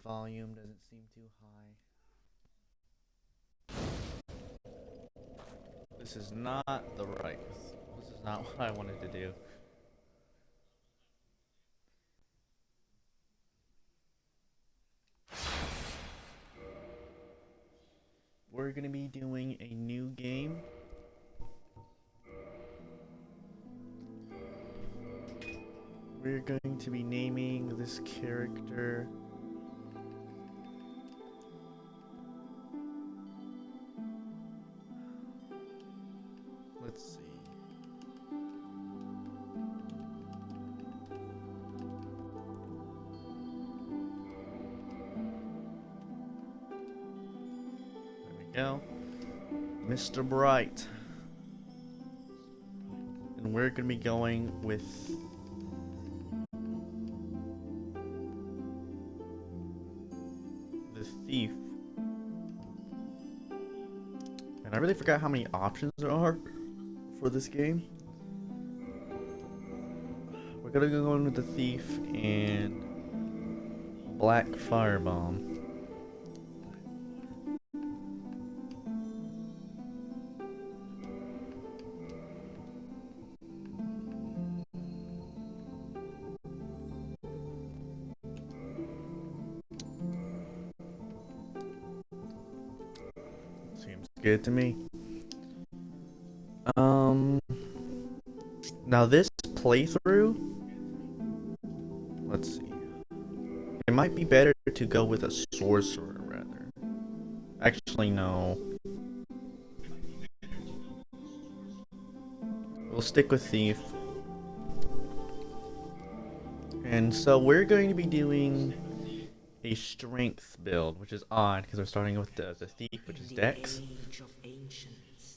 volume doesn't seem too high. This is not the right. This is not what I wanted to do. We're gonna be doing a new game. We're going to be naming this character. Let's see. There we go. Mr. Bright. And we're gonna be going with the thief. And I really forgot how many options there are for this game. We're gonna go in with the thief and black firebomb. Seems good to me. Now this playthrough, let's see. It might be better to go with a sorcerer rather. Actually, no. We'll stick with thief. And so we're going to be doing a strength build, which is odd because we're starting with the thief, which is dex.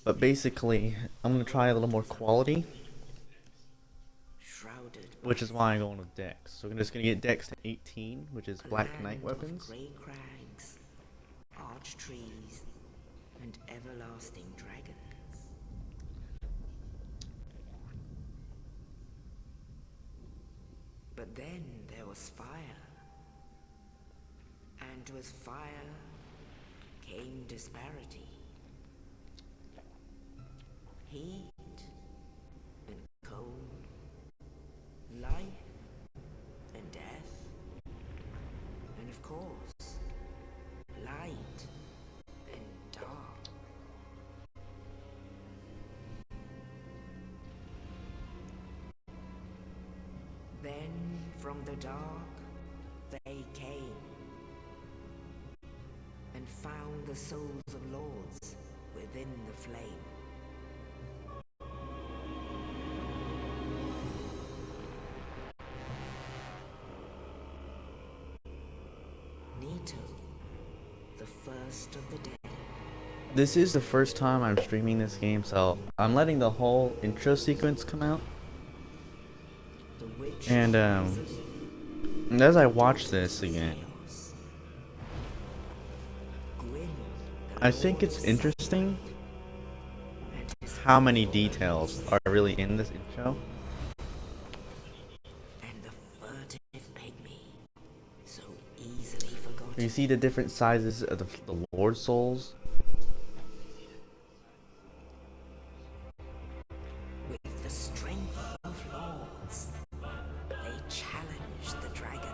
But basically, I'm going to try a little more quality, which is why I'm going with dex. So we're just going to get dex to 18, which is black knight weapons. Grey crags, arch trees, and everlasting dragons. But then there was fire, and with fire came disparity, heat and cold, life and death, and of course, light and dark. Then from the dark they came and found the souls of lords within the flame. Nito, the first of the dead. This is the first time I'm streaming this game, so I'm letting the whole intro sequence come out. The witch And as I watch this again, Gwyn, I think it's interesting how many details are really in this intro. and the furtive pygmy, so easily forgotten. You see the different sizes of the Lord Souls. With the strength of lords, they challenged the dragons.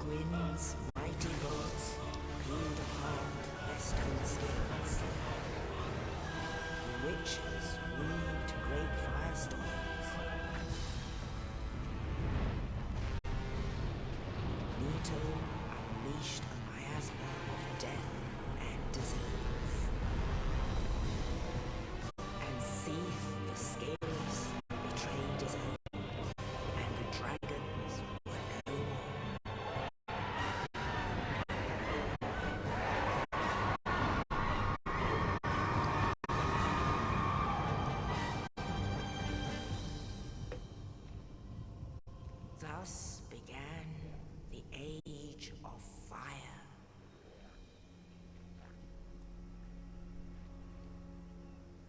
Gwyn's mighty bolts peeled apart their stone spears. The witches weaved great firestorms. Nito unleashed a miasma of death and disease. And Seath the Scaleless betrayed his own, and the dragons were no more. Thus began the Age of Fire.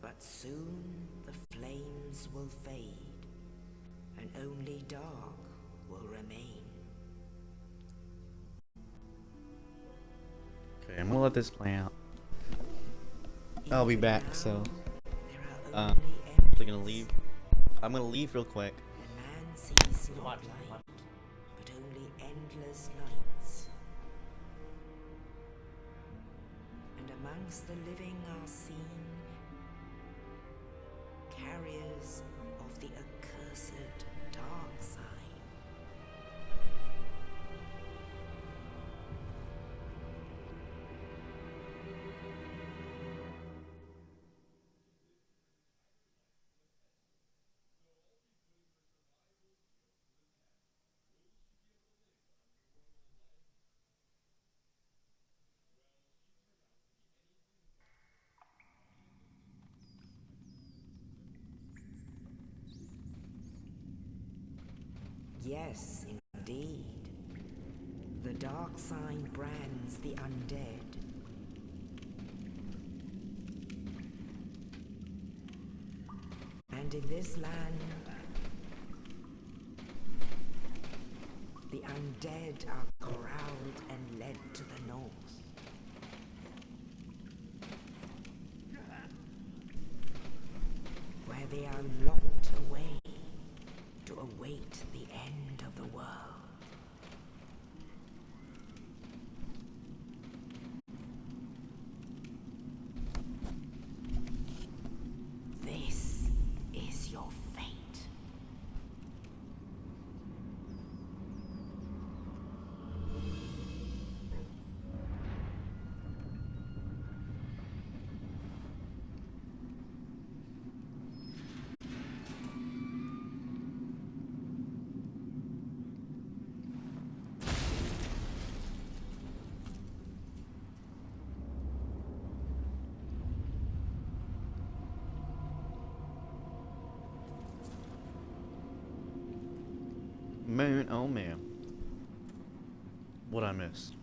But soon the flames will fade, and only dark will remain. Okay, I'm gonna let this play out. I'll be Even back, now, so there are um, only I'm gonna embers. leave. I'm gonna leave real quick. And man sees not light, but only endless nights. And amongst the living are seen carriers of the accursed dark side. Yes, indeed. The dark sign brands the undead. And in this land, the undead are corralled and led to the north. Where they are locked away to await the end of the world. This is your fate. Man, oh man. What I missed.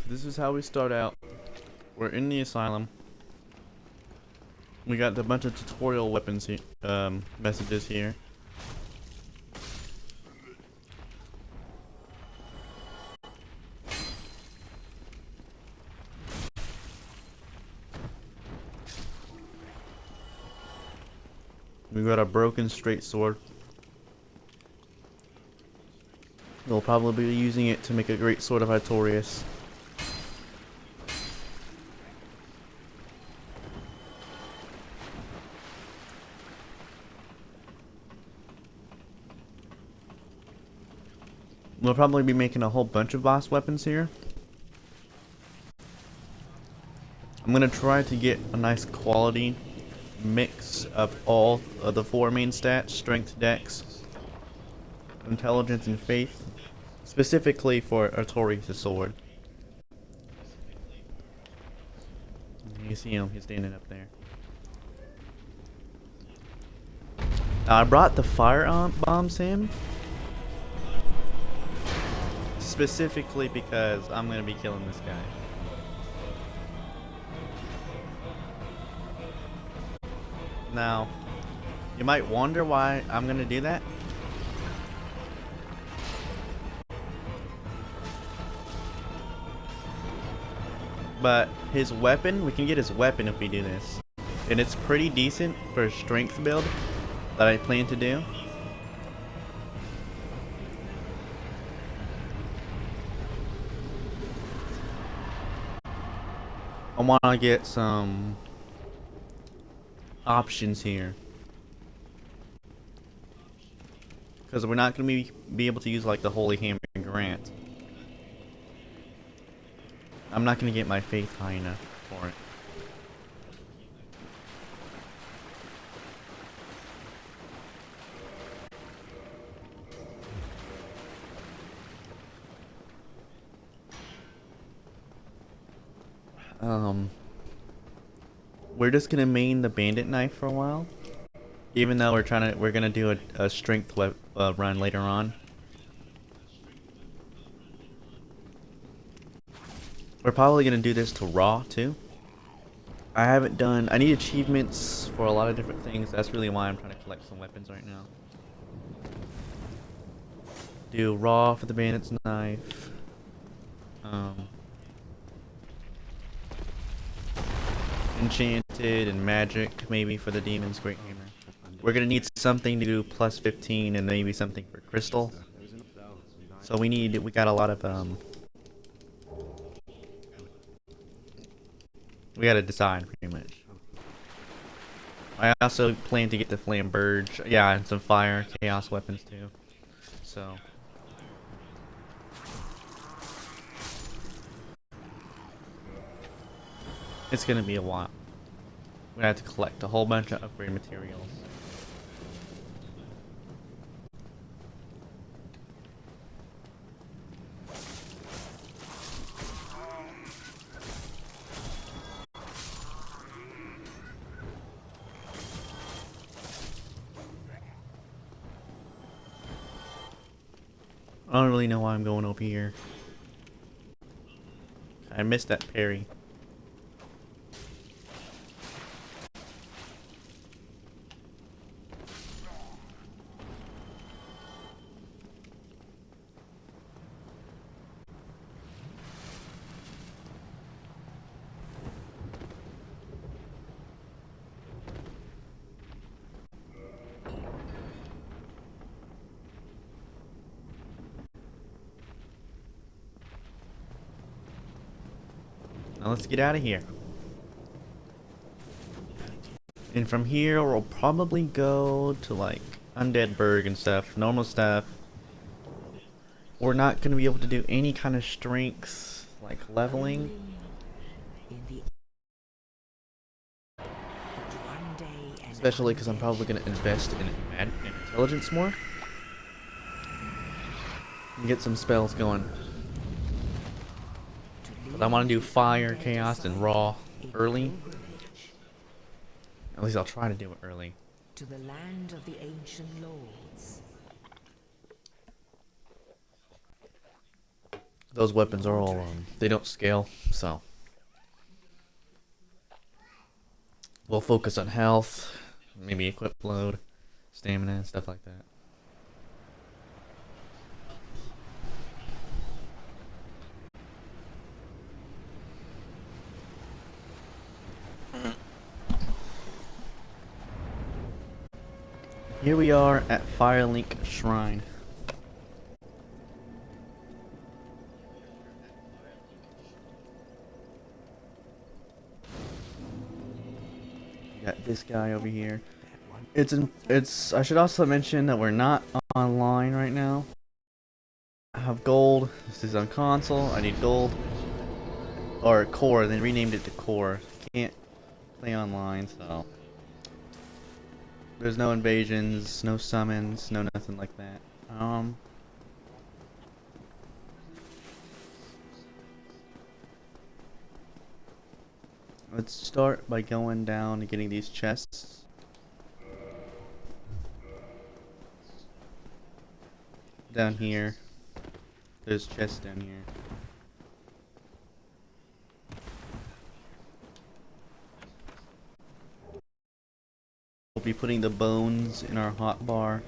This is how we start out. We're in the asylum. We got a bunch of tutorial weapons messages here. We got a broken straight sword. We'll probably be using it to make a great sword of Artorias. We'll probably be making a whole bunch of boss weapons here. I'm gonna try to get a nice quality mix of all of the 4 main stats: strength, dex, intelligence, and faith, specifically for Artorias' sword. You see him, he's standing up there. I brought the fire bombs in specifically because I'm gonna be killing this guy. Now, you might wonder why I'm gonna do that. But his weapon, we can get his weapon if we do this. And it's pretty decent for a strength build that I plan to do. I want to get some options here. Because we're not going to be able to use like the Holy Hammer and Grant. I'm not going to get my faith high enough for it. We're just gonna main the bandit knife for a while, even though we're gonna do a strength run later on. We're probably gonna do this to raw too. I haven't done. I need achievements for a lot of different things. That's really why I'm trying to collect some weapons right now. Do raw for the bandit's knife. Enchanted and magic maybe for the demon's great hammer. We're gonna need something to do plus 15 and maybe something for crystal. So we got a lot of we gotta decide pretty much. I also plan to get the Flamberge, yeah, and some fire chaos weapons too. So it's gonna be a while. We have to collect a whole bunch of upgrade materials. I don't really know why I'm going over here. I missed that parry. Now let's get out of here. And from here, we'll probably go to like Undeadburg and stuff, normal stuff. We're not going to be able to do any kind of strengths, like leveling. Especially because I'm probably going to invest in intelligence more. And get some spells going. But I want to do fire, chaos, and raw early. At least I'll try to do it early. To the land of the ancient lords. Those weapons are all they don't scale, so we'll focus on health, maybe equip load, stamina, and stuff like that. Here we are at Firelink Shrine. We got this guy over here. I should also mention that we're not online right now. I have gold. This is on console. I need gold. Or core, they renamed it to core. Can't play online, so there's no invasions, no summons, no nothing like that. Let's start by going down and getting these chests. Down here. There's chests down here. We'll be putting the bones in our hotbar.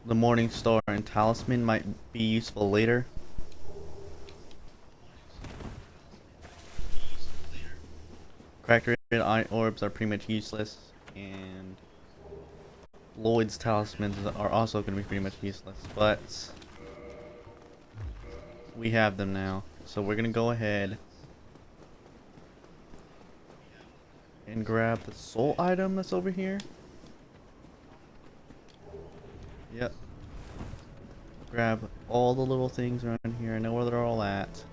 The Morning Star and Talisman might be useful later. Cracked red eye orbs are pretty much useless, and Lloyd's talismans are also going to be pretty much useless, but we have them now. So we're going to go ahead and grab the soul item that's over here. Yep. Grab all the little things around here. I know where they're all at.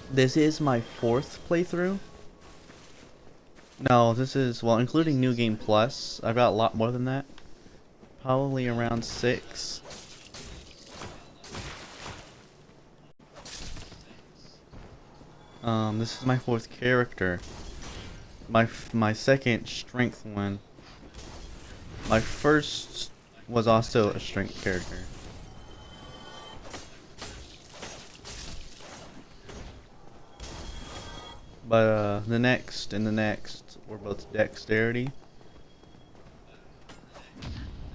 This is my 4th playthrough. No, this is, well, including New Game Plus. I've got a lot more than that. Probably around 6. This is my 4th character. My second strength one. My first was also a strength character. But the next and the next were both dexterity.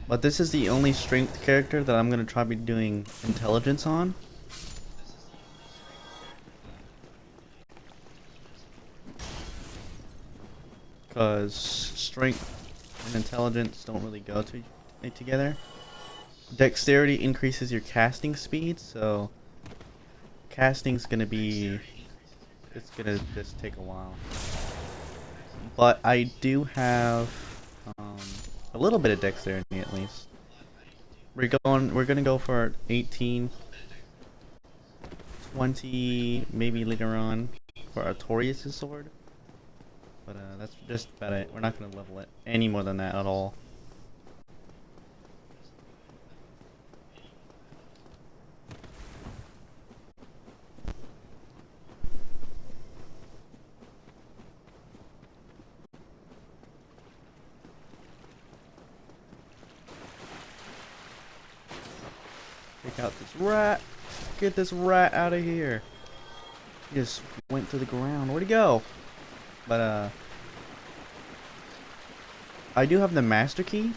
But this is the only strength character that I'm gonna try be doing intelligence on. Because strength and intelligence don't really go together. Dexterity increases your casting speed, so casting's gonna be, it's gonna just take a while. But I do have a little bit of dexterity at least. We're gonna go for 18, 20, maybe later on for Artorias' sword. But that's just about it. We're not gonna level it any more than that at all. Take out this rat. Get this rat out of here. He just went to the ground. Where'd he go? But I do have the master key.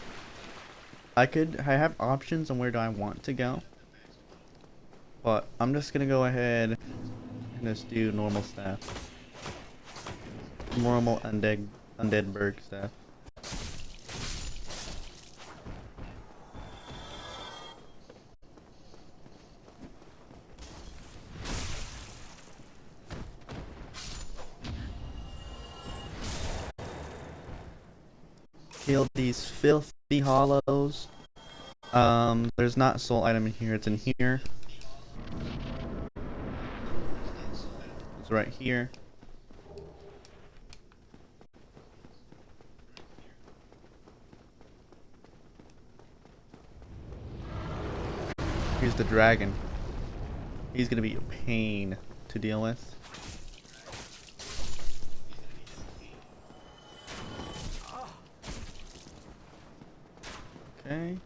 I have options on where do I want to go. But I'm just gonna go ahead and just do normal stuff. Normal undead berg stuff. Kill these filthy hollows. There's not a soul item in here, it's in here. It's right here. Here's the dragon. He's gonna be a pain to deal with. Okay.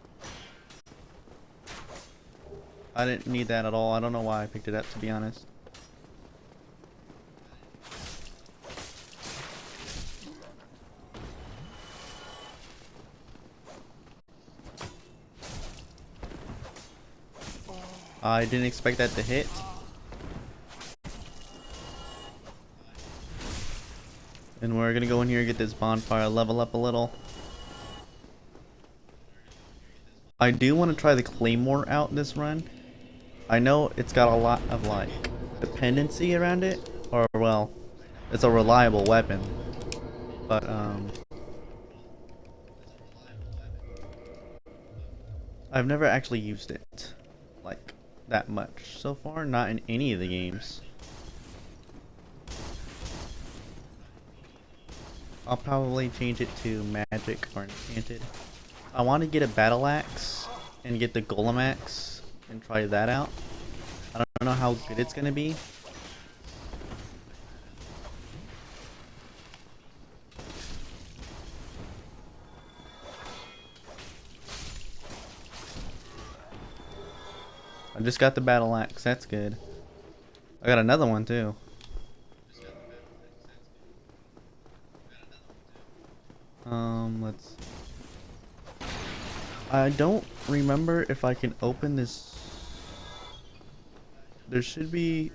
I didn't need that at all. I don't know why I picked it up, to be honest. I didn't expect that to hit. And we're gonna go in here and get this bonfire level up a little. I do want to try the claymore out this run. I know it's got a lot of like dependency around it, or well, it's a reliable weapon, but I've never actually used it like that much so far, not in any of the games. I'll probably change it to magic or enchanted. I want to get a battle axe and get the golem axe and try that out. I don't know how good it's gonna be. I just got the battle axe, that's good. I got another one too. Let's... I don't remember if I can open this. There should be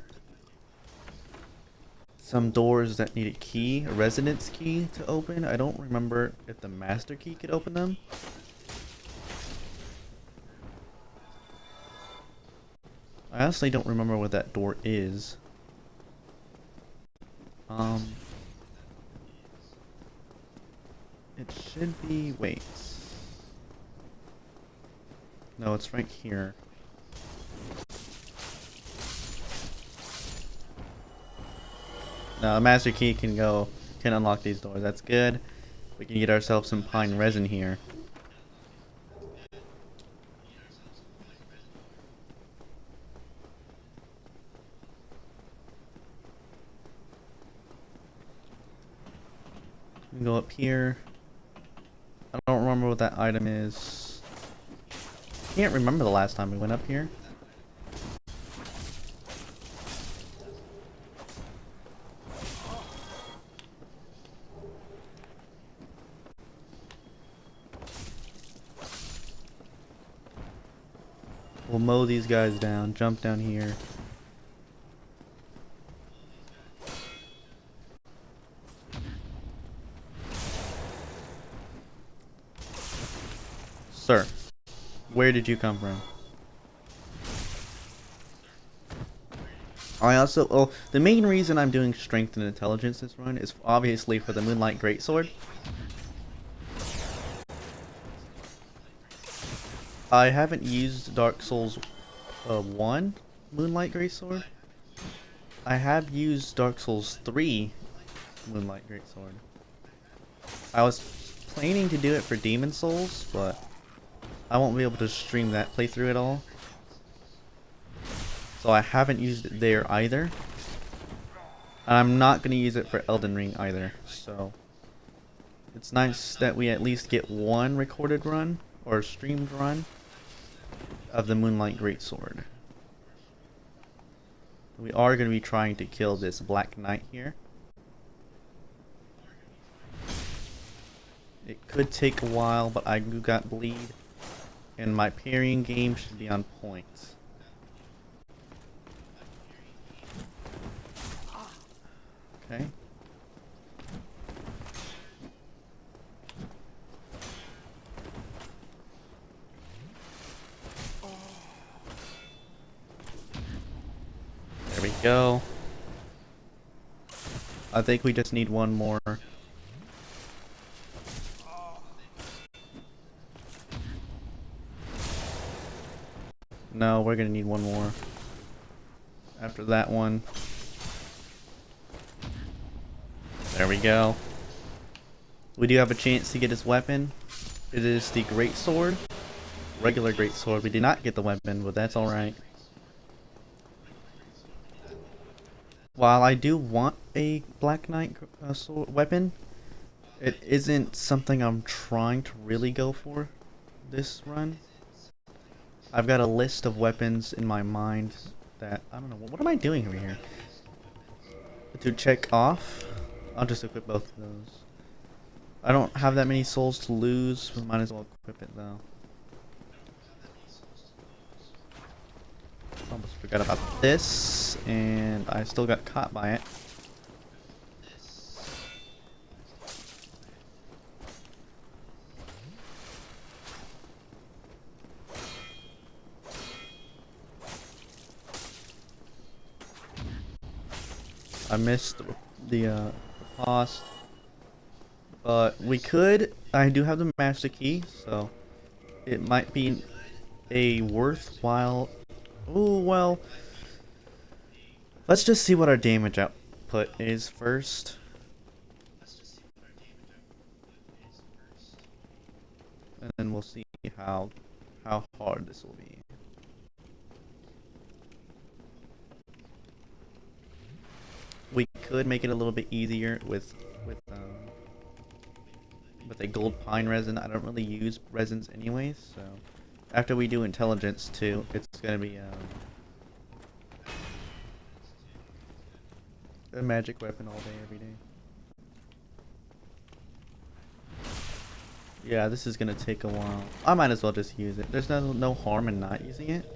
some doors that need a key, a residence key to open. I don't remember if the master key could open them. I honestly don't remember what that door is. It should be, wait. No, it's right here. No, a master key can unlock these doors. That's good. We can get ourselves some pine resin here. We can go up here. I don't remember what that item is. Can't remember the last time we went up here. We'll mow these guys down, jump down here. Sir, where did you come from? I also, oh, the main reason I'm doing strength and intelligence this run is obviously for the Moonlight Greatsword. I haven't used Dark Souls 1 Moonlight Greatsword. I have used Dark Souls 3 Moonlight Greatsword. I was planning to do it for Demon Souls, but I won't be able to stream that playthrough at all. So I haven't used it there either. And I'm not going to use it for Elden Ring either. So it's nice that we at least get one recorded run or streamed run of the Moonlight Greatsword. We are going to be trying to kill this Black Knight here. It could take a while, but I do got bleed, and my parrying game should be on point. Okay. There we go. I think we just need one more. No, we're gonna need one more. After that one. There we go. We do have a chance to get his weapon. It is the Great Sword. Regular Great Sword. We did not get the weapon, but that's alright. While I do want a Black Knight sword weapon, it isn't something I'm trying to really go for this run. I've got a list of weapons in my mind that, I don't know, what am I doing over here? To check off, I'll just equip both of those. I don't have that many souls to lose, we might as well equip it though. Almost forgot about this, and I still got caught by it. I missed the pause, but we could. I do have the master key, so it might be a worthwhile. Oh well. Let's just see what our damage output is first. And then we'll see how hard this will be. We could make it a little bit easier with a gold pine resin. I don't really use resins anyways, so after we do intelligence too, it's gonna be a magic weapon all day, every day. Yeah, this is gonna take a while. I might as well just use it. There's no harm in not using it.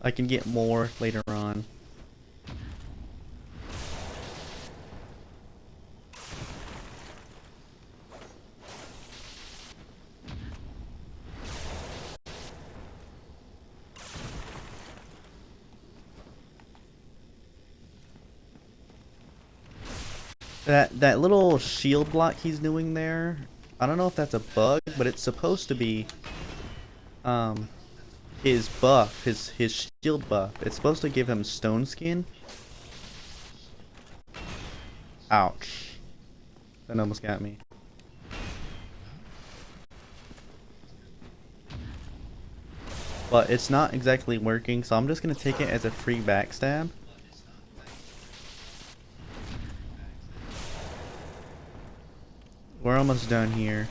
I can get more later on. That little shield block he's doing there, I don't know if that's a bug, but it's supposed to be his buff, his shield buff. It's supposed to give him stone skin. Ouch. That almost got me. But it's not exactly working, so I'm just gonna take it as a free backstab. We're almost done here.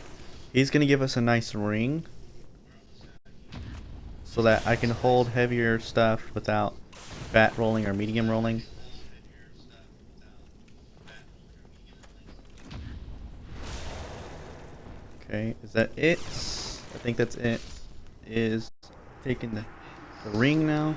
He's gonna give us a nice ring so that I can hold heavier stuff without fat rolling or medium rolling. Okay, is that it? I think that's it. Is taking the ring now.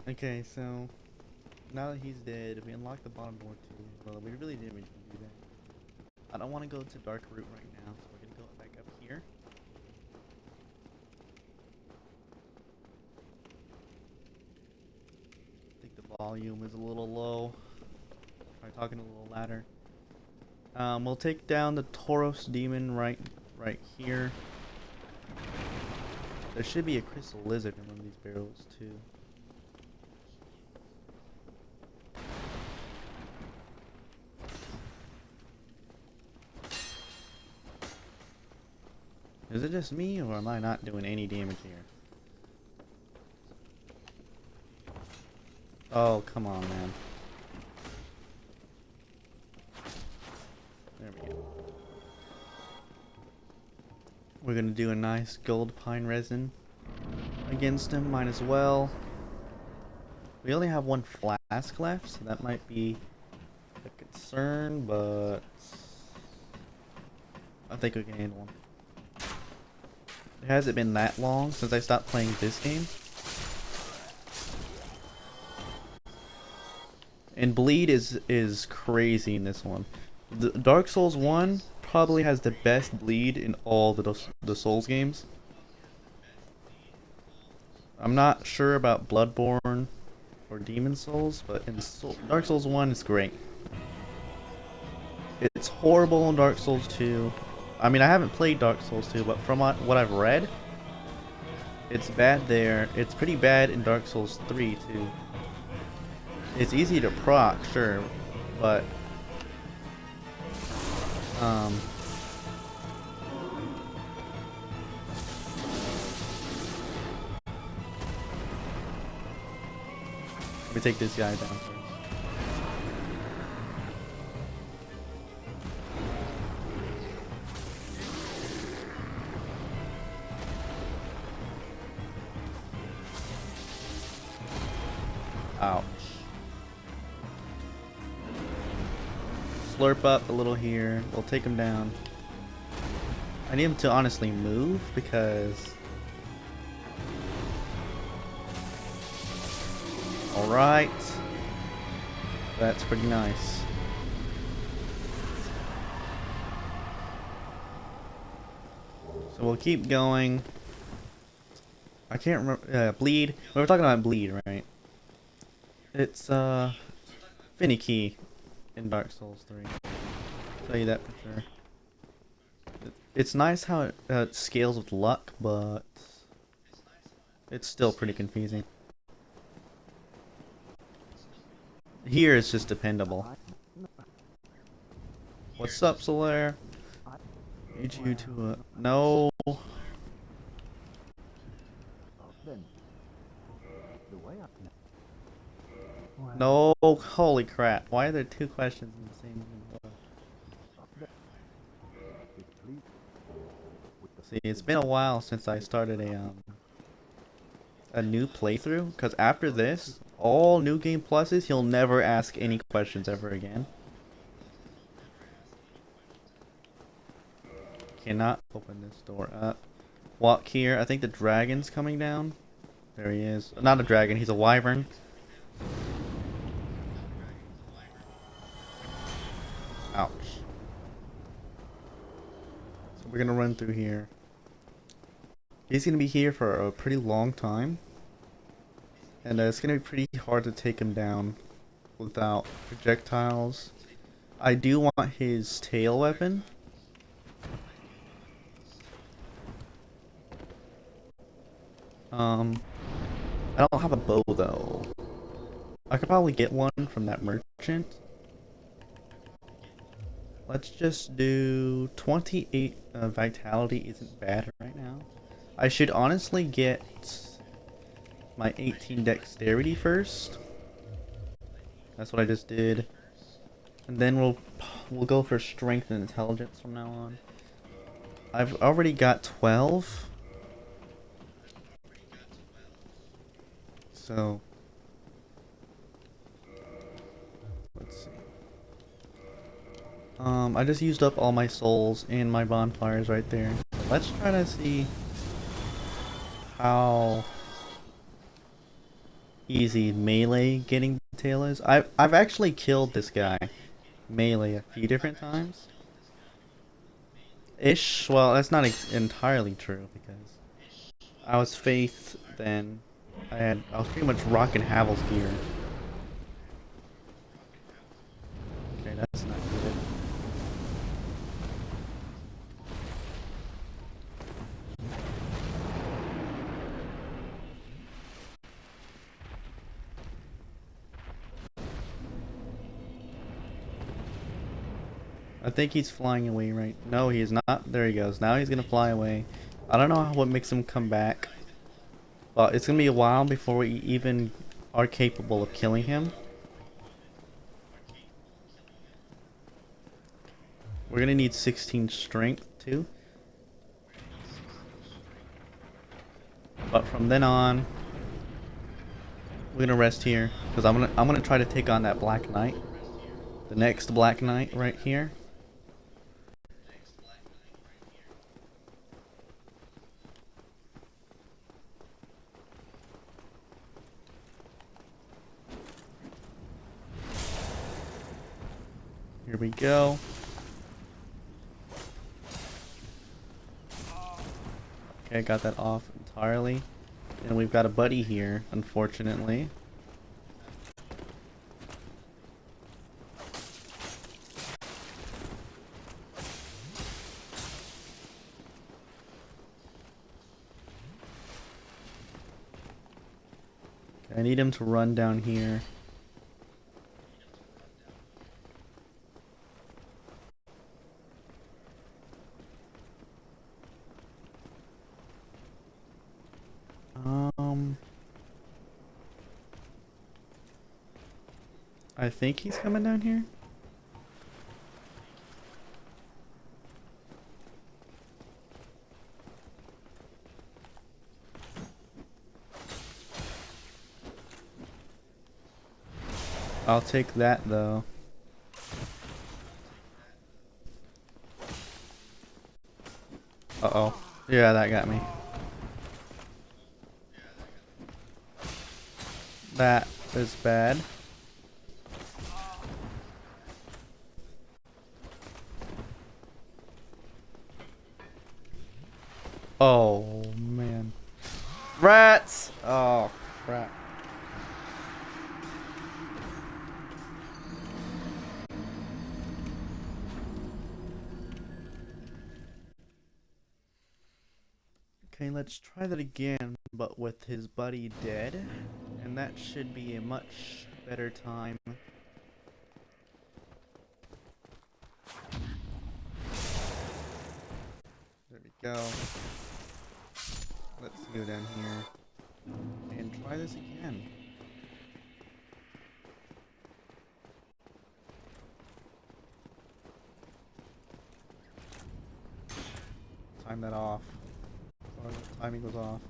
Okay, so now that he's dead, we unlock the bottom door too. Well, we really didn't need to do that. I don't want to go to Dark Root right now, so we're gonna go back up here. I think the volume is a little low. Try talking a little louder. We'll take down the Tauros demon right here. There should be a crystal lizard in one of these barrels too. Is it just me, or am I not doing any damage here? Oh, come on, man. There we go. We're gonna do a nice gold pine resin against him, might as well. We only have one flask left, so that might be a concern, but I think we can handle him. It hasn't been that long since I stopped playing this game. And bleed is crazy in this one. The Dark Souls 1 probably has the best bleed in all the Souls games. I'm not sure about Bloodborne or Demon Souls, but in Dark Souls 1 it's great. It's horrible in Dark Souls 2. I mean, I haven't played Dark Souls 2, but from what I've read, it's bad there. It's pretty bad in Dark Souls 3 too. It's easy to proc, sure, but let me take this guy down first. Ouch. Slurp up a little here. We'll take him down. I need him to honestly move because... Alright. That's pretty nice. So we'll keep going. I can't remember... bleed. We were talking about bleed, right? It's, finicky in Dark Souls 3. I'll tell you that for sure. It's nice how it scales with luck, but it's still pretty confusing. Here it's just dependable. What's up, Solaire? Need you to, no. No, holy crap. Why are there two questions in the same one? See, it's been a while since I started a new playthrough, because after this, all New Game Pluses, he'll never ask any questions ever again. Cannot open this door up. Walk here. I think the dragon's coming down. There he is. Not a dragon, he's a wyvern. Ouch. So we're gonna run through here. He's gonna be here for a pretty long time. And it's gonna be pretty hard to take him down without projectiles. I do want his tail weapon. I don't have a bow though. I could probably get one from that merchant. Let's just do 28 vitality isn't bad right now. I should honestly get my 18 dexterity first. That's what I just did. And then we'll go for strength and intelligence from now on. I've already got 12. So let's see. I just used up all my souls and my bonfires right there. Let's try to see how easy melee getting the tail is. I've actually killed this guy melee a few different times. Ish. Well, that's not entirely true because I was Faith then. I was pretty much rocking Havel's gear. Okay, that's not good. I think he's flying away right. No, he is not. There he goes. Now he's gonna fly away. I don't know what makes him come back. But it's gonna be a while before we even are capable of killing him. We're gonna need 16 strength too. But from then on, we're gonna rest here because I'm gonna try to take on that Black Knight, the next Black Knight right here. Here we go. Okay, I got that off entirely. And we've got a buddy here, unfortunately. Okay, I need him to run down here. I think he's coming down here. I'll take that though. Uh-oh. Yeah, that got me. That is bad. Oh, man. Rats! Oh, crap. Okay, let's try that again, but with his buddy dead. And that should be a much better time. There we go. Let's go down here and try this again. Time that off. Oh, the timing goes off.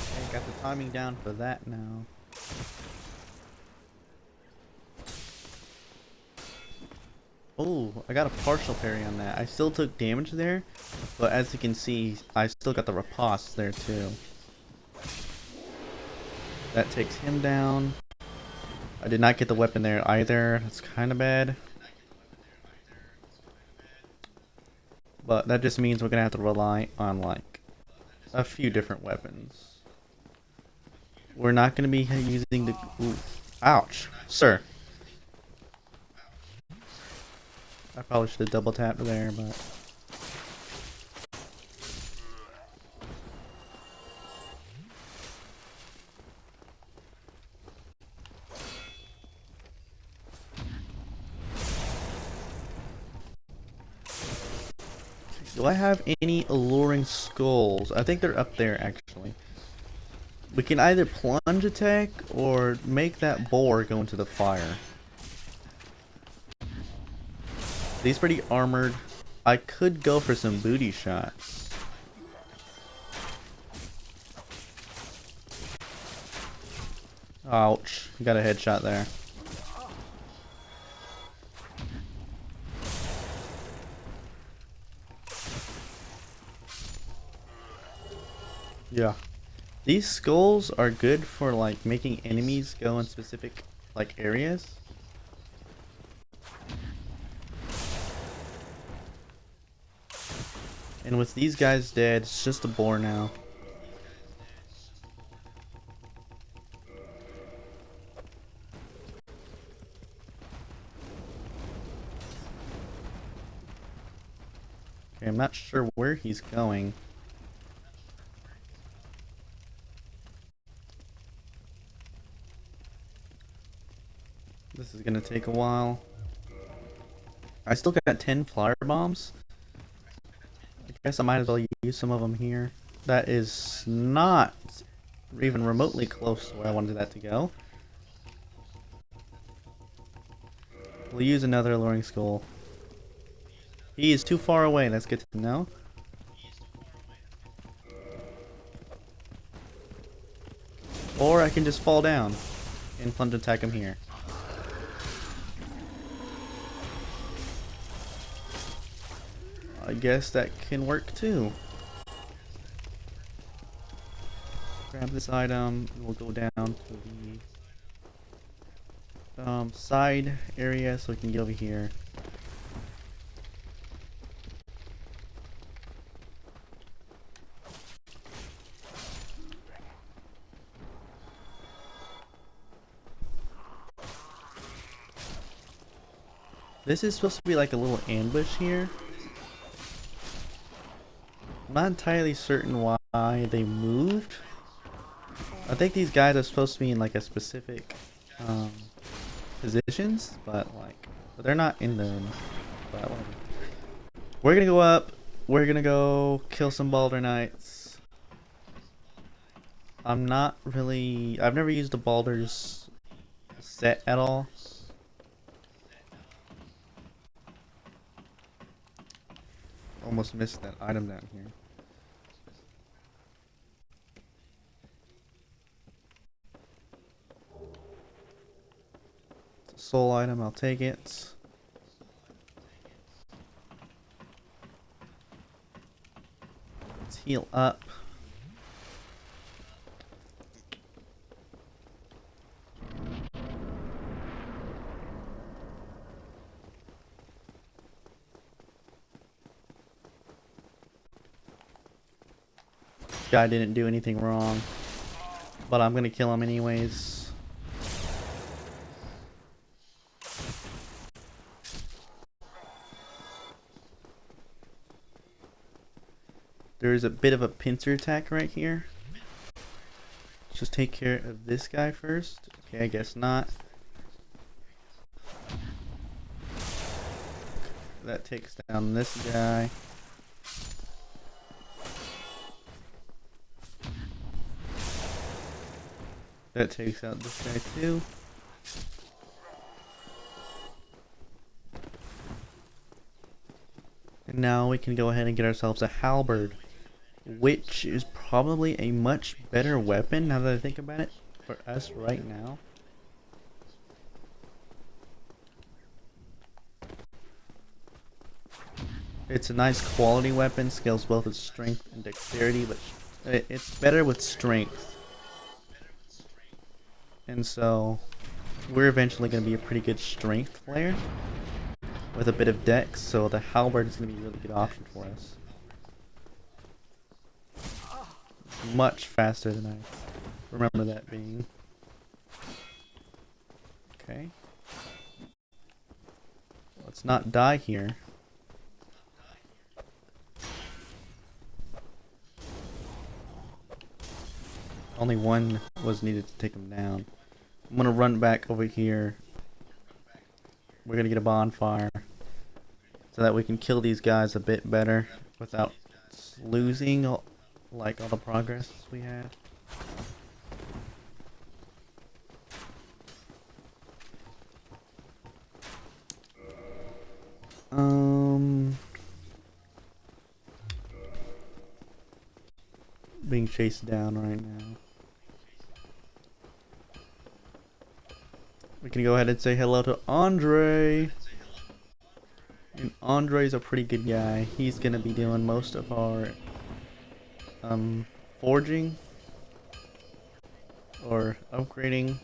Okay, got the timing down for that now. Oh, I got a partial parry on that. I still took damage there, but as you can see, I still got the riposte there too. That takes him down. I did not get the weapon there either. That's kind of bad. But that just means we're going to have to rely on like a few different weapons. We're not going to be using the... Ooh, ouch, sir. I probably should have double tapped there, but... Do I have any alluring skulls? I think they're up there actually. We can either plunge attack or make that boar go into the fire. He's pretty armored. I could go for some booty shots. Ouch. Got a headshot there. Yeah. These skulls are good for like making enemies go in specific like areas. And with these guys dead, it's just a boar now. Okay, I'm not sure where he's going. This is gonna take a while. I still got 10 flyer bombs. I guess I might as well use some of them here. That is not even remotely close to where I wanted that to go. We'll use another alluring skull. He is too far away, that's good to know. Or I can just fall down and plunge attack him here. I guess that can work too. Grab this item, and we'll go down to the side area so we can get over here. This is supposed to be like a little ambush here. I'm not entirely certain why they moved. I think these guys are supposed to be in like a specific positions, but they're not in them. But whatever. We're gonna go up. We're gonna go kill some Balder Knights. I've never used a Baldur's set at all. Almost missed that item down here. It's a soul item, I'll take it. Let's heal up. Guy didn't do anything wrong, but I'm gonna kill him anyways. There's a bit of a pincer attack right here. Let's just take care of this guy first. Okay, I guess not. That takes down this guy. That takes out this guy too. And now we can go ahead and get ourselves a halberd, which is probably a much better weapon now that I think about it for us right now. It's a nice quality weapon, scales both its strength and dexterity, but it's better with strength. And so, we're eventually going to be a pretty good strength player with a bit of dex, so the halberd is going to be a really good option for us. Much faster than I remember that being. Okay. Let's not die here. Only one was needed to take him down. I'm gonna run back over here. We're gonna get a bonfire so that we can kill these guys a bit better without losing like all the progress we had. Being chased down right now. We can go ahead and say hello to Andre. And Andre's a pretty good guy. He's gonna be doing most of our forging or upgrading.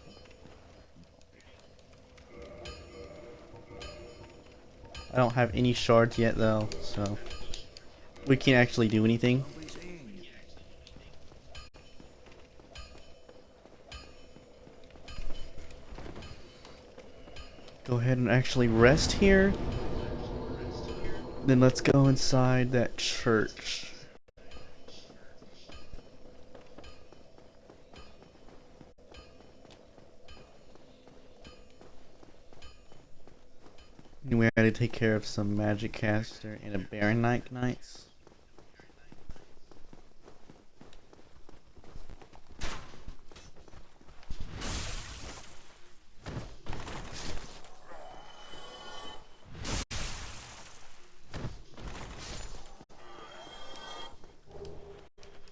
I don't have any shards yet though, so we can't actually do anything. Go ahead and actually rest here. Then let's go inside that church. And we had to take care of some magic caster and a Baron Knights.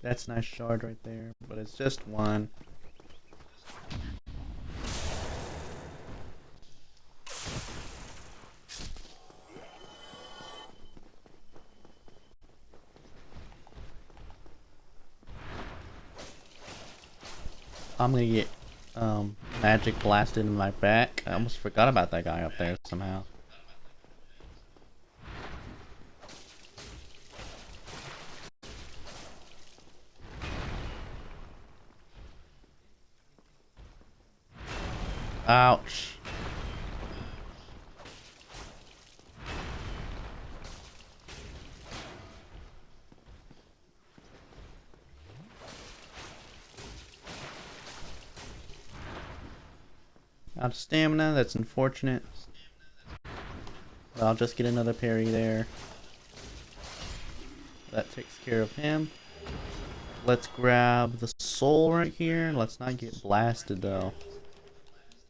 That's a nice shard right there, but it's just one. I'm gonna get magic blasted in my back. I almost forgot about that guy up there somehow. Ouch. Out of stamina, that's unfortunate. But I'll just get another parry there. That takes care of him. Let's grab the soul right here. Let's not get blasted though.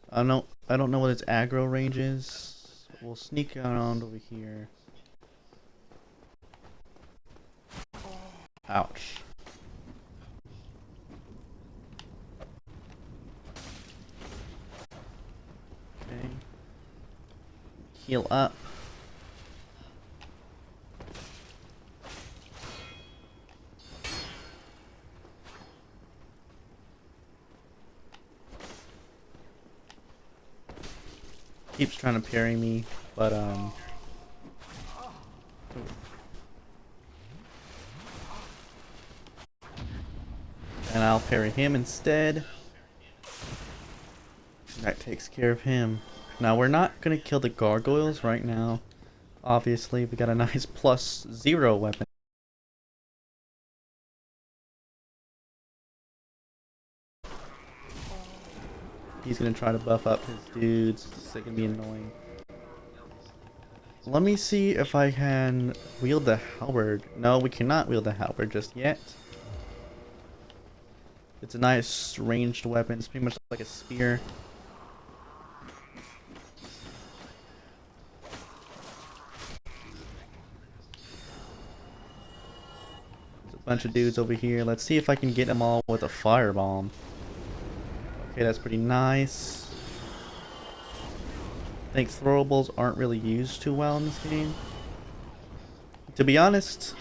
I don't know what its aggro range is. We'll sneak around over here. Ouch. Okay. Heal up. Keeps trying to parry me, but and I'll parry him instead. That takes care of him. Now we're not gonna kill the gargoyles right now. Obviously, we got a nice +0 weapon. He's gonna try to buff up his dudes. It's gonna be annoying. Let me see if I can wield the halberd. No, we cannot wield the halberd just yet. It's a nice ranged weapon. It's pretty much like a spear. There's a bunch of dudes over here. Let's see if I can get them all with a firebomb. Okay, that's pretty nice. I think throwables aren't really used too well in this game. To be honest,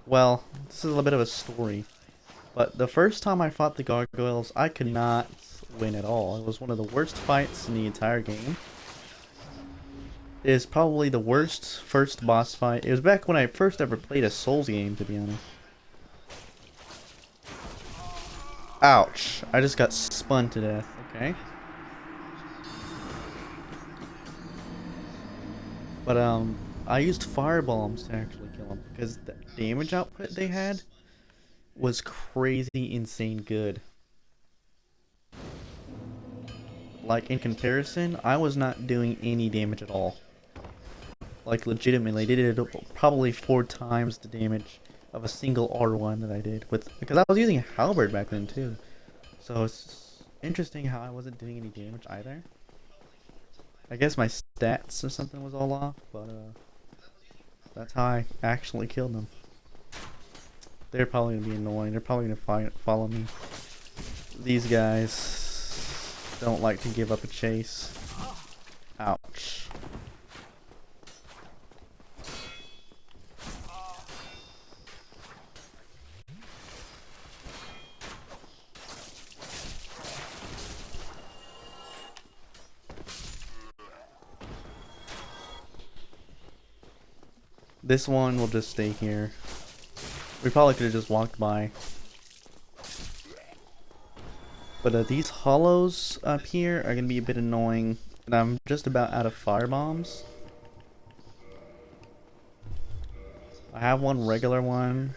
well, this is a little bit of a story. But the first time I fought the gargoyles, I could not win at all. It was one of the worst fights in the entire game. It is probably the worst first boss fight. It was back when I first ever played a Souls game, to be honest. Ouch. I just got spun to death. Okay. But, I used firebombs to actually kill them. Because the damage output they had was crazy insane good. Like, in comparison, I was not doing any damage at all. Like legitimately, they did it probably 4 times the damage of a single R1 that I did with, because I was using a halberd back then too. So it's interesting how I wasn't doing any damage either. I guess my stats or something was all off, but that's how I actually killed them. They're probably gonna be annoying. They're probably gonna follow me. These guys don't like to give up a chase. Ouch. This one will just stay here. We probably could have just walked by. But these hollows up here are going to be a bit annoying. And I'm just about out of fire bombs. I have one regular one.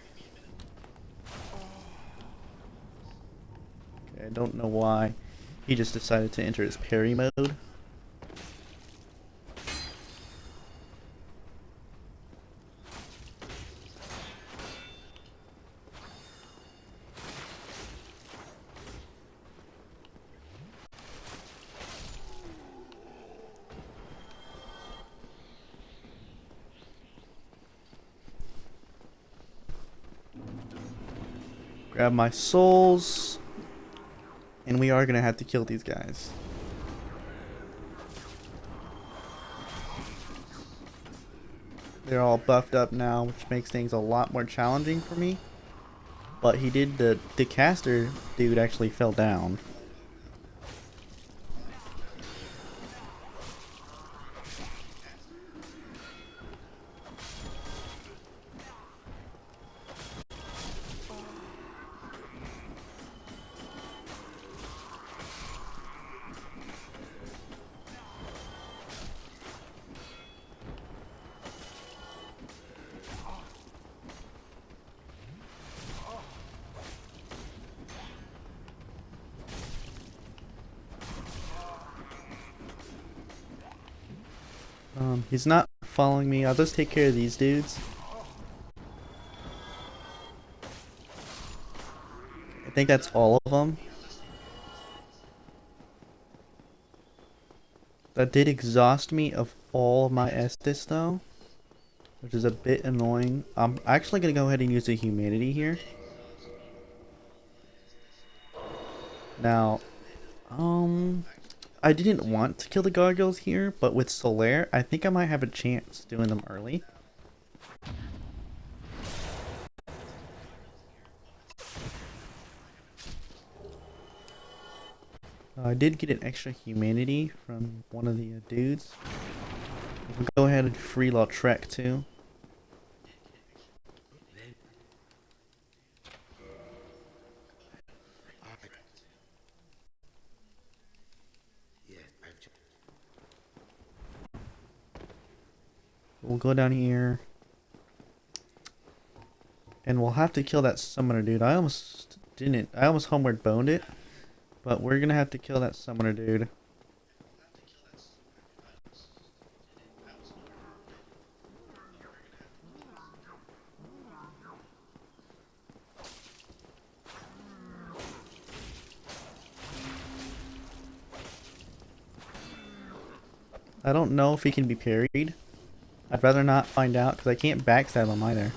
Okay, I don't know why. He just decided to enter his parry mode. Grab my souls. And we are going to have to kill these guys. They're all buffed up now, which makes things a lot more challenging for me. But he did, the caster dude actually fell down. He's not following me. I'll just take care of these dudes. I think that's all of them. That did exhaust me of all of my Estus though, which is a bit annoying. I'm actually going to go ahead and use the humanity here. Now, I didn't want to kill the gargoyles here, but with Solaire, I think I might have a chance doing them early. I did get an extra humanity from one of the dudes. We'll go ahead and free Lautrec too. We'll go down here. And we'll have to kill that summoner dude. I almost didn't. I almost homeward boned it. But we're gonna have to kill that summoner dude. I don't know if he can be parried. I'd rather not find out because I can't backstab him either.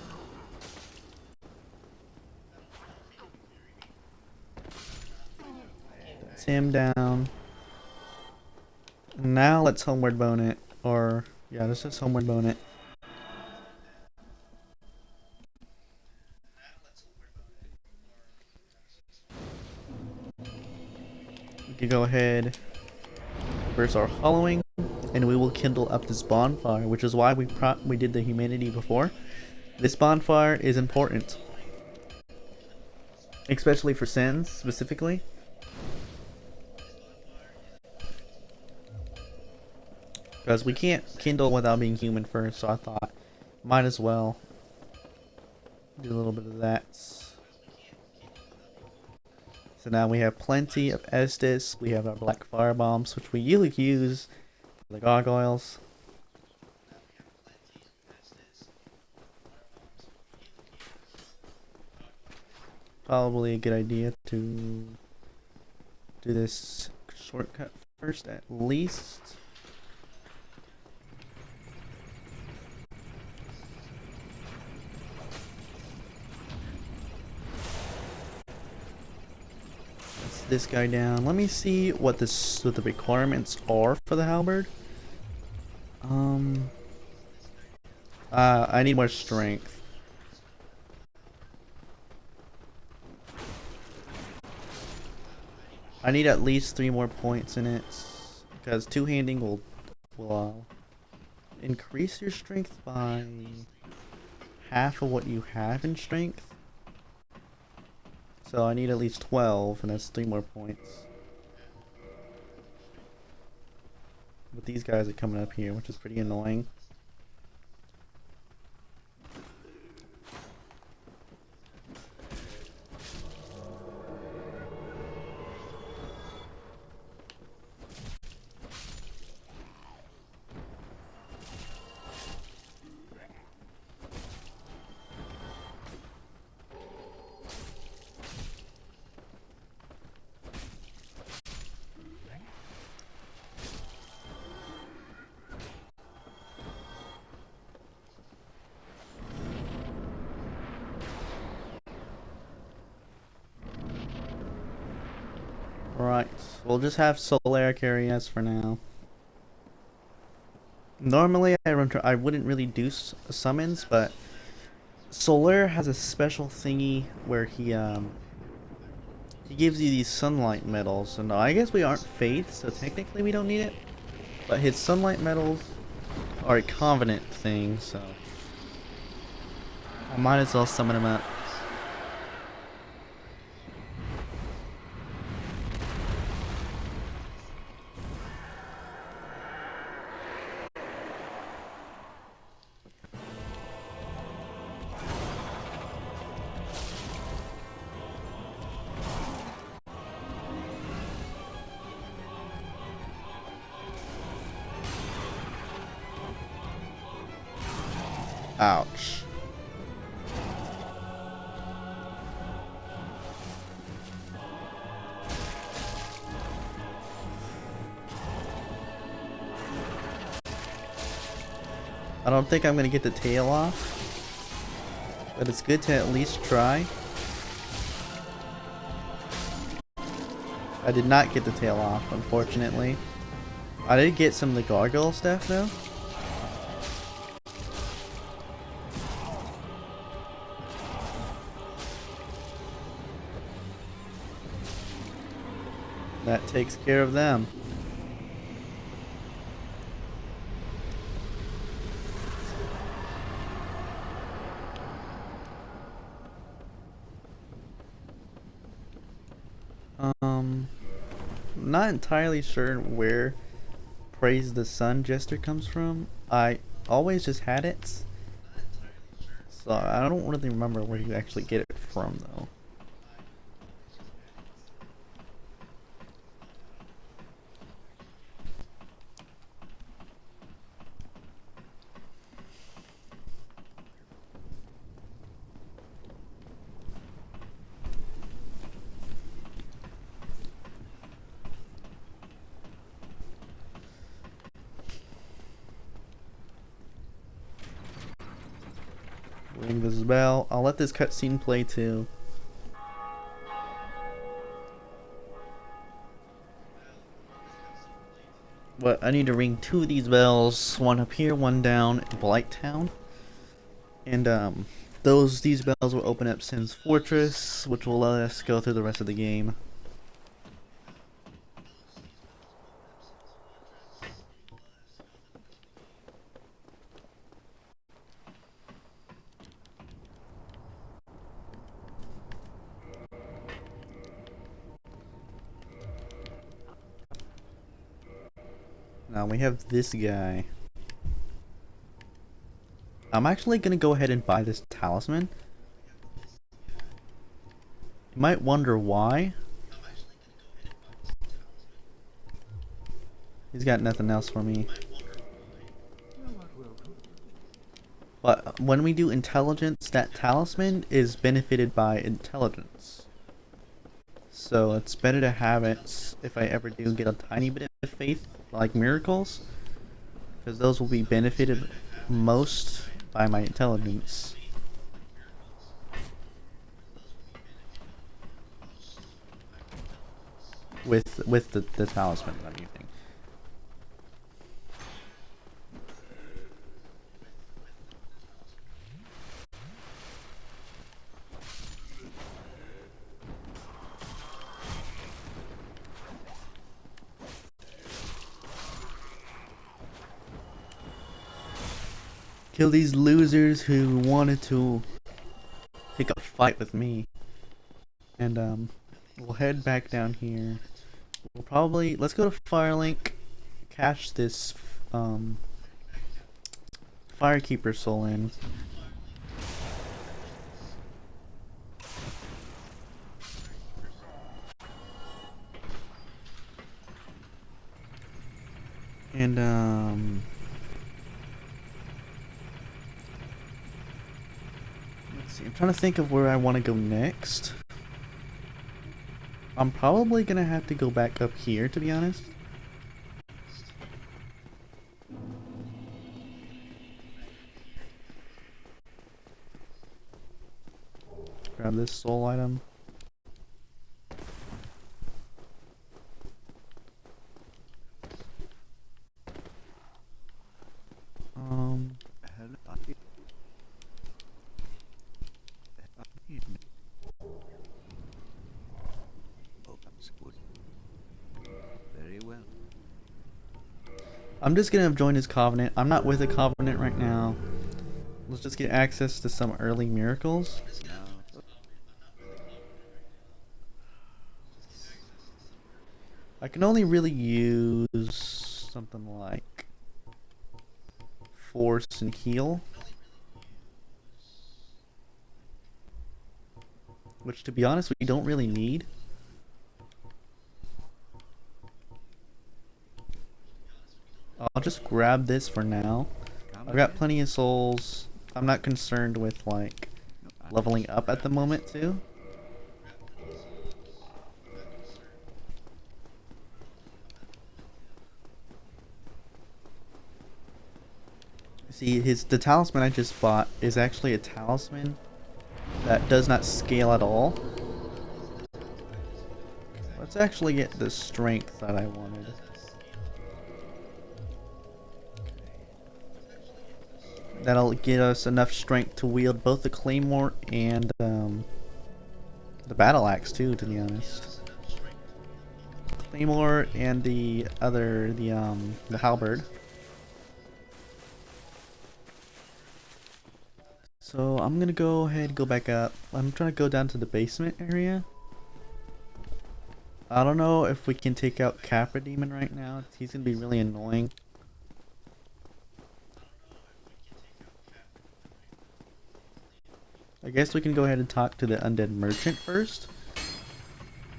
That's him down. Now let's homeward bone it. Or, yeah, let's just homeward bone it. We can go ahead, reverse our hollowing, and we will kindle up this bonfire, which is why we did the humanity before. This bonfire is important, especially for sins specifically. Because we can't kindle without being human first, so I thought might as well do a little bit of that. So now we have plenty of Estus. We have our black fire bombs, which we usually use for the gargoyles. probably a good idea to do this shortcut first, at least. Let's this guy down. Let me see what the requirements are for the halberd. I need more strength. I need at least 3 more points in it, because two-handing will increase your strength by half of what you have in strength. So I need at least 12, and that's 3 more points. But these guys are coming up here, which is pretty annoying. Right, we'll just have Solaire carry us for now. Normally, I wouldn't really do summons, but Solaire has a special thingy where he gives you these sunlight medals, and I guess we aren't faith, so technically we don't need it. But his sunlight medals are a covenant thing, so I might as well summon him up. Ouch. I don't think I'm gonna get the tail off, but it's good to at least try. I did not get the tail off, unfortunately. I did get some of the gargoyle stuff though. That takes care of them. Not entirely sure where Praise the Sun Jester comes from. I always just had it. So I don't really remember where you actually get it from though. Ring this bell. I'll let this cutscene play too. But I need to ring 2 of these bells. One up here, one down in Blighttown. And these bells will open up Sin's Fortress, which will let us go through the rest of the game. Now we have this guy. I'm actually gonna go ahead and buy this talisman. You might wonder why. He's got nothing else for me. But when we do intelligence, that talisman is benefited by intelligence. So it's better to have it if I ever do get a tiny bit of faith, like miracles, because those will be benefited most by my intelligence. With the talisman that I'm using. Kill these losers who wanted to pick a fight with me. And we'll head back down here. We'll probably let's go to Firelink, cash this Firekeeper soul in. And let's see. I'm trying to think of where I want to go next. I'm probably gonna have to go back up here, to be honest. Grab this soul item. Very well. I'm just gonna join his covenant. I'm not with a covenant right now. Let's just get access to some early miracles. I can only really use something like force and heal, which, to be honest, we don't really need. I'll just grab this for now. I've got plenty of souls. I'm not concerned with like leveling up at the moment too. See, the talisman I just bought is actually a talisman that does not scale at all. Let's actually get the strength that I wanted. That'll get us enough strength to wield both the claymore and the battle axe too, to be honest. Claymore and the halberd. So I'm gonna go ahead and go back up. I'm trying to go down to the basement area. I don't know if we can take out Capra Demon right now. He's gonna be really annoying. I guess we can go ahead and talk to the undead merchant first.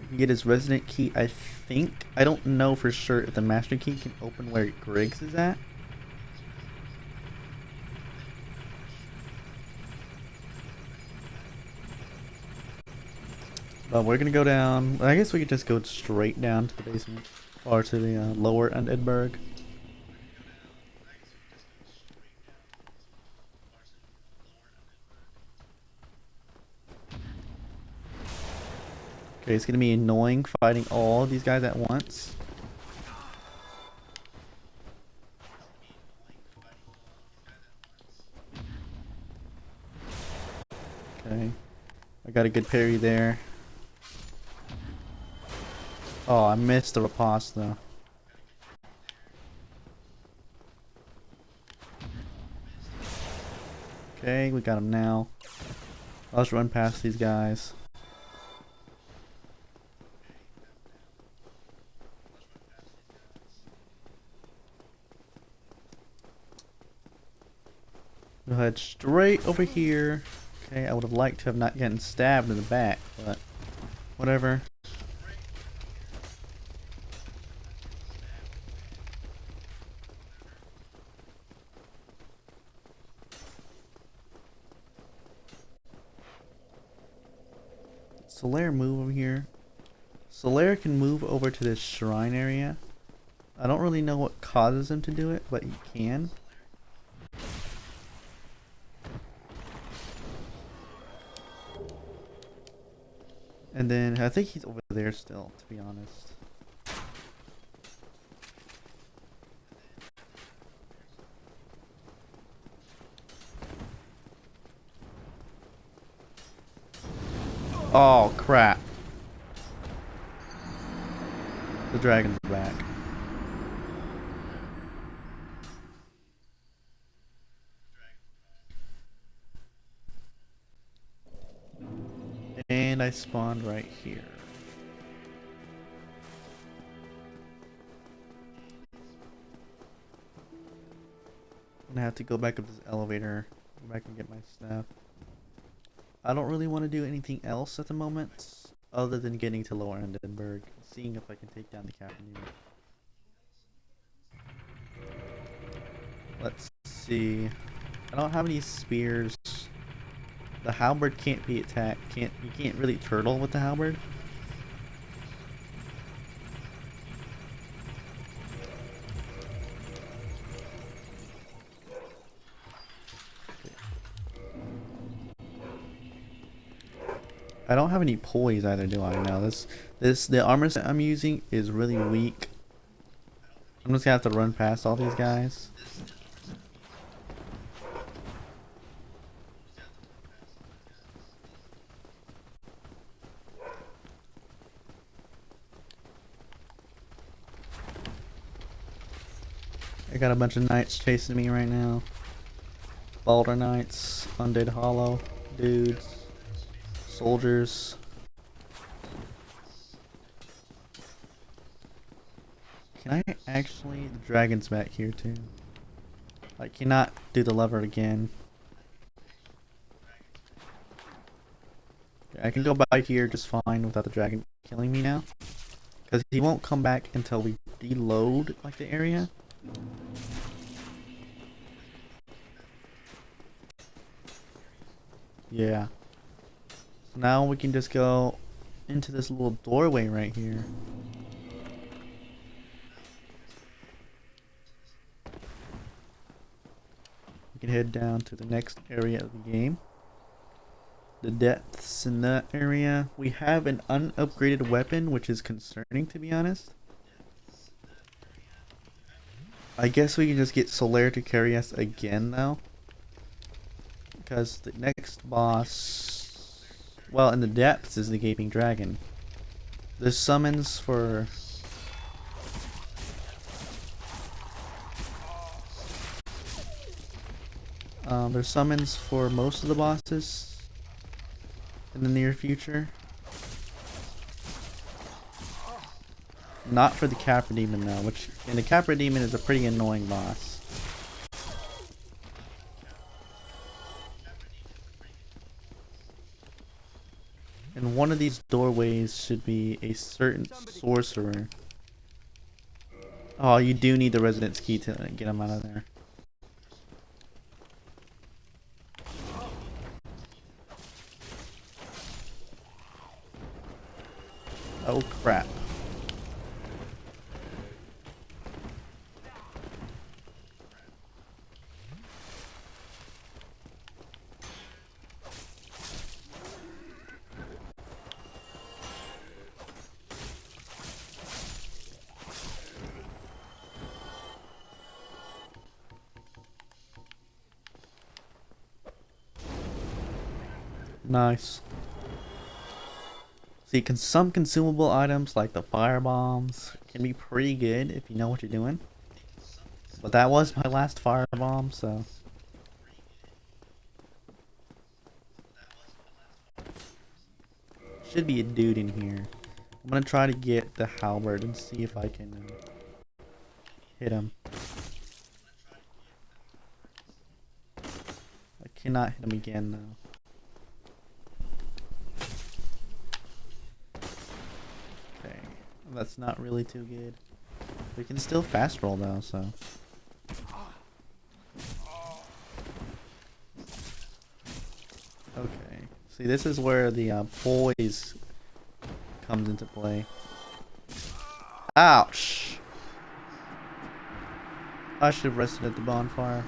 We can get his resident key, I think. I don't know for sure if the master key can open where Griggs is at. But we're gonna go down. I guess we could just go straight down to the basement. Or to the lower Undeadburg. Okay, it's gonna be annoying fighting all of these guys at once. Okay. I got a good parry there. Oh, I missed the riposte though. Okay, we got him now. I'll just run past these guys. We'll head straight over here. Okay, I would have liked to have not gotten stabbed in the back, but whatever. Solaire move over here? Solaire can move over to this shrine area. I don't really know what causes him to do it, but he can. And then I think he's over there still, to be honest. Oh crap. The dragon's back. And I spawned right here. I'm gonna have to go back up this elevator, go back and get my stuff. I don't really want to do anything else at the moment, other than getting to Lower Endenburg, seeing if I can take down the Captain. Let's see. I don't have any spears. The halberd can't be attacked. You can't really turtle with the halberd. I don't have any poise either, do I? No, the armor set I'm using is really weak. I'm just gonna have to run past all these guys. I got a bunch of knights chasing me right now. Balder knights, undead hollow dudes. Soldiers. Can I actually... The dragon's back here too. I cannot do the lever again. I can go by here just fine without the dragon killing me now. Because he won't come back until we deload like the area. Yeah. So now we can just go into this little doorway right here. We can head down to the next area of the game. The depths in that area. We have an unupgraded weapon, which is concerning, to be honest. I guess we can just get Solaire to carry us again, though. Because the next boss... Well, in the depths is the Gaping Dragon. There's summons for... there's summons for most of the bosses in the near future. Not for the Capra Demon though, and the Capra Demon is a pretty annoying boss. And one of these doorways should be a certain sorcerer. Oh, you do need the Residence Key to get him out of there. Oh crap. Nice. See, some consumable items like the fire bombs can be pretty good if you know what you're doing. But that was my last fire bomb, so... Should be a dude in here. I'm gonna try to get the halberd and see if I can hit him. I cannot hit him again though. That's not really too good. We can still fast roll though, so. Okay. See, this is where the poise comes into play. Ouch! I should have rested at the bonfire.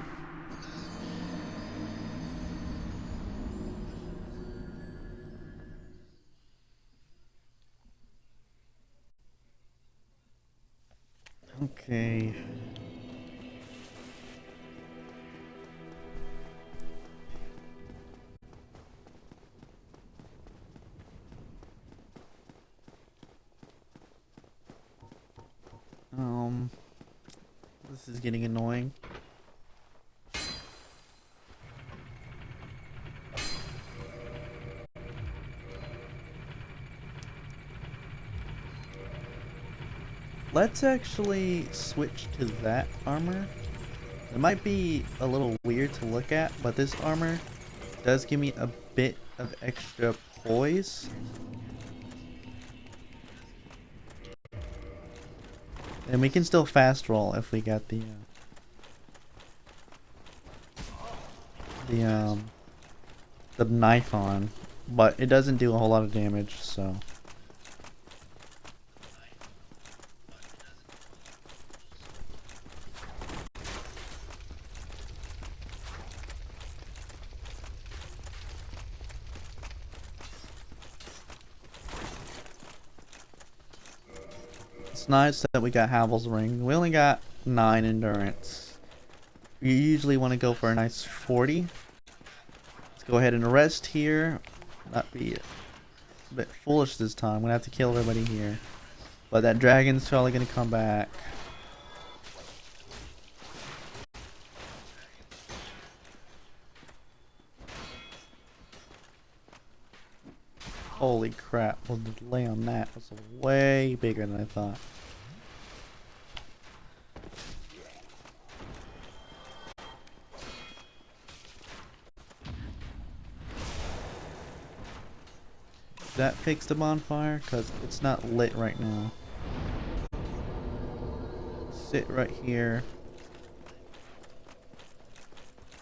Okay. This is getting annoying. Let's actually switch to that armor. It might be a little weird to look at, but this armor does give me a bit of extra poise. And we can still fast roll if we got the knife on, but it doesn't do a whole lot of damage, so. It's nice that we got Havel's Ring. We only got 9 endurance. You usually want to go for a nice 40. Let's go ahead and rest here. Not be a bit foolish this time. I'm gonna have to kill everybody here. But that dragon's probably gonna come back. Holy crap, well, the delay on that was way bigger than I thought. That fixed the bonfire? Because it's not lit right now. Sit right here.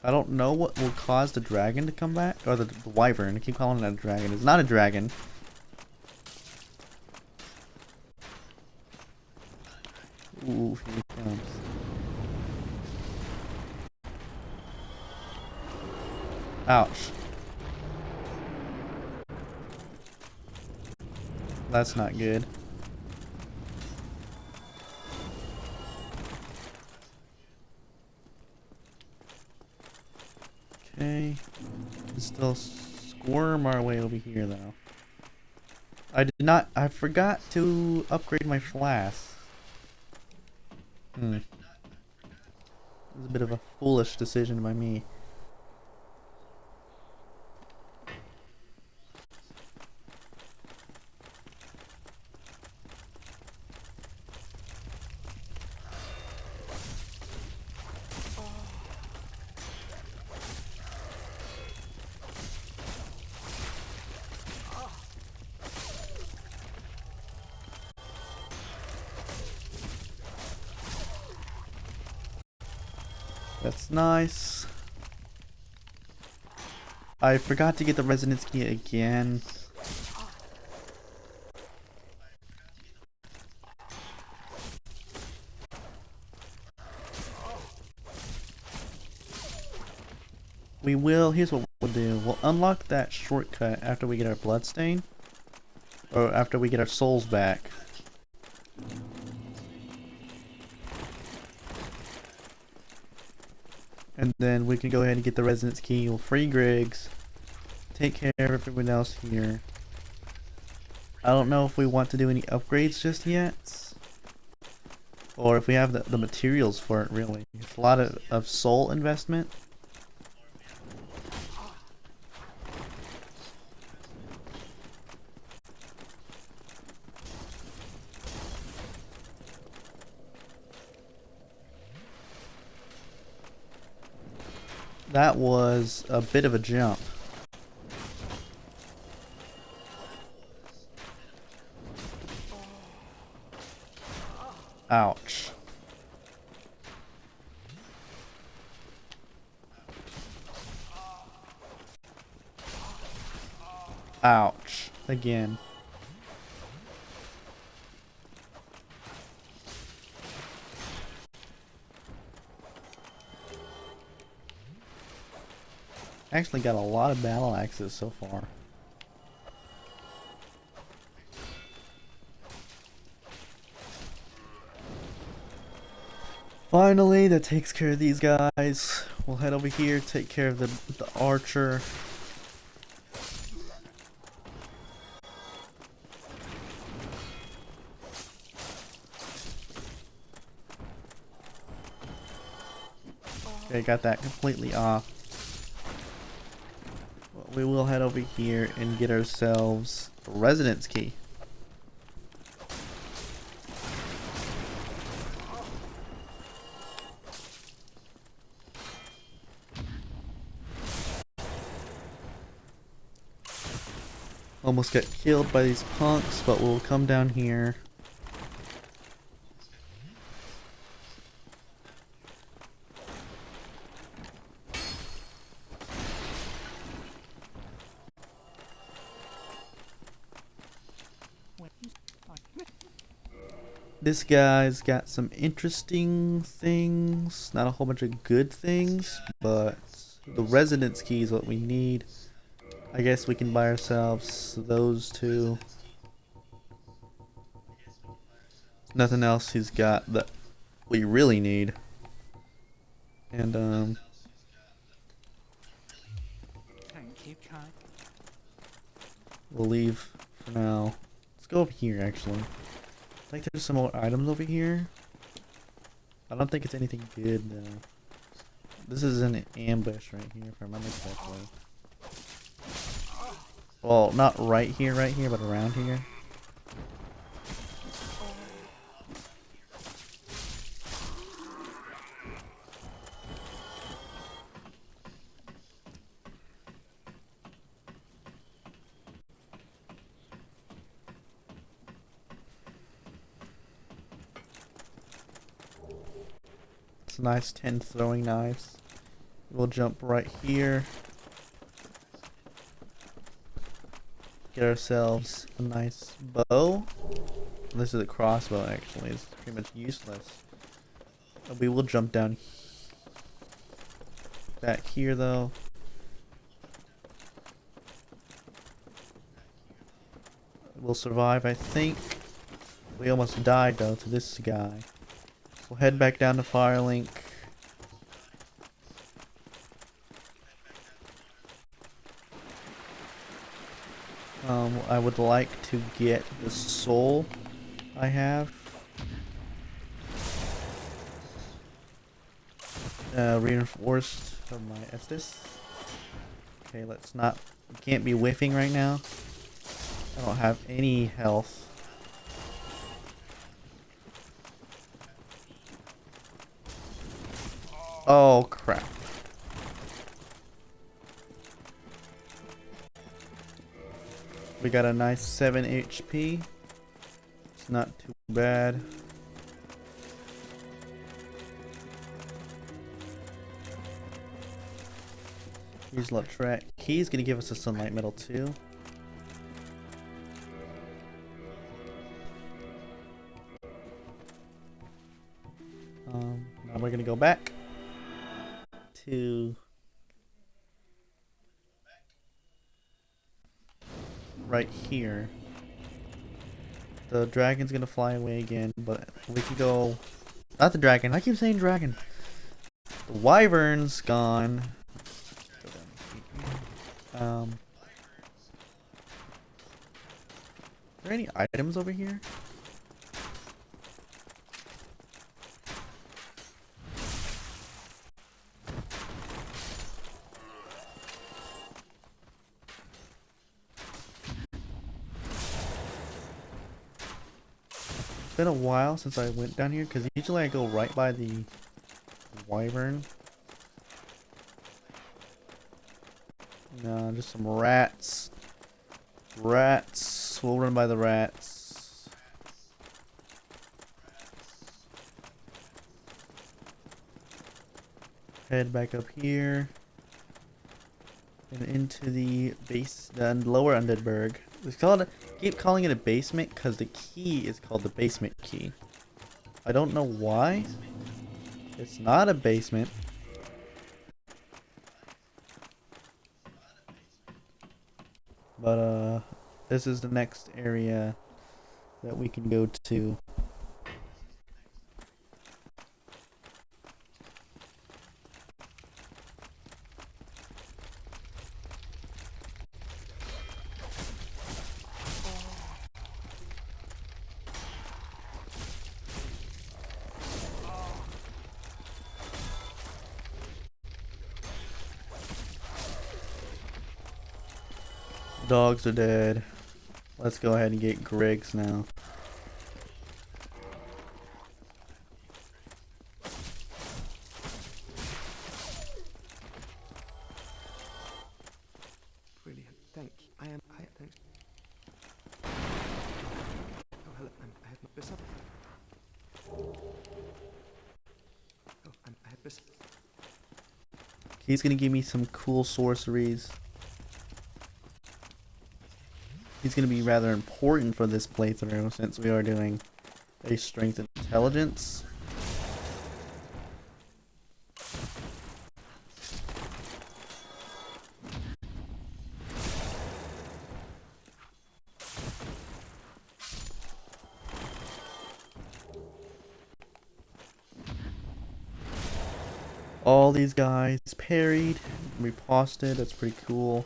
I don't know what will cause the dragon to come back. Or the wyvern. I keep calling it a dragon. It's not a dragon. Ooh, here he comes. Ouch. That's not good. Okay. Can still squirm our way over here though. I forgot to upgrade my flask. It was a bit of a foolish decision by me. That's nice. I forgot to get the resonance key again. Here's what we'll do. We'll unlock that shortcut after we get our bloodstain. Or after we get our souls back. And then we can go ahead and get the resonance key. We'll free Griggs. Take care of everyone else here. I don't know if we want to do any upgrades just yet. Or if we have the materials for it, really. It's a lot of soul investment. That was a bit of a jump. Ouch. Ouch. Again. Actually got a lot of battle axes so far. Finally, that takes care of these guys. We'll head over here, take care of the archer. Okay, got that completely off. We will head over here and get ourselves a residence key. Almost got killed by these punks, but we'll come down here. This guy's got some interesting things, not a whole bunch of good things, but the residence key is what we need. I guess we can buy ourselves those two. Nothing else he's got that we really need. And Thank you, Kai. we'll leave for now. Let's go over here actually. I think there's some more items over here. I don't think it's anything good though. This is an ambush right here if I remember correctly. Well, not right here, but around here. It's a nice 10 throwing knives. We'll jump right here. Get ourselves a nice bow. This is a crossbow actually, it's pretty much useless. We will jump down back here though. We'll survive, I think. We almost died though to this guy. We'll head back down to Firelink. I would like to get the soul I have. Reinforced from my Estus. Okay, let's not. We can't be whiffing right now. I don't have any health. Oh crap. We got a nice 7 HP. It's not too bad. Here's Lautrec. He's gonna give us a sunlight medal too. Now we're gonna go back to right here. The dragon's gonna fly away again, but we can go. Not the dragon. I keep saying dragon. The wyvern's gone. Are there any items over here? It's been a while since I went down here because usually I go right by the wyvern. No, just some rats. Rats. We'll run by the rats. Head back up here. And into the base, the lower Undeadburg. It's called, keep calling it a basement because the key is called the basement key. I don't know why. It's not a basement. But this is the next area that we can go to. Dogs are dead. Let's go ahead and get Griggs now. Brilliant. Thank you. Thanks. Oh, hello. I have my bishop. Oh, I have bishop. He's gonna give me some cool sorceries. He's gonna be rather important for this playthrough since we are doing a strength and intelligence. All these guys parried, riposted, that's pretty cool.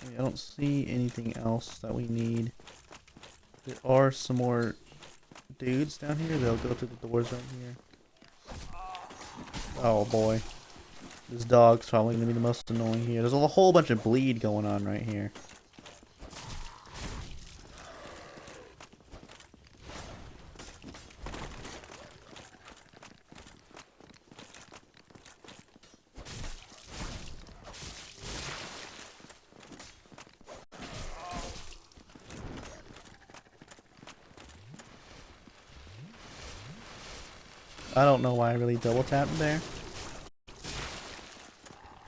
Okay, I don't see anything else that we need. There are some more dudes down here. They'll go through the doors right here. Oh boy. This dog's probably going to be the most annoying here. There's a whole bunch of bleed going on right here. I don't know why I really double tapped there.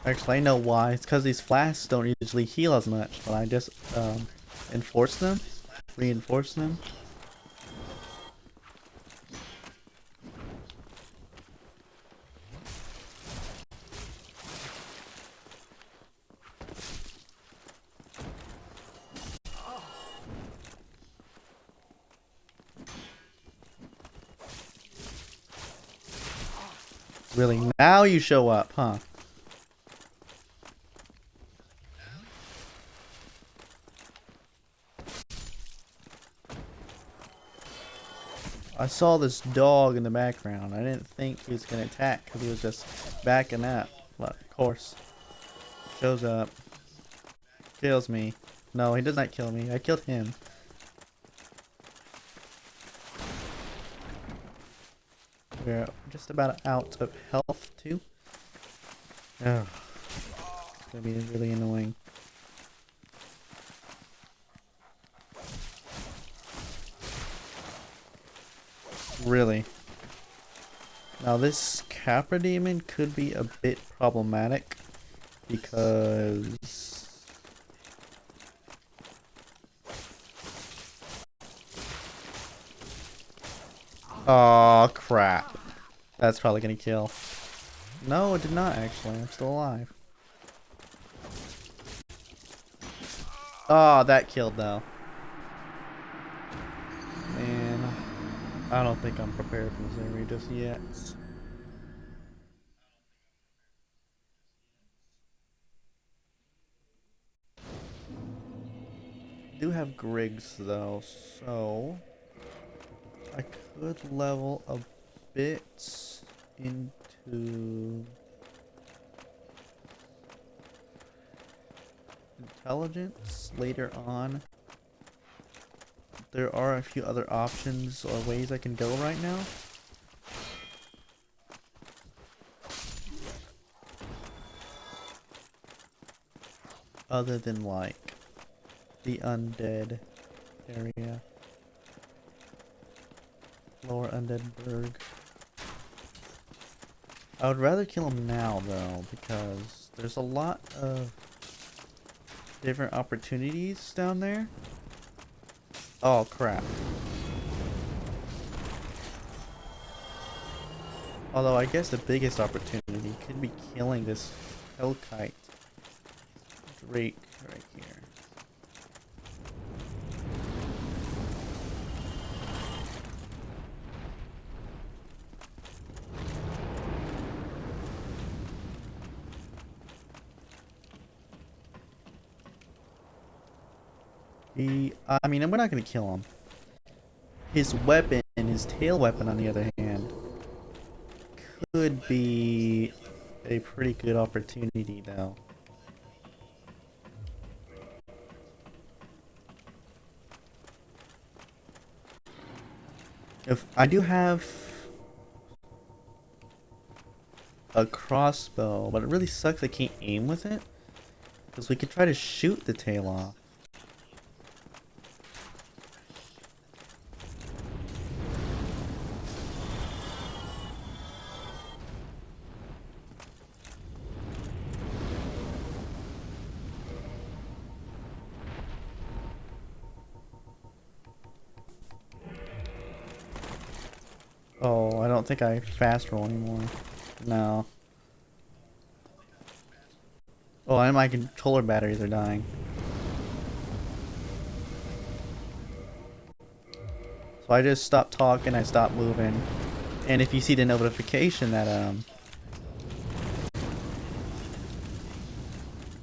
Actually, I know why. It's because these flasks don't usually heal as much, but I just enforce them, reinforce them. Really, now you show up, huh? I saw this dog in the background. I didn't think he was going to attack because he was just backing up. But, of course, shows up, kills me. No, he does not kill me. I killed him. We're just about out of health, too. Oh, it's going to be really annoying. Really. Now this Capra Demon could be a bit problematic because oh crap. That's probably gonna kill. No, it did not actually. I'm still alive. Oh, that killed though. Man, I don't think I'm prepared for this area just yet. I do have Griggs though, so I could level a bit into intelligence later on. There are a few other options or ways I can go right now. Other than like the undead area. Lower Undead Burg. I would rather kill him now though, because there's a lot of different opportunities down there. Oh crap. Although I guess the biggest opportunity could be killing this Hellkite Drake right here. I mean, we're not gonna kill him. His weapon, his tail weapon, on the other hand, could be a pretty good opportunity, though. If I do have a crossbow, but it really sucks I can't aim with it, because we could try to shoot the tail off. Oh, I don't think I fast roll anymore. No. Oh, and my controller batteries are dying. So I just stopped talking, I stopped moving. And if you see the notification that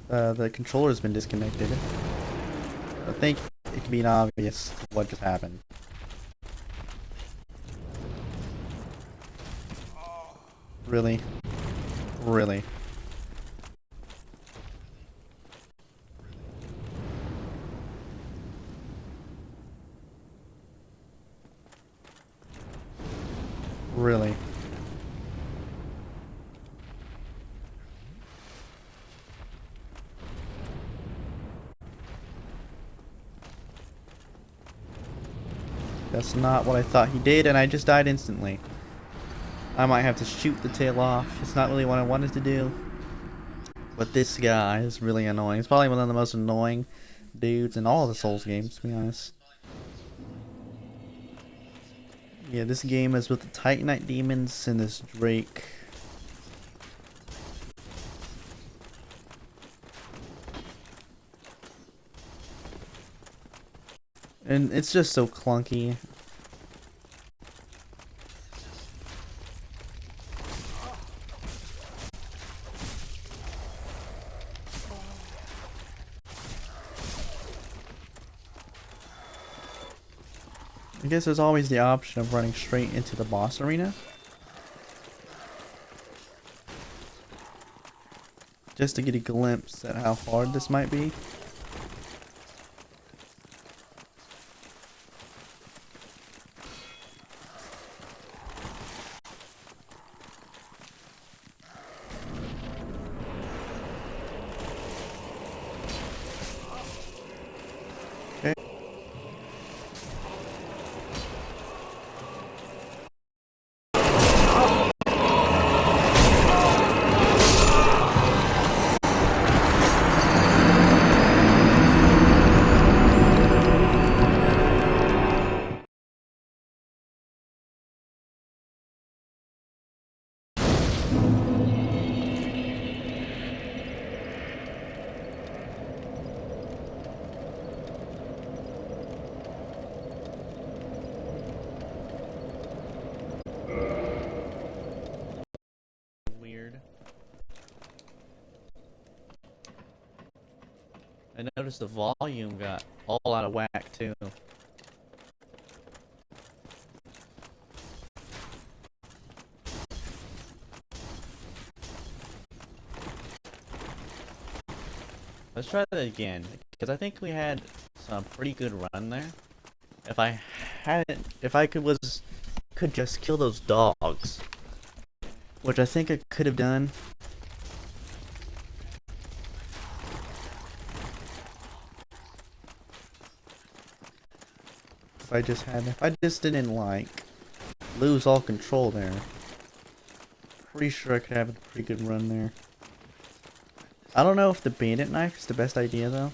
the controller's been disconnected, I think it can be obvious what just happened. Really? Really? Really? That's not what I thought he did, and I just died instantly. I might have to shoot the tail off. It's not really what I wanted to do. But this guy is really annoying. He's probably one of the most annoying dudes in all the Souls games, to be honest. Yeah, this game is with the Titanite demons and this Drake. And it's just so clunky. I guess there's always the option of running straight into the boss arena. Just to get a glimpse at how hard this might be. Okay. Weird. I noticed the volume got all out of whack too. Let's try that again, because I think we had some pretty good run there. If I hadn't, if I could just kill those dogs, which I think I could have done. If I just didn't like lose all control there. Pretty sure I could have a pretty good run there. I don't know if the bandit knife is the best idea though.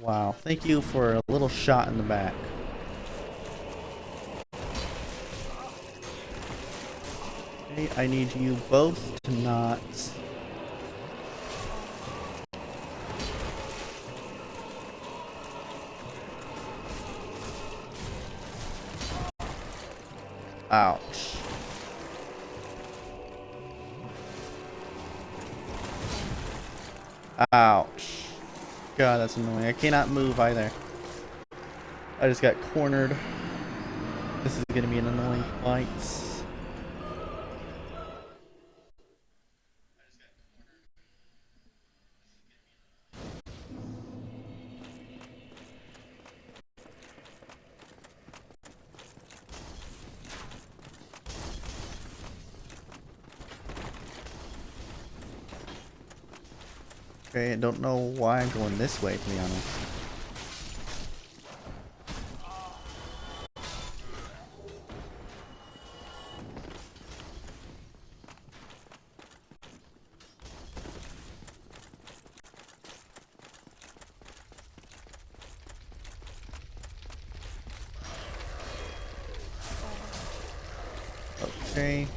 Wow, thank you for a little shot in the back. Okay, I need you both to not. Ouch. Ouch. God, that's annoying. I cannot move either. I just got cornered. This is gonna be an annoying fight. Okay, I don't know why I'm going this way, to be honest. Okay.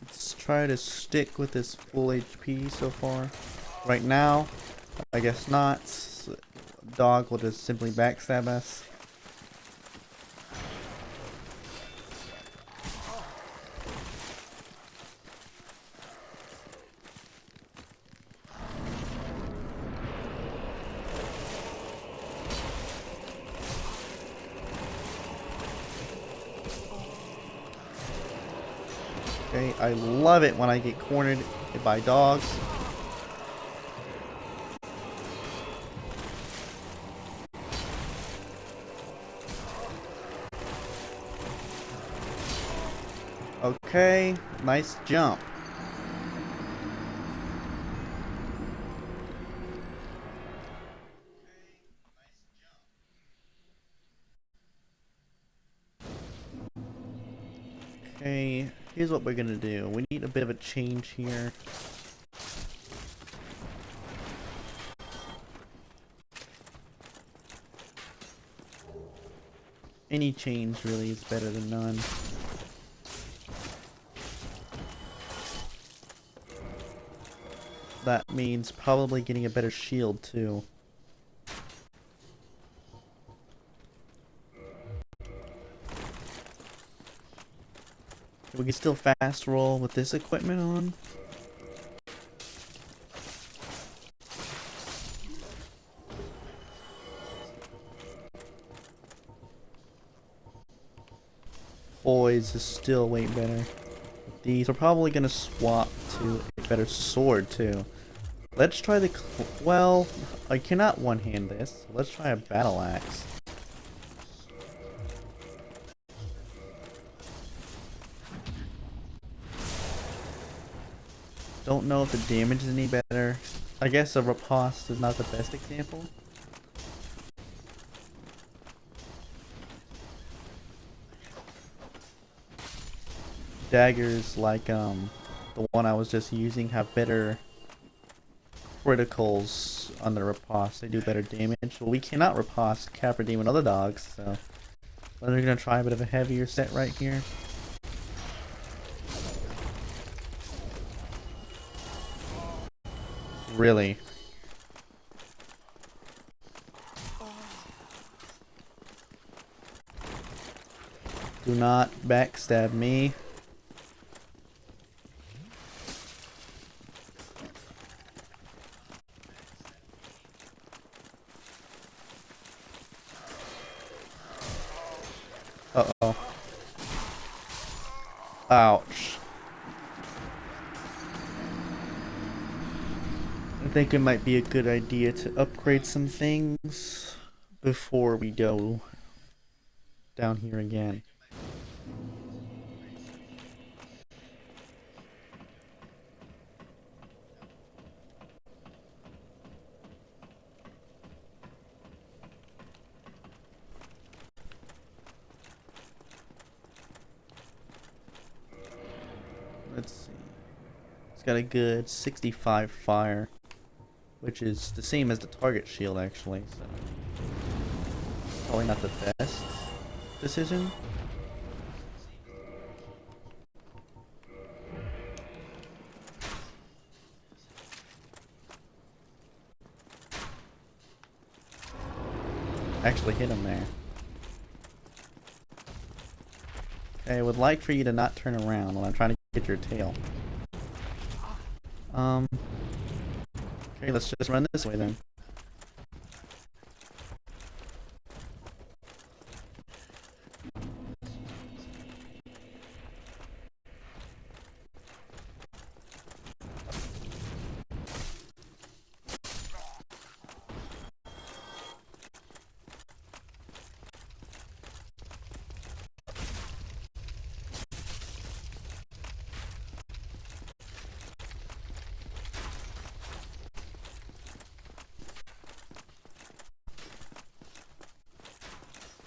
Let's try to stick with this full HP so far. Right now, I guess not. Dog will just simply backstab us. Okay, I love it when I get cornered by dogs. Okay, nice jump. Okay, here's what we're gonna do. We need a bit of a change here. Any change really is better than none. That means probably getting a better shield too. We can still fast roll with this equipment on. Boys is still way better. These are probably gonna swap to a better sword too. Let's try the well, I cannot one-hand this. Let's try a battle axe. Don't know if the damage is any better. I guess a riposte is not the best example. Daggers like the one I was just using have better criticals on the riposte. They do better damage. Well, we cannot riposte Capra Demon other dogs, so we're gonna try a bit of a heavier set right here. Really? Do not backstab me. Uh-oh. Ouch. I think it might be a good idea to upgrade some things before we go down here again. Let's see. got a good 65 fire, which is the same as the target shield actually, so probably not the best decision. Actually hit him there. Okay, I would like for you to not turn around when I'm trying to get your tail. Okay, let's just run this way then.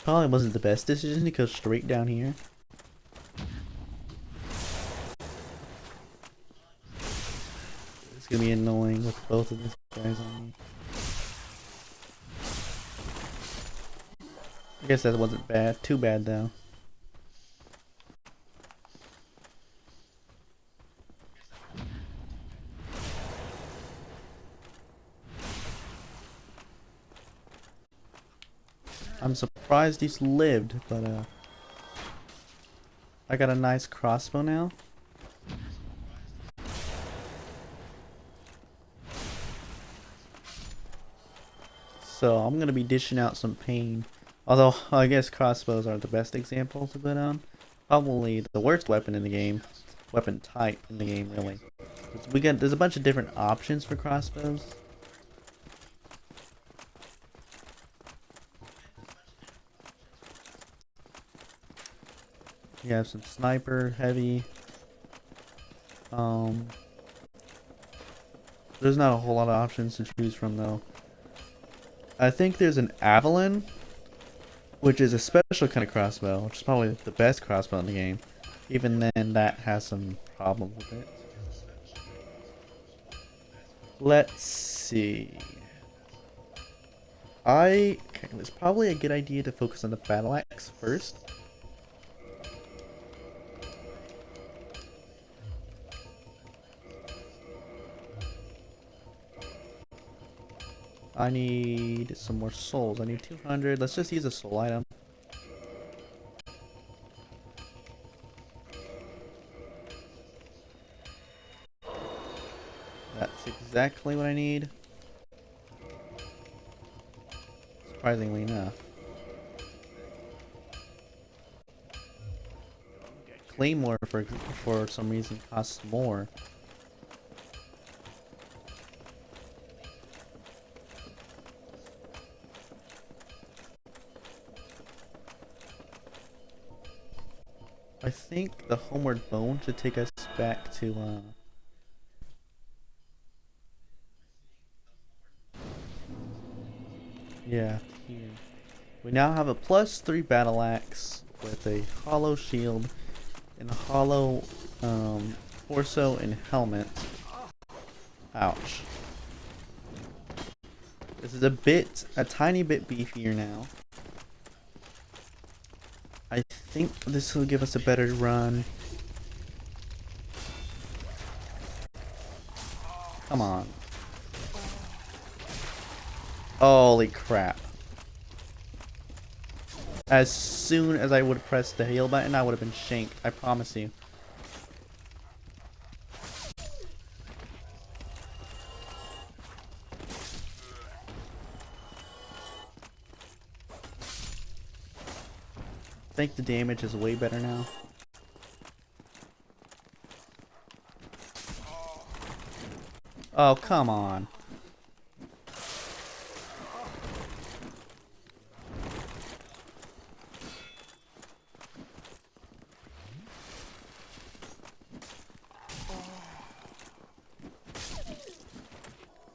Probably wasn't the best decision to go straight down here. It's gonna be annoying with both of these guys on me. I guess that wasn't bad. Too bad though. I'm surprised he's lived, but I got a nice crossbow now. So I'm gonna be dishing out some pain. Although I guess crossbows are the best example to put on. Probably the worst weapon in the game. Weapon type in the game, really. There's a bunch of different options for crossbows. You have some sniper, heavy. There's not a whole lot of options to choose from though. I think there's an Avalon, which is a special kind of crossbow, which is probably the best crossbow in the game. Even then, that has some problems with it. Let's see. Okay, it's probably a good idea to focus on the battle axe first. I need some more souls. I need 200. Let's just use a soul item. That's exactly what I need. Surprisingly enough. Claymore for some reason costs more. I think the Homeward Bone should take us back to, yeah, here. We now have a +3 battle axe with a hollow shield and a hollow, torso and helmet. Ouch. This is a tiny bit beefier now. I think this will give us a better run. Come on. Holy crap. As soon as I would press the heal button, I would have been shanked. I promise you. I think the damage is way better now. Oh, come on.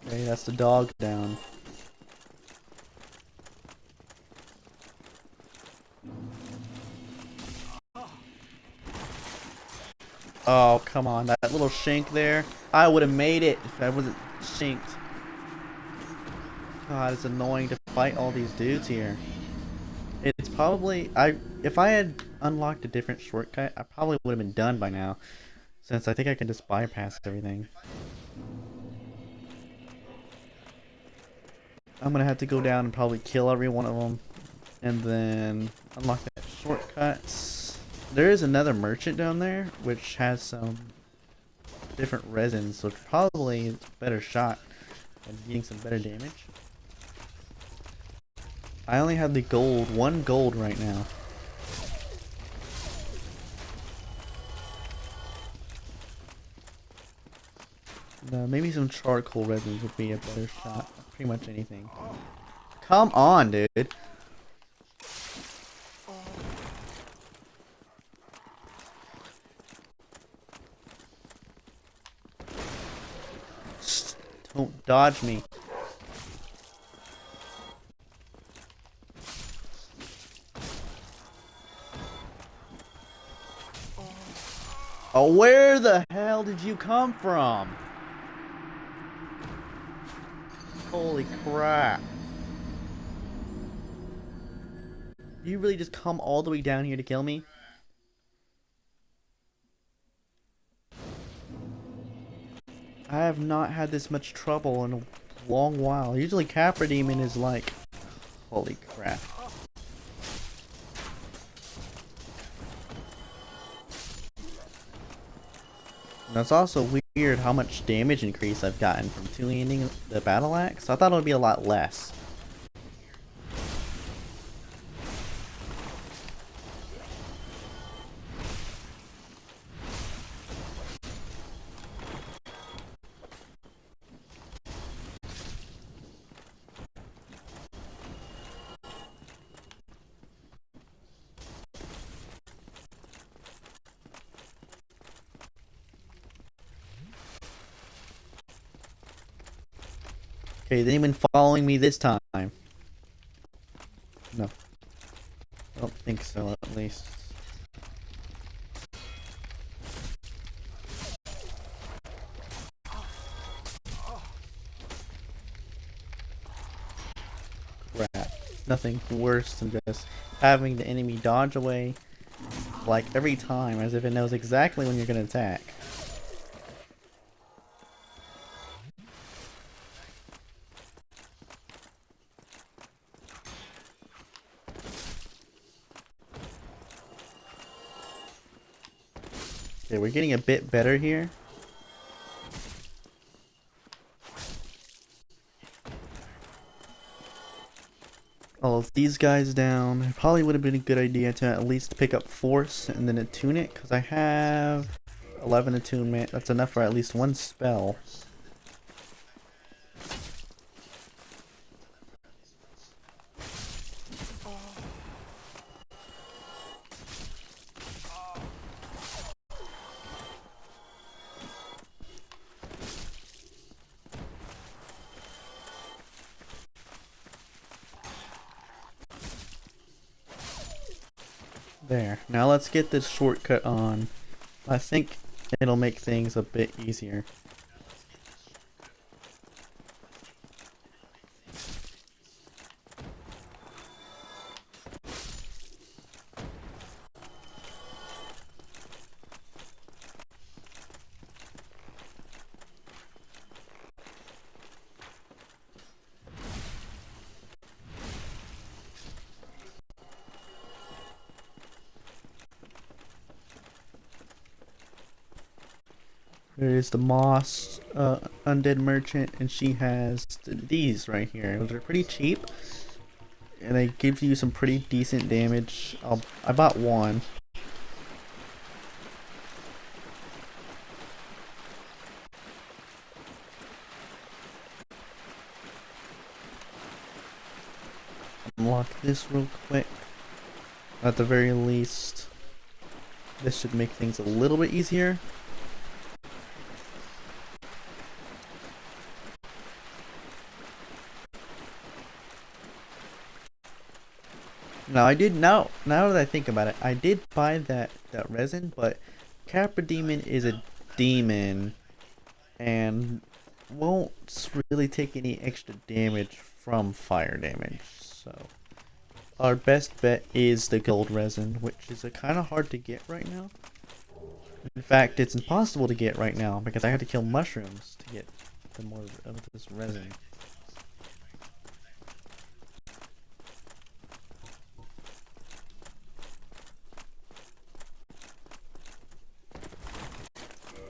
Okay, that's the dog down. Oh, come on. That little shank there. I would have made it if I wasn't shanked. God, it's annoying to fight all these dudes here. It's probably if I had unlocked a different shortcut, I probably would have been done by now. Since I think I can just bypass everything. I'm gonna have to go down and probably kill every one of them. And then unlock that shortcuts. There is another merchant down there, which has some different resins, so probably it's a better shot at getting some better damage. I only have the gold, 1 gold right now. Maybe some charcoal resins would be a better shot at pretty much anything. Come on, dude. Don't dodge me. Oh, where the hell did you come from? Holy crap. You really just come all the way down here to kill me? I have not had this much trouble in a long while. Usually Capra Demon is like... Holy crap. And it's also weird how much damage increase I've gotten from two-handing the battle axe. I thought it would be a lot less. Okay, is anyone following me this time? No. I don't think so, at least. Crap. Nothing worse than just having the enemy dodge away, like, every time, as if it knows exactly when you're gonna attack. Okay, we're getting a bit better here. All of these guys down. It probably would have been a good idea to at least pick up Force and then attune it, because I have 11 attunement. That's enough for at least 1 spell. There. Now let's get this shortcut on. I think it'll make things a bit easier. There's the Moss Undead Merchant, and she has these right here. They're pretty cheap, and they give you some pretty decent damage. I bought one. Unlock this real quick. At the very least, this should make things a little bit easier. Now I did now that I think about it, I did buy that resin, but Capra Demon is a demon and won't really take any extra damage from fire damage. So our best bet is the gold resin, which is kind of hard to get right now. In fact, it's impossible to get right now because I had to kill mushrooms to get the more of this resin.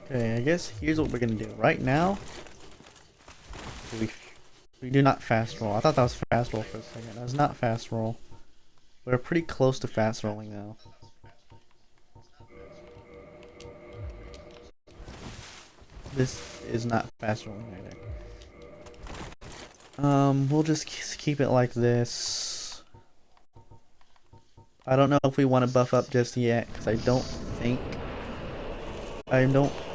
Okay, I guess here's what we're gonna do. Right now, we do not fast roll. I thought that was fast roll for a second. That's not fast roll. We're pretty close to fast rolling now. This is not fast rolling either. We'll just keep it like this. I don't know if we want to buff up just yet, because I don't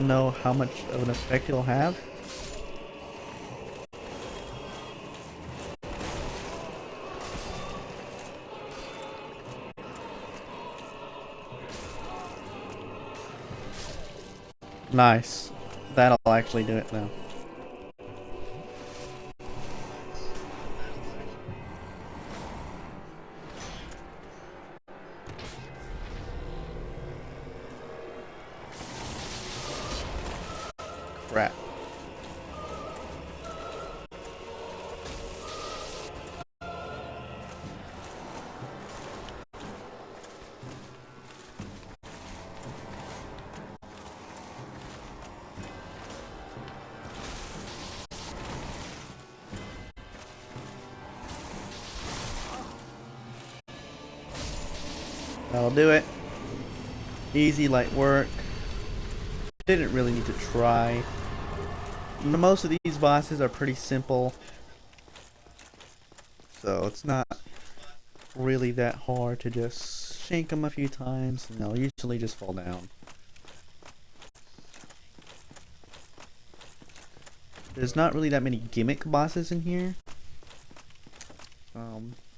know how much of an effect it'll have. Nice. That'll actually do it now. Crap. That'll do it. Easy, light work. Didn't really need to try. Most of these bosses are pretty simple, so it's not really that hard to just shank them a few times and they'll usually just fall down. There's not really that many gimmick bosses in here.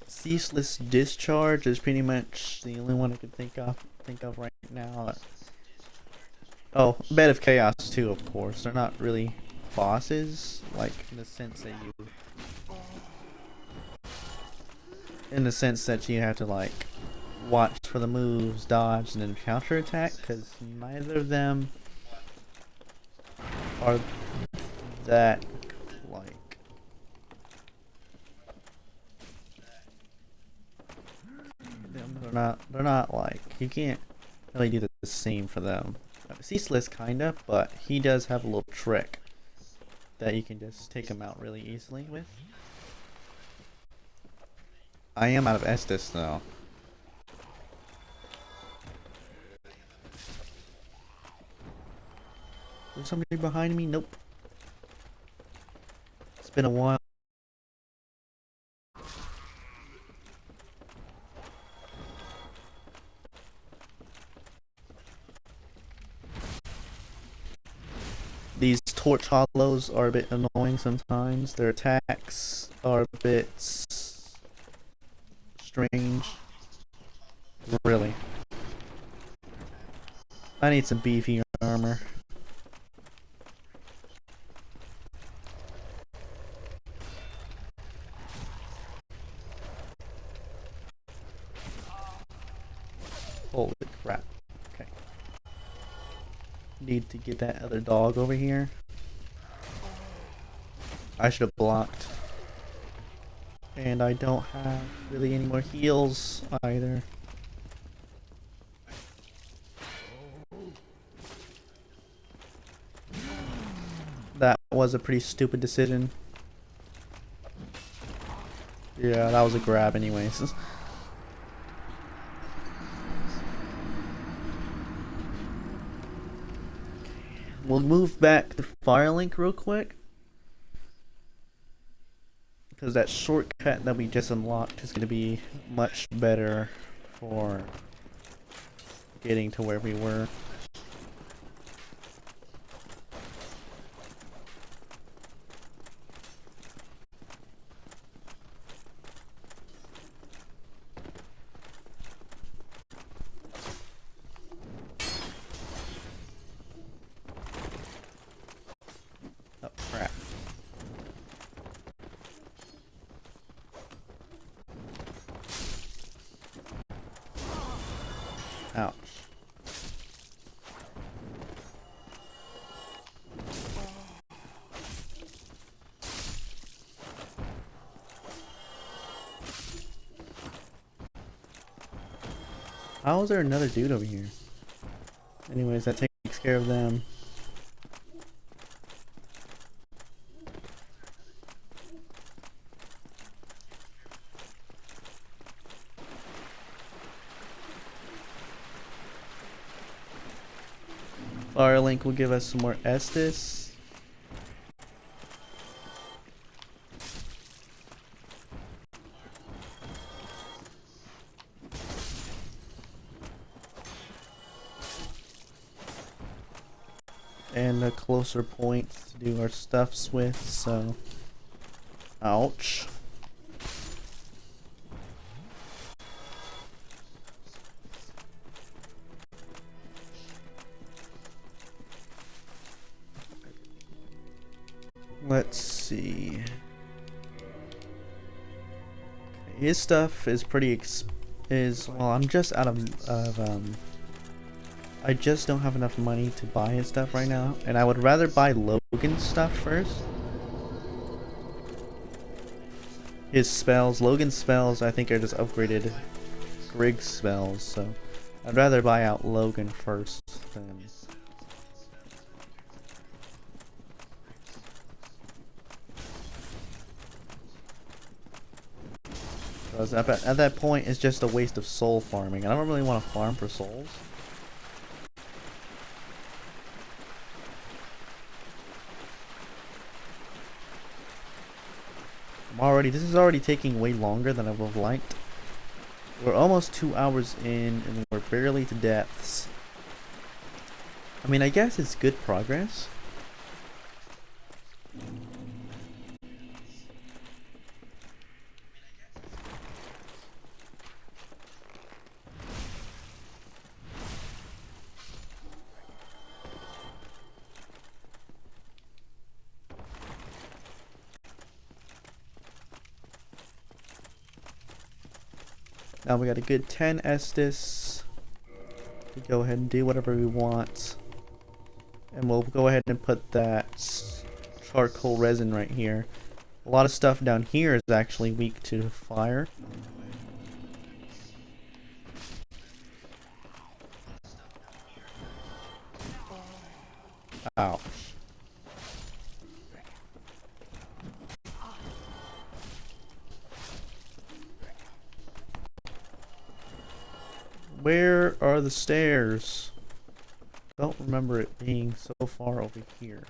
Ceaseless Discharge is pretty much the only one I could think of right now. Oh, Bed of Chaos too, of course. They're not really bosses, like in the sense that you have to like watch for the moves, dodge, and then counter attack, because neither of them are that like. They're not like, you can't really do the same for them. Ceaseless kinda, but he does have a little trick that you can just take him out really easily with. I am out of Estus though. Is somebody behind me? Nope. It's been a while. These torch hollows are a bit annoying sometimes. Their attacks are a bit strange. Really. I need some beefy armor. Holy crap. Okay. Need to get that other dog over here. I should have blocked. And I don't have really any more heals either. That was a pretty stupid decision. Yeah, that was a grab anyways. We'll move back to Firelink real quick, because that shortcut that we just unlocked is going to be much better for getting to where we were. How is there another dude over here? Anyways, that takes care of them. Firelink will give us some more Estus. And a closer point to do our stuffs with, so... Ouch. Let's see. His stuff is pretty well, I'm just out of I just don't have enough money to buy his stuff right now, and I would rather buy Logan's stuff first. His spells, Logan's spells, I think are just upgraded Grig's spells, so I'd rather buy out Logan first than... Because at that point, it's just a waste of soul farming. I don't really want to farm for souls. This is already taking way longer than I would have liked. We're almost 2 hours in, and we're barely to depths. I mean, I guess it's good progress. Now we got a good 10 Estus to go ahead and do whatever we want. And we'll go ahead and put that charcoal resin right here. A lot of stuff down here is actually weak to fire. Ouch. Where are the stairs? Don't remember it being so far over here.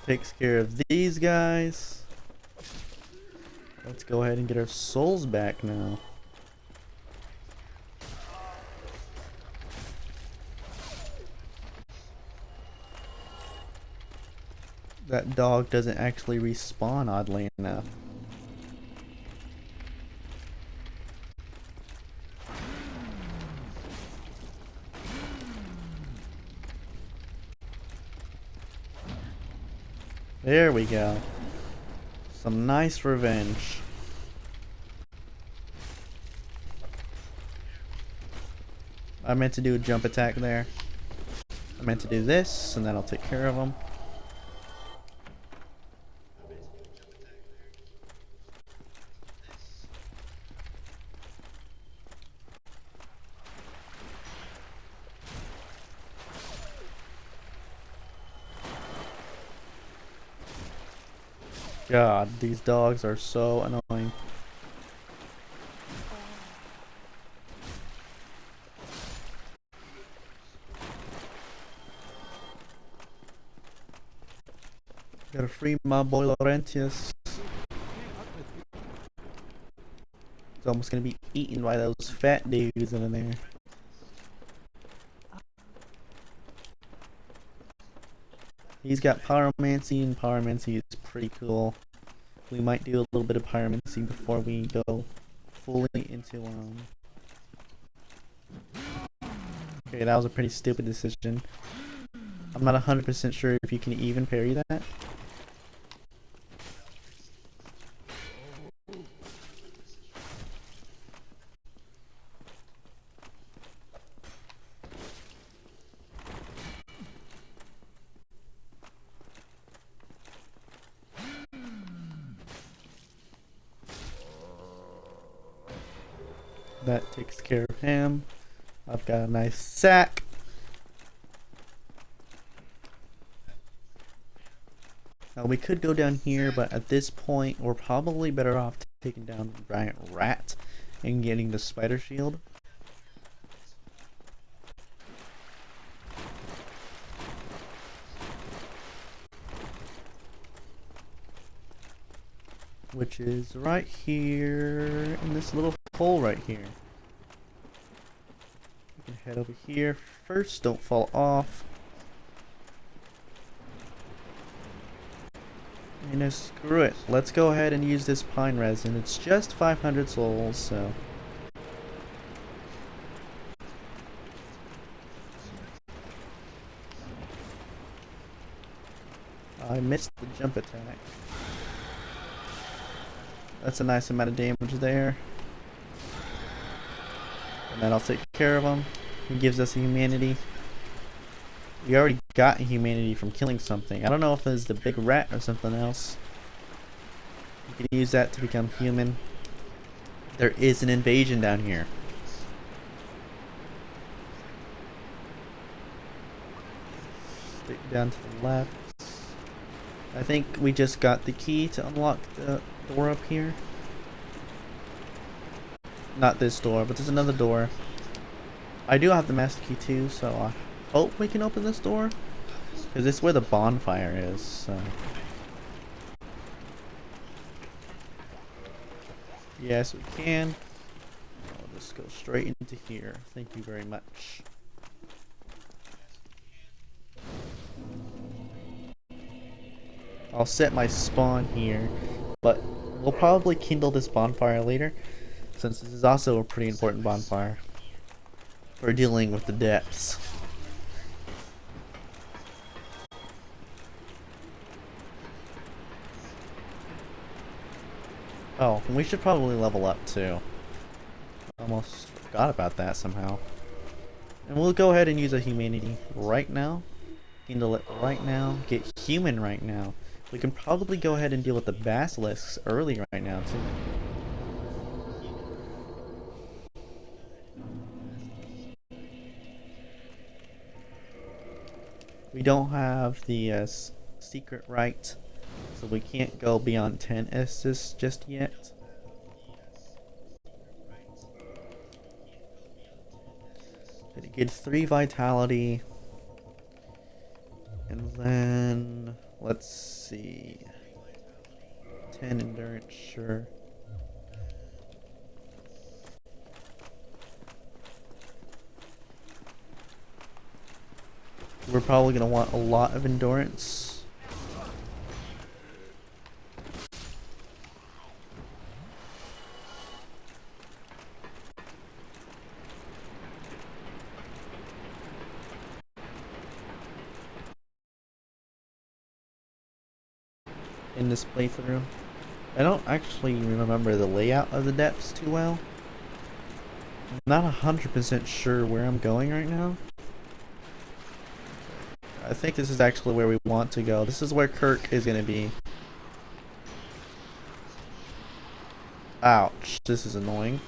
Takes care of these guys. Let's go ahead and get our souls back now. That dog doesn't actually respawn, oddly enough. There we go. Some nice revenge. I meant to do a jump attack there. I meant to do this, and that'll take care of them. God, these dogs are so annoying. Gotta free my boy Laurentius. He's almost gonna be eaten by those fat dudes in there. He's got pyromancy, and pyromancy is pretty cool. We might do a little bit of pyromancy before we go fully into Okay, that was a pretty stupid decision. I'm not 100% sure if you can even parry that. That takes care of him. I've got a nice sack. Now we could go down here, but at this point we're probably better off taking down the giant rat and getting the spider shield. Which is right here in this little hole right here. We can head over here first, don't fall off. And screw it. Let's go ahead and use this pine resin. It's just 500 souls, so. I missed the jump attack. That's a nice amount of damage there. And that'll take care of him. He gives us a humanity. We already got a humanity from killing something. I don't know if it's the big rat or something else. You can use that to become human. There is an invasion down here. Stick down to the left. I think we just got the key to unlock the door up here. Not this door, but there's another door. I do have the master key too, so I hope we can open this door. Because this is where the bonfire is, so. Yes, we can. I'll just go straight into here. Thank you very much. I'll set my spawn here, but we'll probably kindle this bonfire later, since this is also a pretty important bonfire for dealing with the depths. Oh, we should probably level up too. Almost forgot about that somehow. And we'll go ahead and use a humanity right now. Kindle it right now. Get human right now. We can probably go ahead and deal with the basilisks early right now too. We don't have the secret right, so we can't go beyond 10 Estus just yet. But it gets 3 vitality. And then, let's see. 10 endurance, sure. We're probably going to want a lot of endurance. In this playthrough. I don't actually remember the layout of the depths too well. I'm not 100% sure where I'm going right now. I think this is actually where we want to go. This is where Kirk is going to be. Ouch, this is annoying.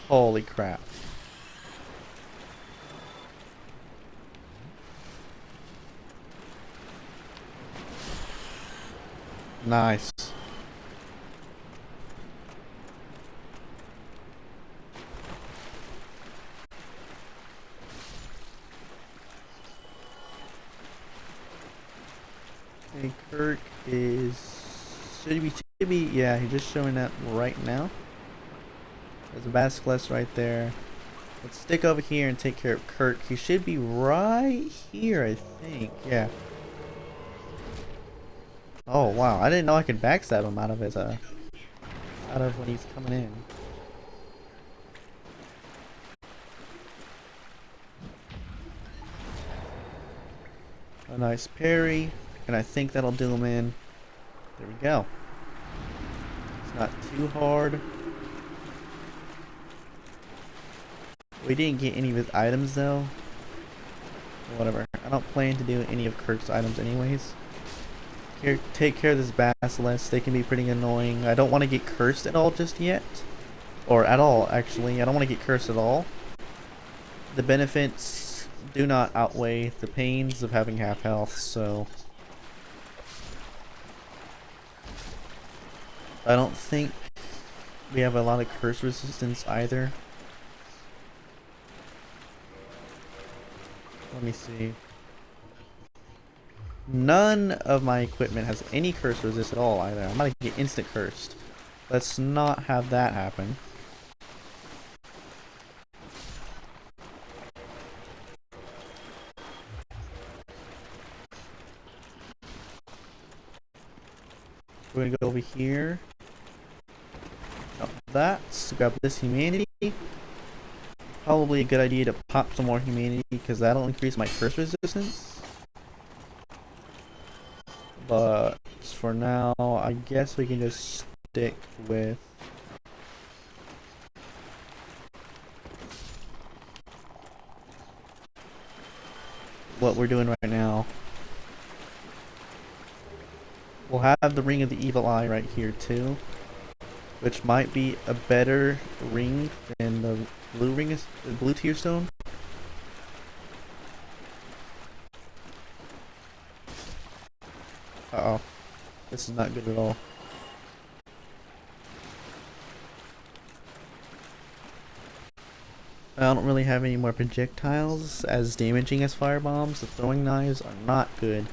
Holy crap. Nice. Hey, Kirk should be, yeah, he's just showing up right now. There's a basilisk right there. Let's stick over here and take care of Kirk. He should be right here, I think. Yeah. Oh wow, I didn't know I could backstab him out of his out of when he's coming in. A nice parry, and I think that'll do him in. There we go. It's not too hard. We didn't get any of his items though. Whatever. I don't plan to do any of Kirk's items anyways. Here, take care of this Basilisk. They can be pretty annoying. I don't want to get cursed at all just yet. Or at all, actually. I don't want to get cursed at all. The benefits do not outweigh the pains of having half health, so... I don't think we have a lot of curse resistance either. Let me see. None of my equipment has any curse resist at all either. I'm gonna get instant cursed. Let's not have that happen. We're gonna go over here. Oh, that's grab this humanity. Probably a good idea to pop some more humanity because that'll increase my curse resistance. But for now, I guess we can just stick with what we're doing right now. We'll have the Ring of the Evil Eye right here too, which might be a better ring than the blue ring, the blue tier stone. Uh-oh. This is not good at all. I don't really have any more projectiles as damaging as firebombs. The throwing knives are not good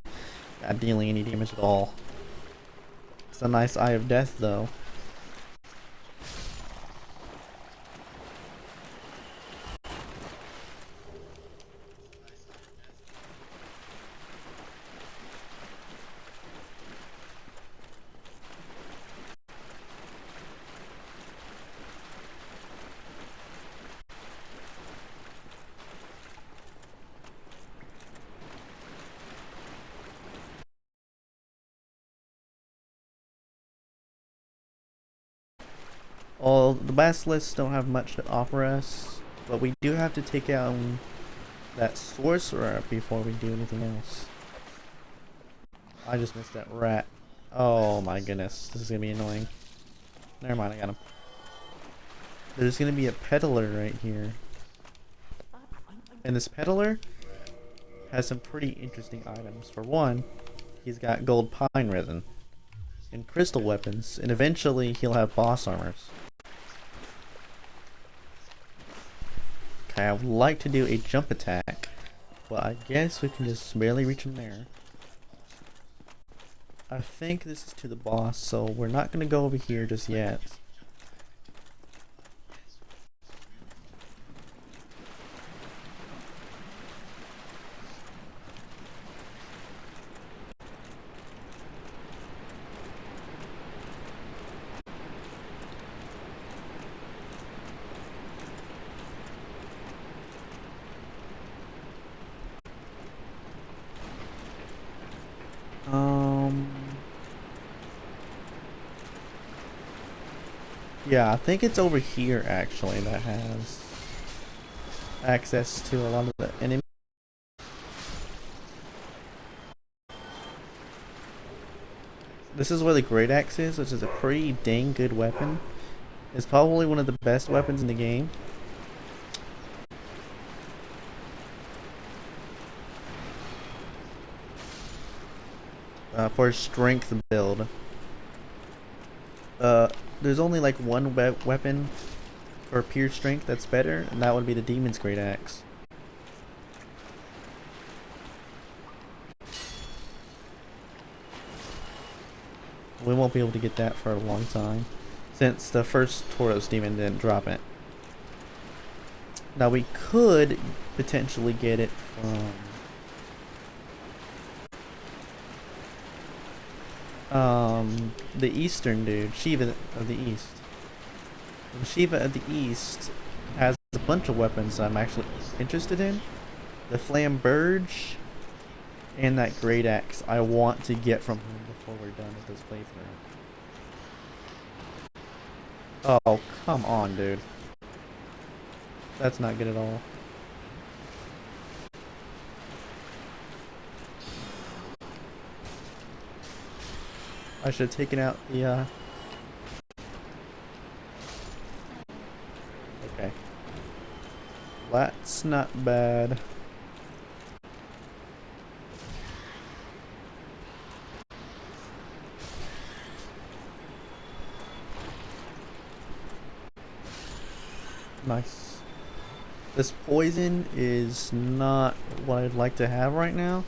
at dealing any damage at all. It's a nice Eye of Death though. Well, the Basilisks don't have much to offer us, but we do have to take out that sorcerer before we do anything else. I just missed that rat. Oh my goodness, this is gonna be annoying. Never mind, I got him. There's gonna be a peddler right here. And this peddler has some pretty interesting items. For one, he's got gold pine resin and crystal weapons, and eventually he'll have boss armors. Okay, I would like to do a jump attack, but I guess we can just barely reach him there. I think this is to the boss, so we're not going to go over here just yet. Yeah, I think it's over here actually that has access to a lot of the enemies. This is where the Great Axe is, which is a pretty dang good weapon. It's probably one of the best weapons in the game. For a strength build. There's only like one weapon for pure strength that's better, and that would be the Demon's Great Axe. We won't be able to get that for a long time, since the first Tauros demon didn't drop it. Now we could potentially get it from... The Eastern dude, Shiva of the East. And Shiva of the East has a bunch of weapons I'm actually interested in. The Flamberge and that Great Axe I want to get from him before we're done with this playthrough. Oh, come on, dude. That's not good at all. I should have taken out the, Okay. That's not bad. Nice. This poison is not what I'd like to have right now,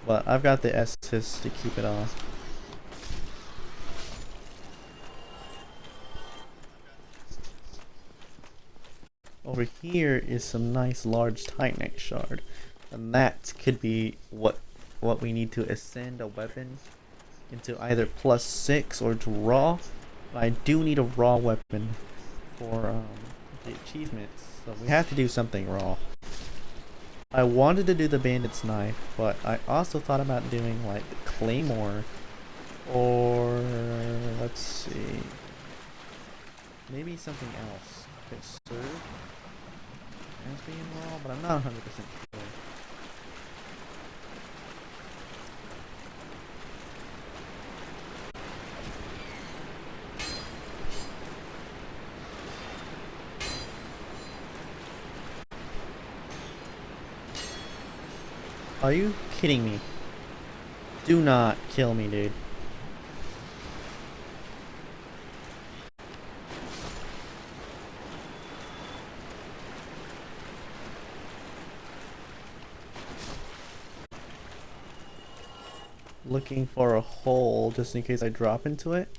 but I've got the Estus to keep it off. Over here is some nice large Titanite shard, and that could be what we need to ascend a weapon into either +6 or to raw. But I do need a raw weapon for the achievements, so we have to do something raw. I wanted to do the bandit's knife, but I also thought about doing like the claymore, or let's see, maybe something else could serve as being raw, but I'm not 100% sure. Are you kidding me? Do not kill me, dude. Looking for a hole just in case I drop into it.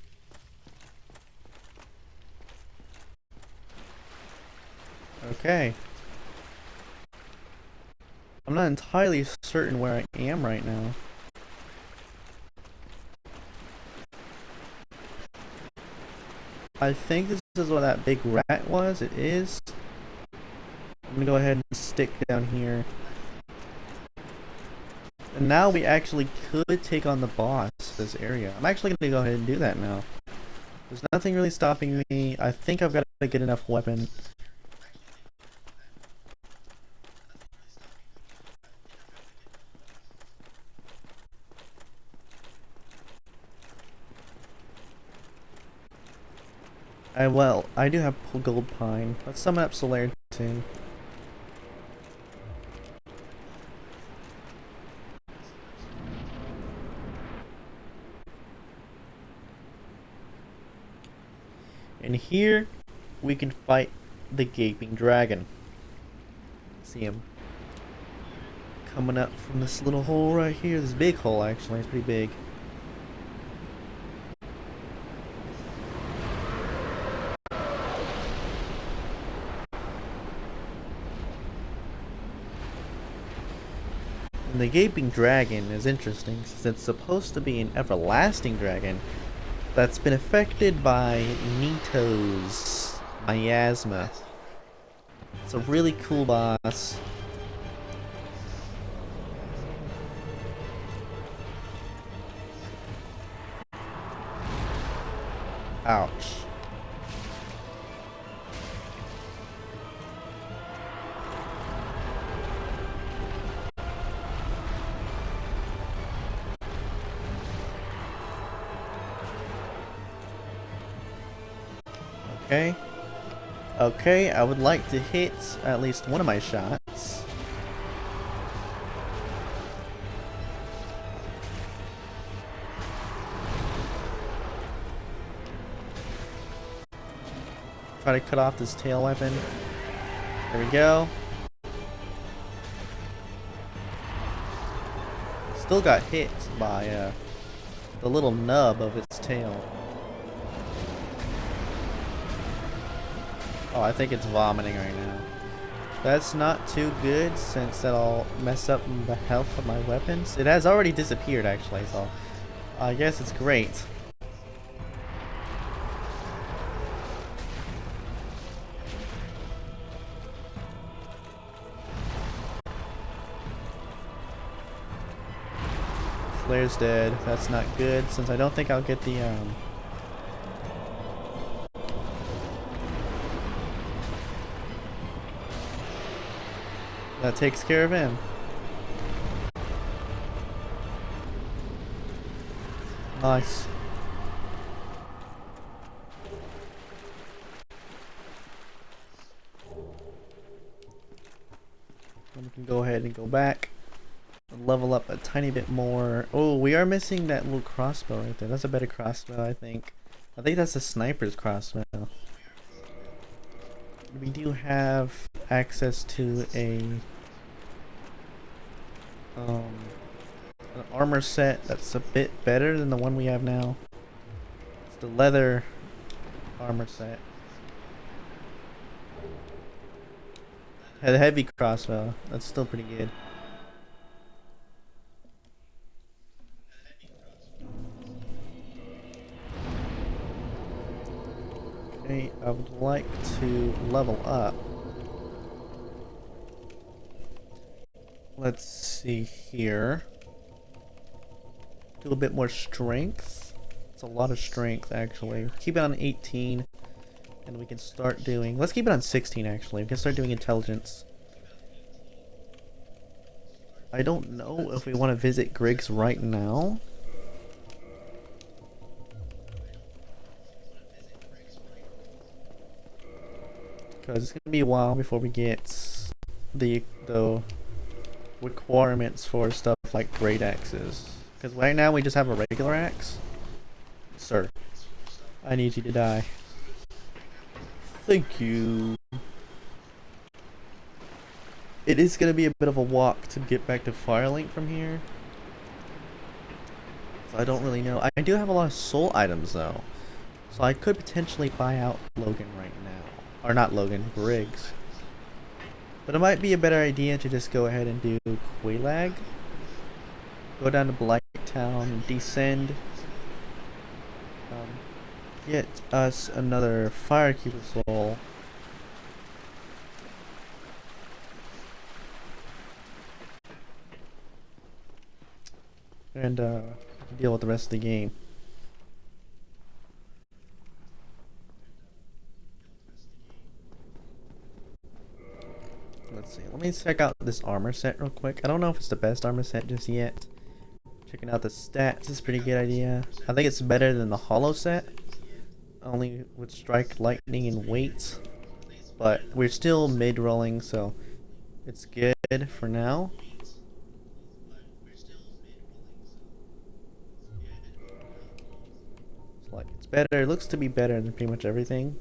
Okay. I'm not entirely certain where I am right now. I think this is where that big rat was. It is. I'm gonna go ahead and stick down here. And now we actually could take on the boss this area. I'm actually gonna go ahead and do that now. There's nothing really stopping me. I think I've got a good enough weapon. Well, I do have gold pine. Let's summon up Solarian. And here we can fight the gaping dragon. See him coming up from this little hole right here. This big hole, actually. It's pretty big. And the gaping dragon is interesting since it's supposed to be an everlasting dragon that's been affected by Nito's miasma. It's a really cool boss. Ouch. Okay. Okay, I would like to hit at least one of my shots. Try to cut off this tail weapon. There we go. Still got hit by the little nub of its tail. Oh, I think it's vomiting right now. That's not too good since that'll mess up the health of my weapons. It has already disappeared actually, so I guess it's great. Flare's dead. That's not good, since I don't think I'll get the that takes care of him. Nice. And we can go ahead and go back and level up a tiny bit more. Oh, we are missing that little crossbow right there. That's a better crossbow, I think. I think that's a sniper's crossbow. We do have access to an armor set that's a bit better than the one we have now. It's the leather armor set. Had a heavy crossbow. That's still pretty good. Okay, I would like to level up. Let's see here. Do a bit more strength. It's a lot of strength, actually. Keep it on 18. And we can start doing... Let's keep it on 16, actually. We can start doing intelligence. I don't know if we want to visit Griggs right now. Because it's going to be a while before we get the requirements for stuff like great axes. Because right now we just have a regular axe. Sir, I need you to die. Thank you. It is going to be a bit of a walk to get back to Firelink from here. So I don't really know. I do have a lot of soul items though. So I could potentially buy out Logan right now. Or not Logan, Griggs. But it might be a better idea to just go ahead and do Quelaag. Go down to Blighttown and descend. Get us another Firekeeper soul. And deal with the rest of the game. Let's see. Let me check out this armor set real quick. I don't know if it's the best armor set just yet. Checking out the stats is a pretty good idea. I think it's better than the hollow set. Only with strike, lightning, and weight. But we're still mid-rolling, so it's good for now. It's like it's better. It looks to be better than pretty much everything.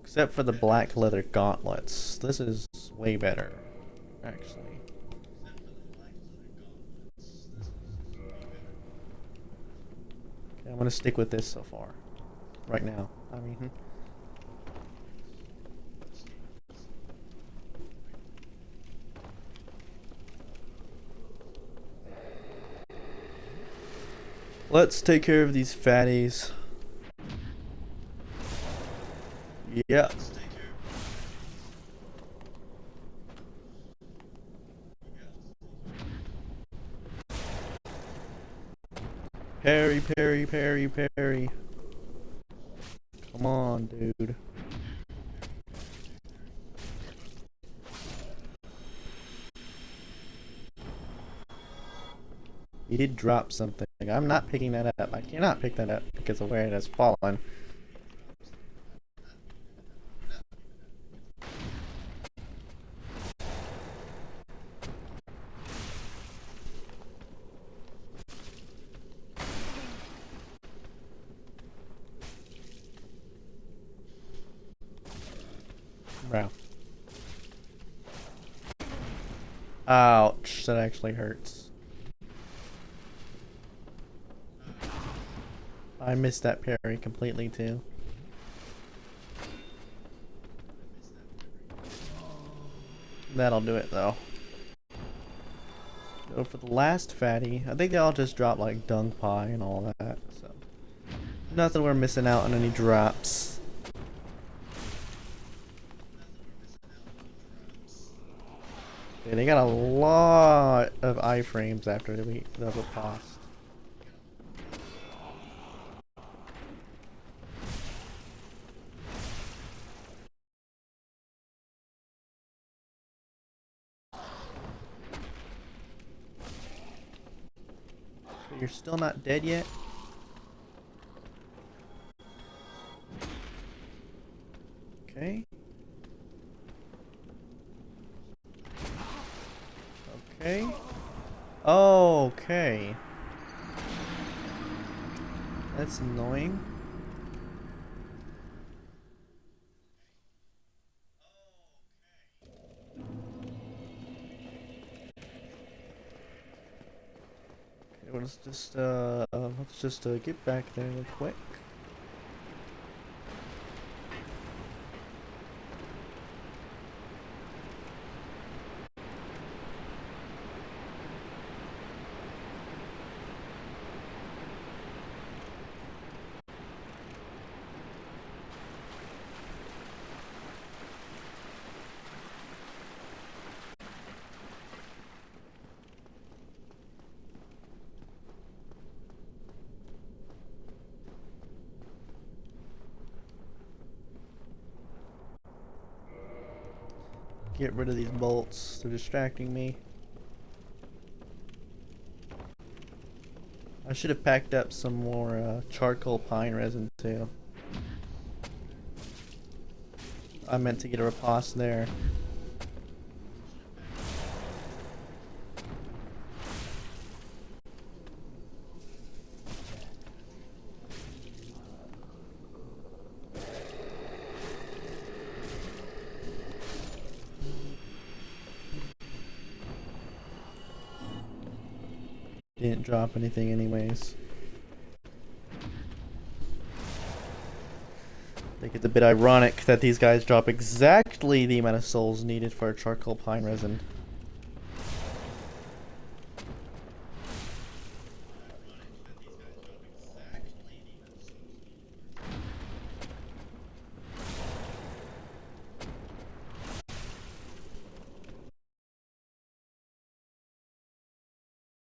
Except for the black leather gauntlets. This is way better, actually. Okay, I'm gonna stick with this so far. Right now. I mean... Let's take care of these fatties. Yeah. Parry, parry, parry, parry. Come on, dude. He did drop something. I'm not picking that up. I cannot pick that up because of where it has fallen. Wow. Ouch, that actually hurts. I missed that parry completely too. That'll do it though. So for the last fatty, I think they all just drop like dung pie and all that. So nothing we're missing out on any drops. Yeah, they got a lot of iframes after the past. You're still not dead yet? Okay. Okay. Okay. That's annoying. Okay, let's just get back there real quick. Get rid of these bolts. They're distracting me. I should have packed up some more charcoal pine resin too. I meant to get a riposte there. Didn't drop anything anyways. I think it's a bit ironic that these guys drop exactly the amount of souls needed for charcoal pine resin.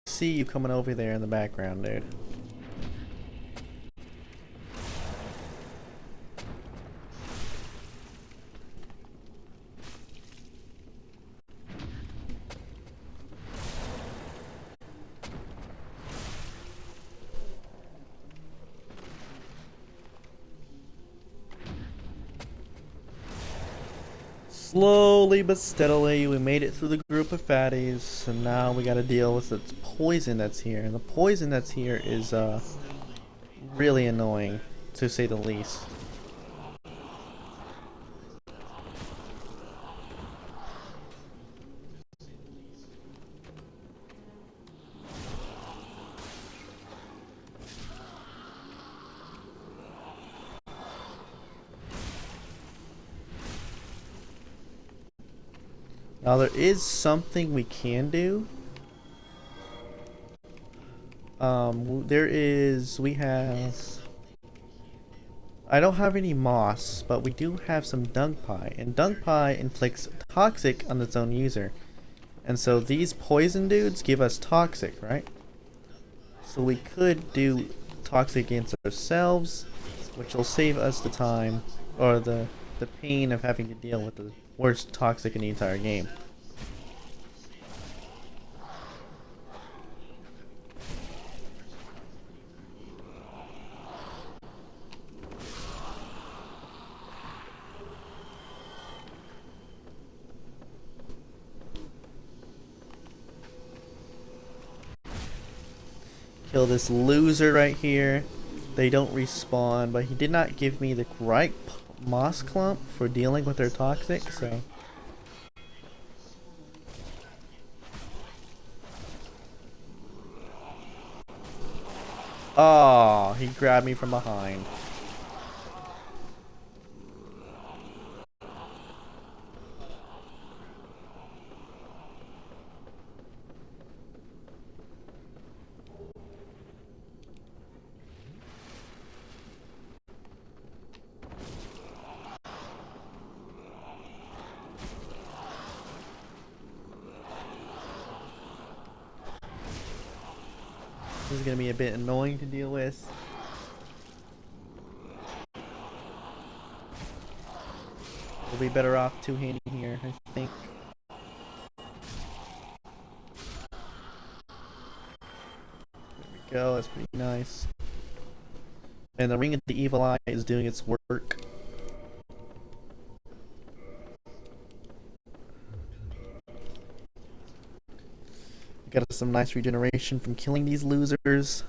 See you coming over there in the background, dude. Slowly but steadily, we made it through the group of fatties, and now we gotta deal with the poison that's here. And the poison that's here is, really annoying, to say the least. Now there is something we can do. We have... I don't have any moss, but we do have some dung pie. And dung pie inflicts toxic on its own user. And so these poison dudes give us toxic, right? So we could do toxic against ourselves, which will save us the time, or the pain of having to deal with the worst toxic in the entire game. Kill this loser right here. They don't respawn, but he did not give me the right moss clump for dealing with their toxic, so... Oh, he grabbed me from behind. This is gonna be a bit annoying to deal with. We'll be better off two-handing here, I think. There we go, that's pretty nice. And the Ring of the Evil Eye is doing its work. Got us some nice regeneration from killing these losers.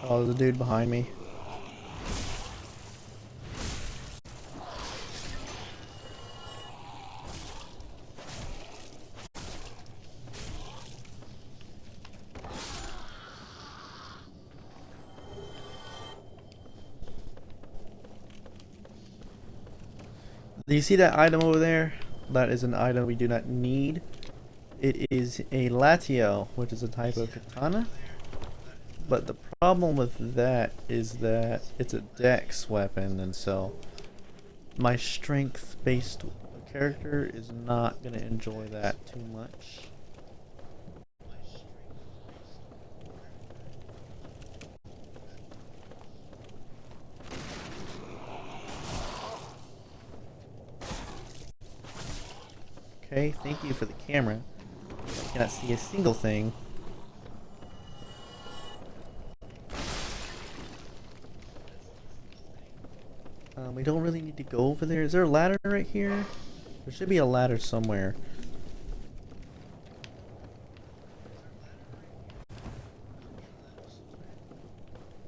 Oh, there's a dude behind me. Do you see that item over there? That is an item we do not need. It is a Latio, which is a type of katana. But the problem with that is that it's a dex weapon, and so my strength-based character is not going to enjoy that too much. Okay, thank you for the camera. I cannot see a single thing. We don't really need to go over there. Is there a ladder right here? There should be a ladder somewhere.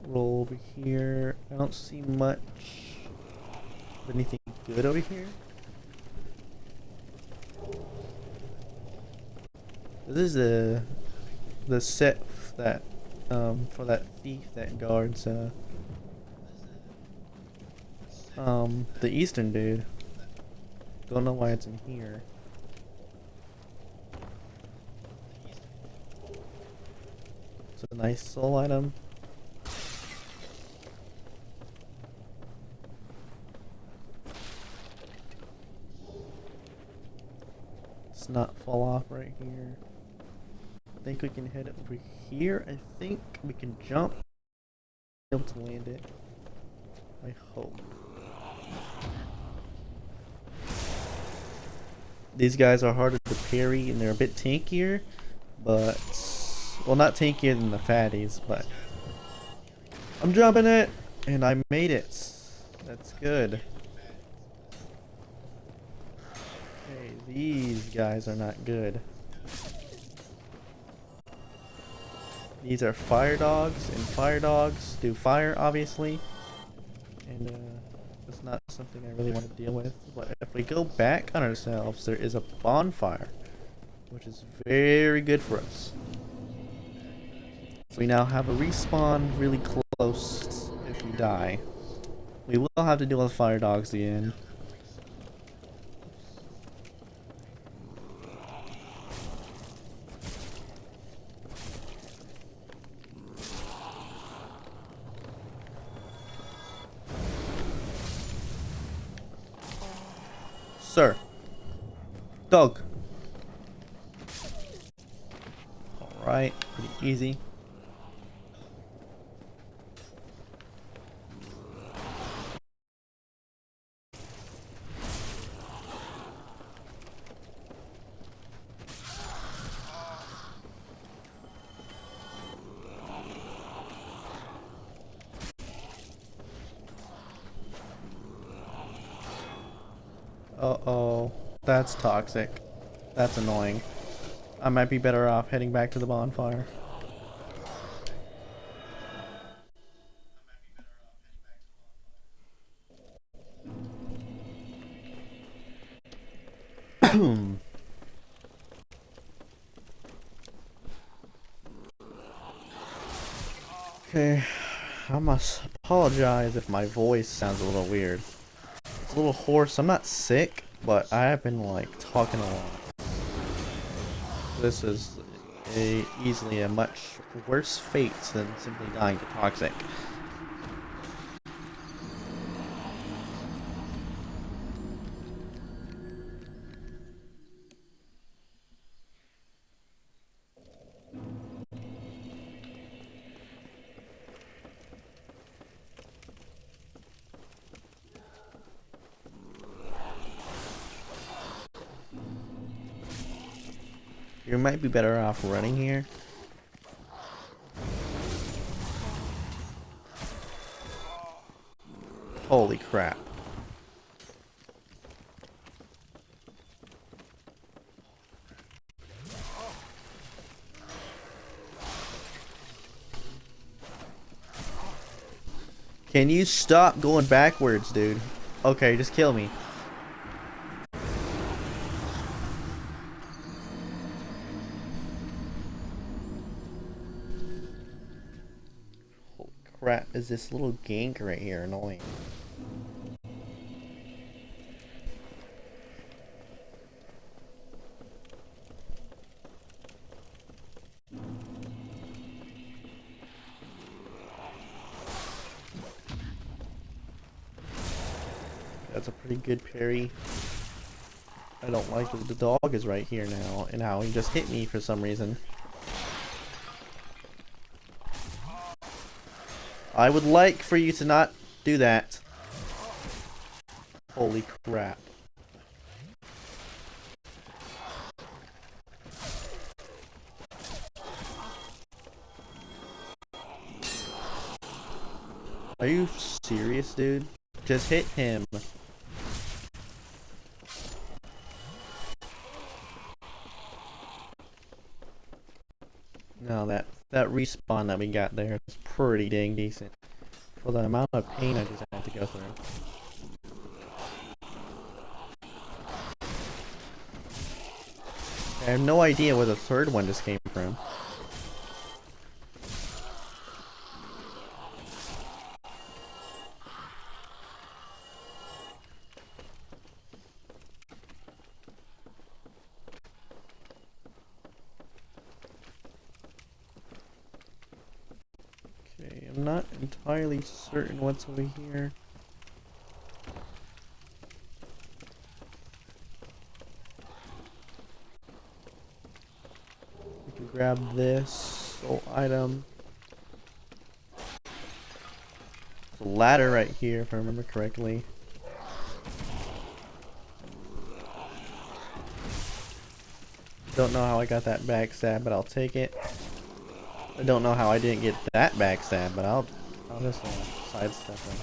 Roll over here. I don't see much of anything good over here. This is the set that for that thief that guards the eastern dude. Don't know why it's in here. It's a nice soul item. Let's not fall off right here. I think we can head over here. I think we can jump. Be able to land it. I hope. These guys are harder to parry and they're a bit tankier, but well, not tankier than the fatties, but I'm jumping it and I made it. That's good. Okay, these guys are not good. These are fire dogs, and fire dogs do fire, obviously. And it's not something I really want to deal with. But if we go back on ourselves, there is a bonfire, which is very good for us. So we now have a respawn really close if we die. We will have to deal with fire dogs again. Sir. Dog. Alright, pretty easy. Uh-oh. That's toxic. That's annoying. I might be better off heading back to the bonfire. Okay. I must apologize if my voice sounds a little weird. It's a little hoarse. I'm not sick, but I have been like talking a lot. This is easily a much worse fate than simply dying to toxic. You might be better off running here. Holy crap. Can you stop going backwards, dude? Okay, just kill me. Holy crap, is this little gank right here annoying? That's a pretty good parry. I don't like that the dog is right here now, and how he just hit me for some reason. I would like for you to not do that. Holy crap. Are you serious, dude? Just hit him. No, that respawn that we got there is pretty dang decent for the amount of pain I just had to go through. I have no idea where the third one just came from. Okay, I'm not entirely certain what's over here. We can grab this soul item. There's a ladder right here, if I remember correctly. Don't know how I got that backstab, but I'll take it. I don't know how I didn't get that backstab, but I'll just sidestep it.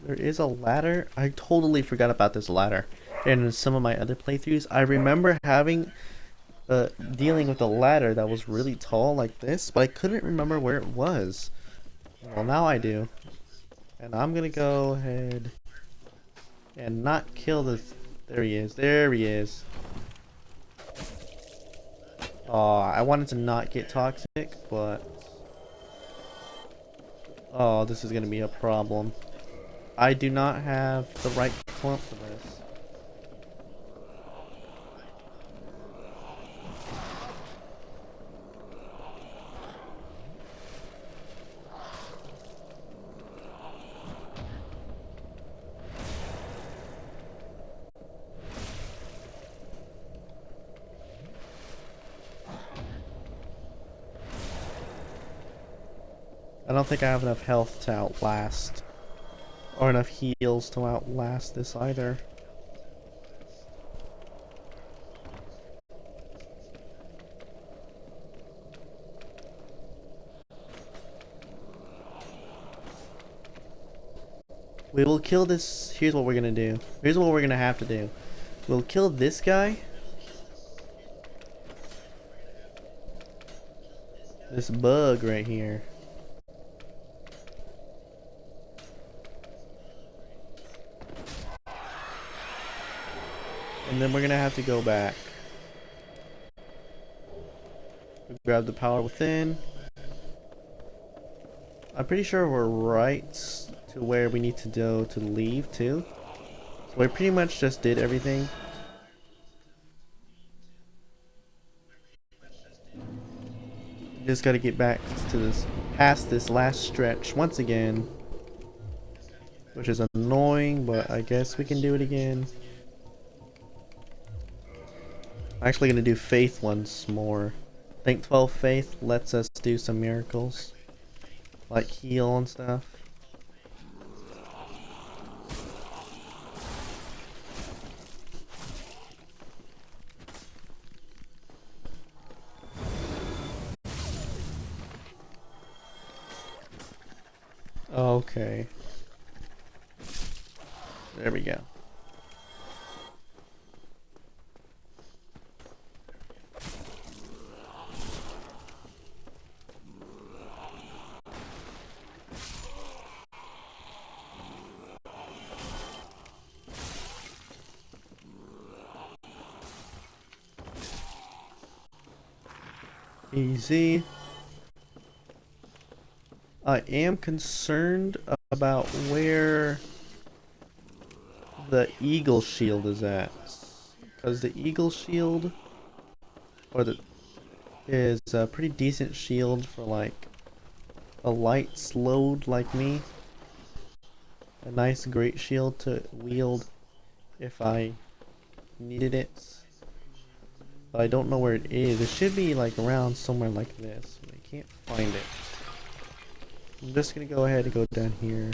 There is a ladder. I totally forgot about this ladder. And in some of my other playthroughs, I remember having dealing with a ladder that was really tall like this, but I couldn't remember where it was. Well, now I do. And I'm gonna go ahead and not kill this. There he is. There he is. Oh, I wanted to not get toxic, but oh, this is gonna be a problem. I do not have the right clump for this. I don't think I have enough health to outlast, or enough heals to outlast this either. We will kill this. Here's what we're gonna do. Here's what we're gonna have to do. We'll kill this guy. This bug right here. And then we're gonna have to go back. grab the power within. I'm pretty sure we're right to where we need to go to leave too. So we pretty much just did everything. Just gotta get back to this, past this last stretch once again. Which is annoying, but I guess we can do it again. I'm actually gonna do faith once more. I think 12 faith lets us do some miracles. Like heal and stuff. Okay. There we go. Easy. I am concerned about where the eagle shield is at, because the eagle shield is a pretty decent shield for like a light slowed like me. A nice great shield to wield if I needed it. But I don't know where it is. It should be like around somewhere like this. I can't find it. I'm just gonna go ahead and go down here.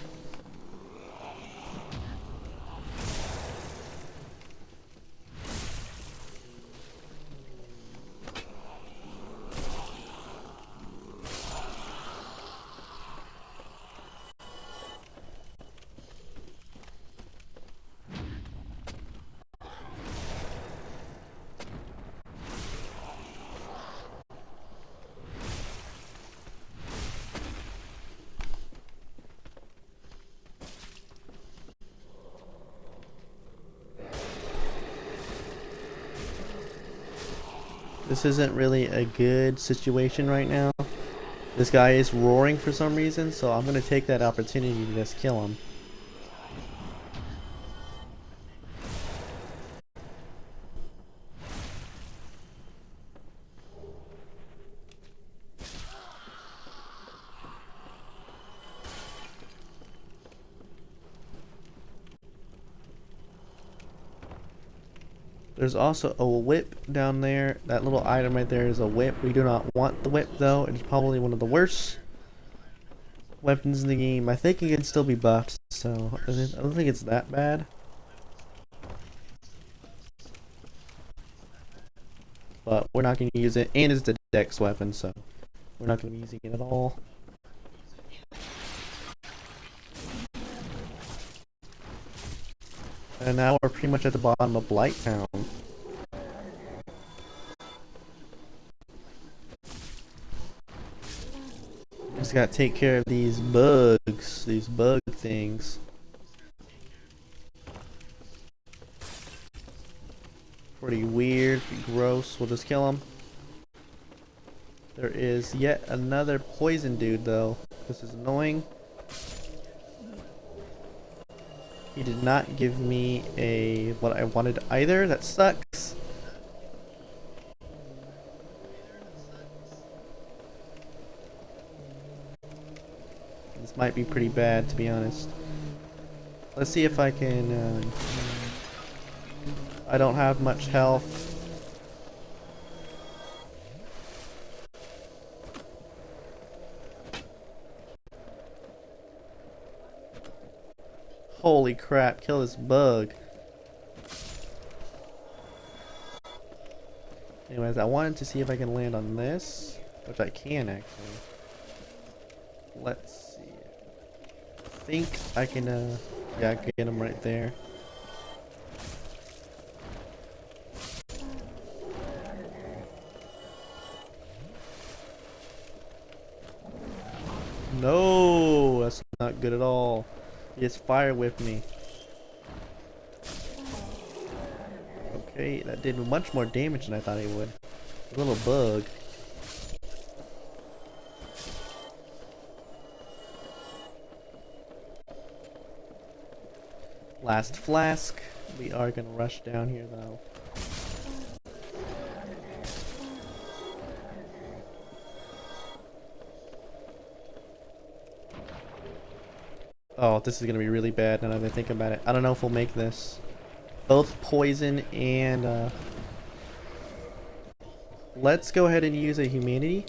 This isn't really a good situation right now. This guy is roaring for some reason, so I'm gonna take that opportunity to just kill him. There's also a whip down there. That little item right there is a whip. We do not want the whip though. It's probably one of the worst weapons in the game. I think it can still be buffed, so I don't think it's that bad. But we're not going to use it, and it's the dex weapon, so we're not going to be using it at all. And now we're pretty much at the bottom of Blight Town. Just gotta take care of these bugs, these bug things. Pretty weird, pretty gross. We'll just kill them. There is yet another poison dude though. This is annoying. He did not give me what I wanted either. That sucks. This might be pretty bad, to be honest. Let's see if I can. I don't have much health. Holy crap, kill this bug. Anyways, I wanted to see if I can land on this, which I can actually. Let's see. I think I can, yeah, get him right there. No, that's not good at all. He just fire whipped me. Okay, that did much more damage than I thought he would. A little bug. last flask. We are gonna rush down here though. Oh, this is gonna be really bad now that I think about it. I don't know if we'll make this. Both poison and let's go ahead and use a humanity.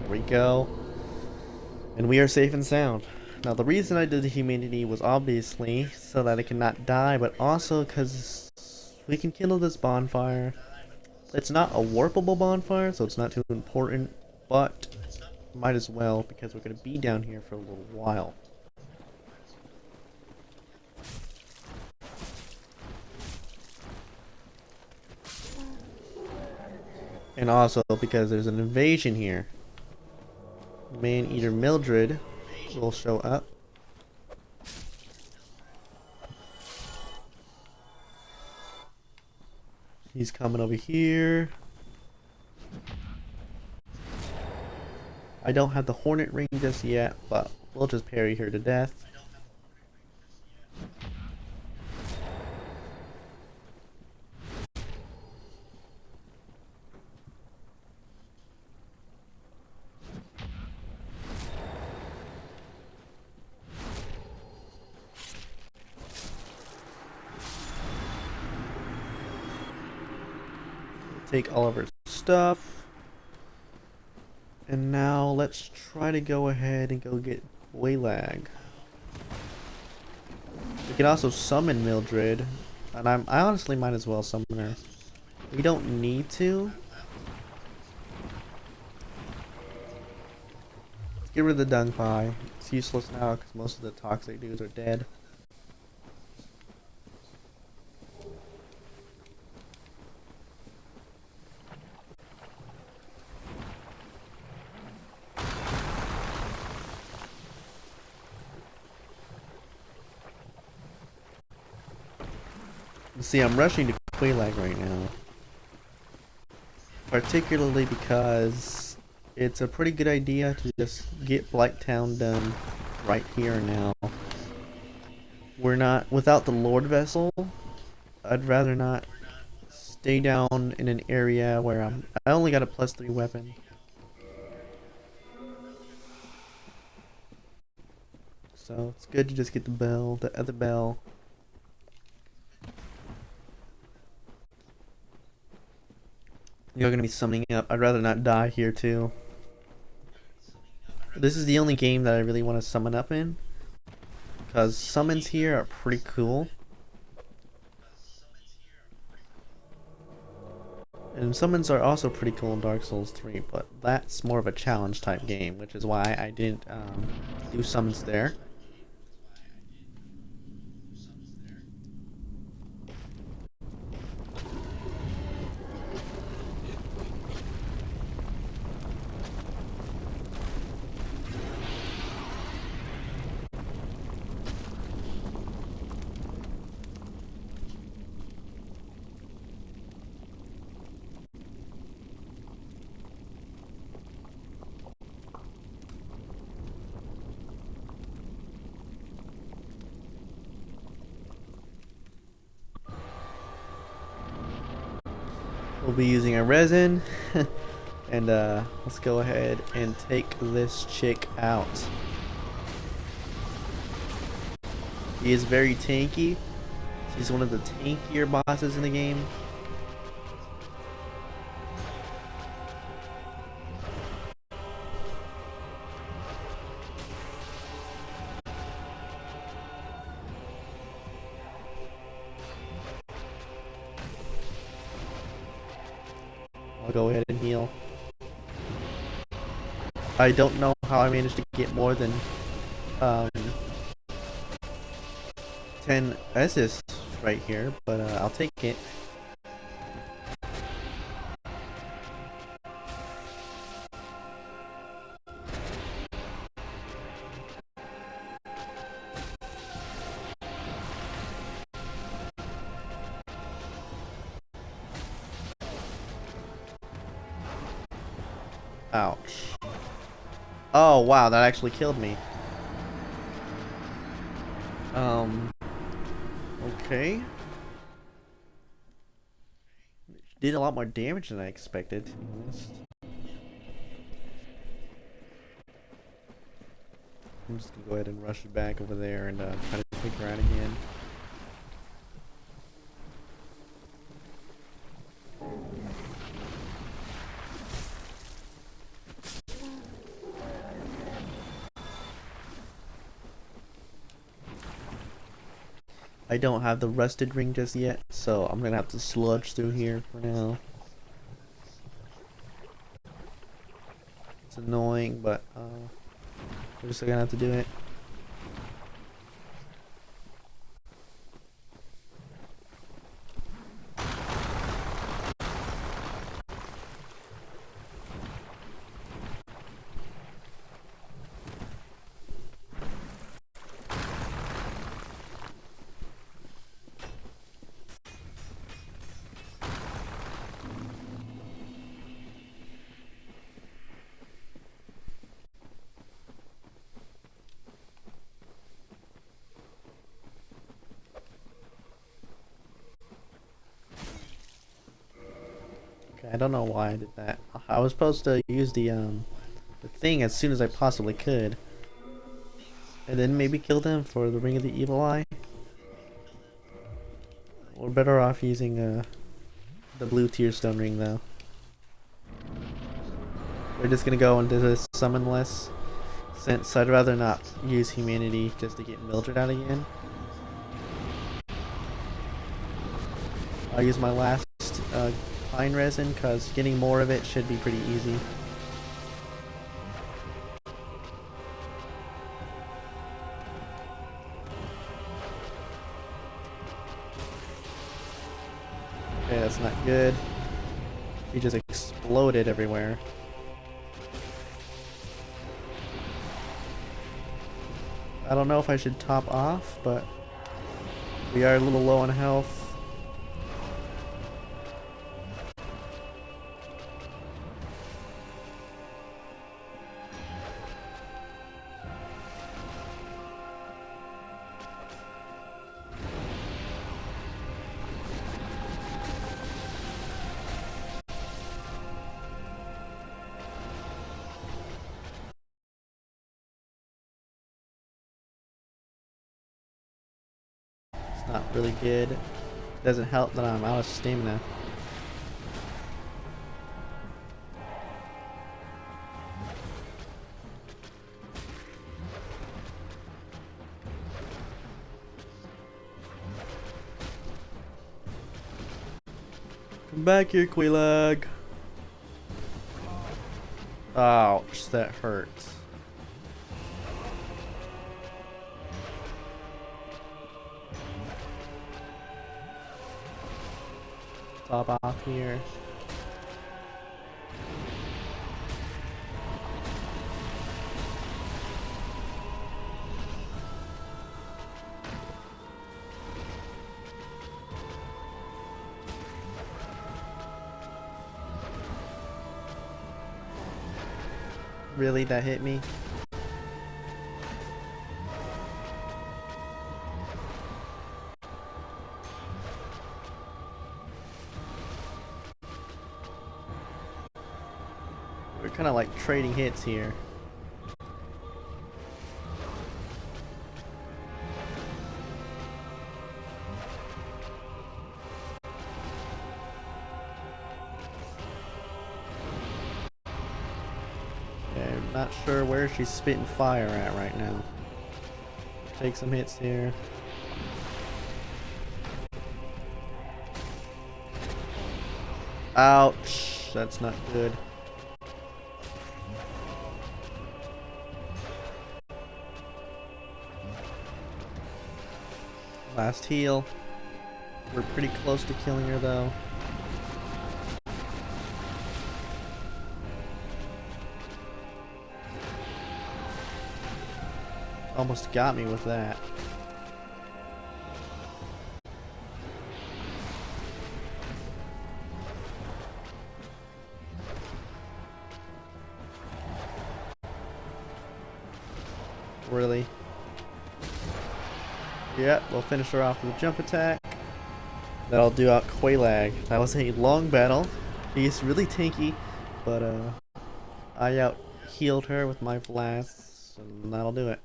There we go. And we are safe and sound. Now the reason I did the humanity was obviously so that I cannot die, but also because we can kindle this bonfire. It's not a warpable bonfire, so it's not too important, but might as well because we're going to be down here for a little while. And also because there's an invasion here. Man-Eater Mildred will show up. He's coming over here. I don't have the Hornet Ring just yet, but we'll just parry her to death. Take all of her stuff. And now let's try to go ahead and go get Waylag. We can also summon Mildred. And I honestly might as well summon her. We don't need to. Let's get rid of the dung pie. It's useless now because most of the toxic dudes are dead. See, I'm rushing to Quelaag right now. Particularly because it's a pretty good idea to just get Blighttown done right here and now. We're not, without the Lord Vessel, I'd rather not stay down in an area where I only got a +3 weapon. So it's good to just get the other bell. You're gonna be summoning up. I'd rather not die here too. This is the only game that I really want to summon up in, because summons here are pretty cool. And summons are also pretty cool in Dark Souls 3, but that's more of a challenge type game, which is why I didn't do summons there. We'll be using a resin. And let's go ahead and take this chick out. He is very tanky. She's one of the tankier bosses in the game. I'll go ahead and heal. I don't know how I managed to get more than 10 assists right here, but I'll take it. Ouch. Oh wow, that actually killed me. Okay. Did a lot more damage than I expected, to be honest. I'm just gonna go ahead and rush it back over there and try to take her out again. I don't have the rusted ring just yet, so I'm gonna have to sludge through here for now. It's annoying, but we're just gonna have to do it. Okay, I don't know why I did that. I was supposed to use the thing as soon as I possibly could. And then maybe kill them for the Ring of the Evil Eye. We're better off using the blue Tearstone ring though. We're just gonna go into this summonless, since I'd rather not use humanity just to get Mildred out again. I'll use my last pine resin because getting more of it should be pretty easy. Okay, that's not good. He just exploded everywhere. I don't know if I should top off, but we are a little low on health. Not really good. Doesn't help that I'm out of stamina. Come back here, Quelaag. Ouch, that hurts. Top off here. Really, that hit me? We're kind of like trading hits here. Okay, I'm not sure where she's spitting fire at right now. Take some hits here. Ouch, that's not good. Last heal. We're pretty close to killing her though. Almost got me with that. really. Yeah, we'll finish her off with a jump attack. That'll do out Quelaag. That was a long battle. She's really tanky, but I out healed her with my blasts, and that'll do it.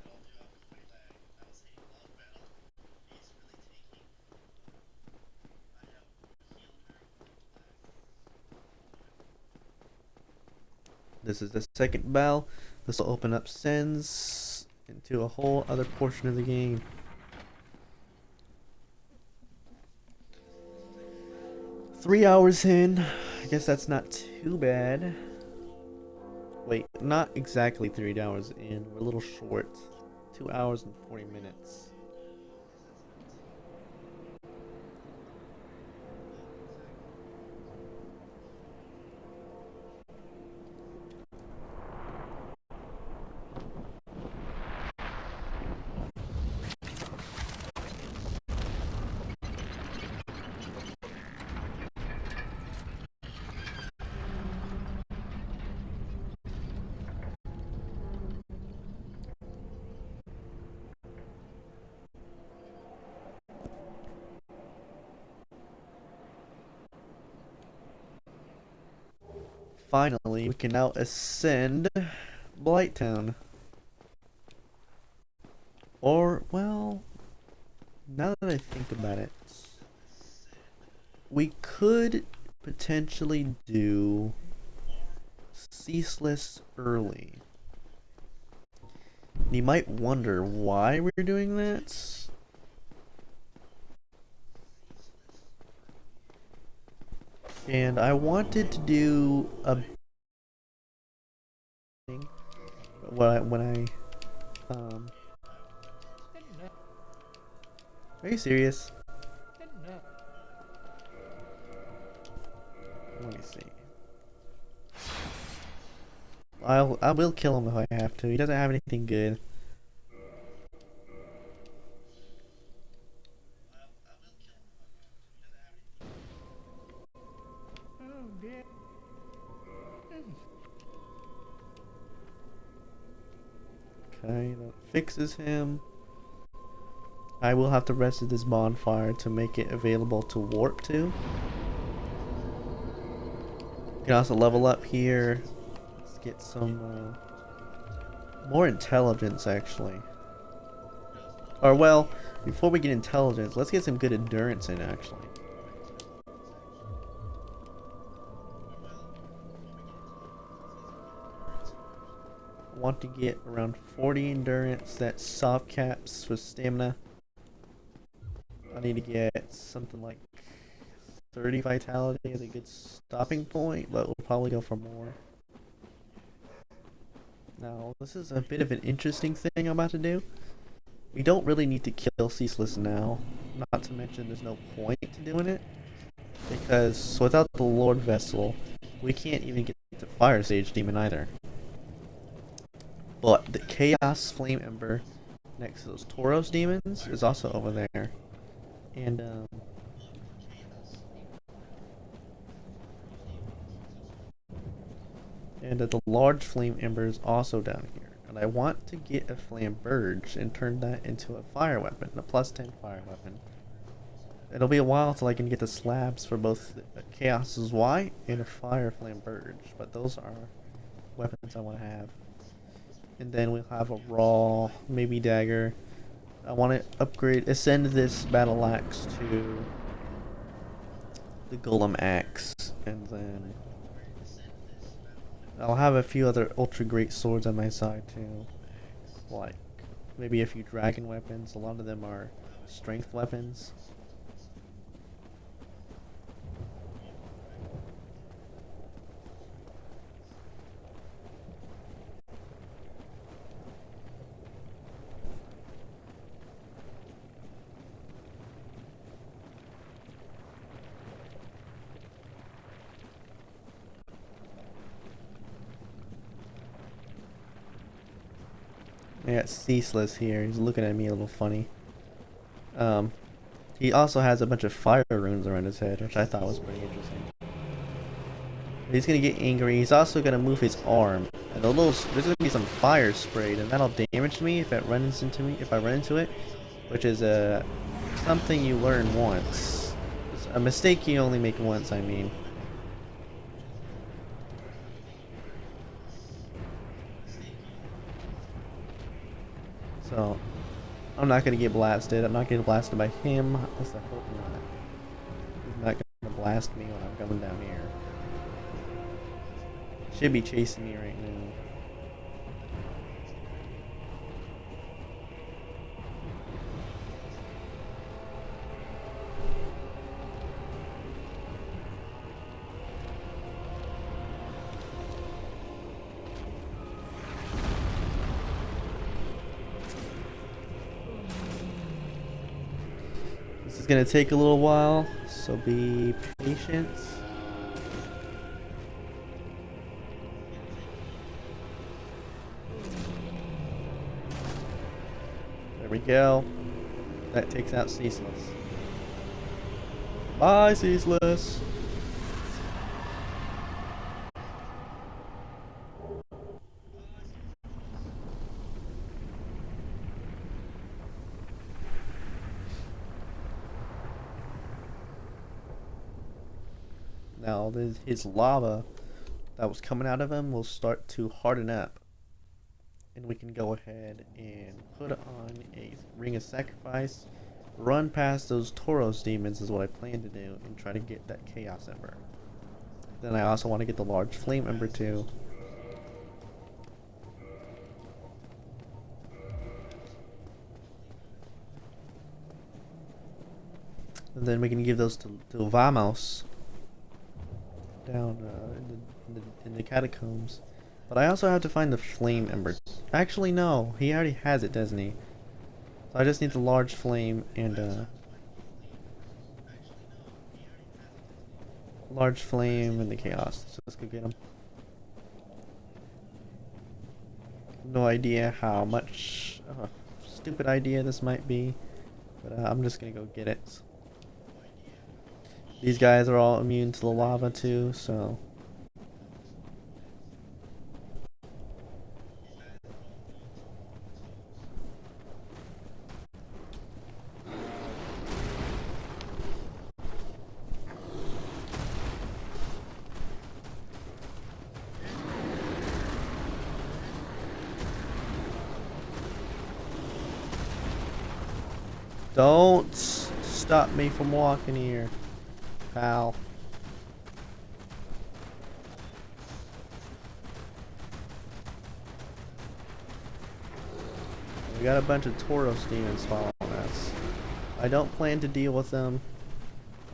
This is the second bell. This will open up Sens into a whole other portion of the game. Three hours in. I guess that's not too bad. Wait, not exactly 3 hours in. We're a little short. 2 hours and 40 minutes. Finally, we can now ascend Blighttown. Or, well, now that I think about it, we could potentially do Ceaseless early. You might wonder why we're doing that. And I wanted to do a thing when I Are you serious? Let me see. I will kill him if I have to. He doesn't have anything good. Okay, that fixes him. I will have to rest at this bonfire to make it available to warp to. You can also level up here. Let's get some more intelligence, actually. Or, well, before we get intelligence, let's get some good endurance in, actually. I want to get around 40 endurance. That's soft caps with stamina. I need to get something like 30 vitality as a good stopping point, but we'll probably go for more. Now, this is a bit of an interesting thing I'm about to do. We don't really need to kill Ceaseless now. Not to mention there's no point to doing it. Because without the Lord Vessel, we can't even get the Fire Sage Demon either. But the Chaos Flame Ember next to those Tauros demons is also over there. And the large flame ember is also down here. And I want to get a Flamberge and turn that into a fire weapon, a +10 fire weapon. It'll be a while till I can get the slabs for both Chaos's Y and a fire Flamberge, but those are weapons I want to have. And then we'll have a raw, maybe dagger. I want to ascend this battle axe to the golem axe, and then I'll have a few other ultra great swords on my side too, like maybe a few dragon weapons. A lot of them are strength weapons. I got Ceaseless here. He's looking at me a little funny. He also has a bunch of fire runes around his head, which I thought was pretty interesting. He's gonna get angry. He's also gonna move his arm. And there's gonna be some fire sprayed, and that'll damage me if it runs into me. If I run into it, which is something you learn once. It's a mistake you only make once. I mean. So, I'm not gonna get blasted. I'm not getting blasted by him. At least I hope not. He's not gonna blast me when I'm coming down here. Should be chasing me right now. This is gonna take a little while, so be patient. There we go. That takes out Ceaseless. Bye, Ceaseless. Now his lava that was coming out of him will start to harden up. And we can go ahead and put on a ring of sacrifice, run past those Tauros demons is what I plan to do, and try to get that Chaos Ember. Then I also want to get the large Flame Ember too. And then we can give those to Vamos down in the catacombs. But I also have to find the Flame Ember. Actually, no. He already has it, doesn't he? So I just need the large flame and large flame and the chaos. So let's go get him. No idea how much stupid idea this might be, but I'm just gonna go get it. These guys are all immune to the lava too, so. Don't stop me from walking here, pal. We got a bunch of Tauros demons following us. I don't plan to deal with them.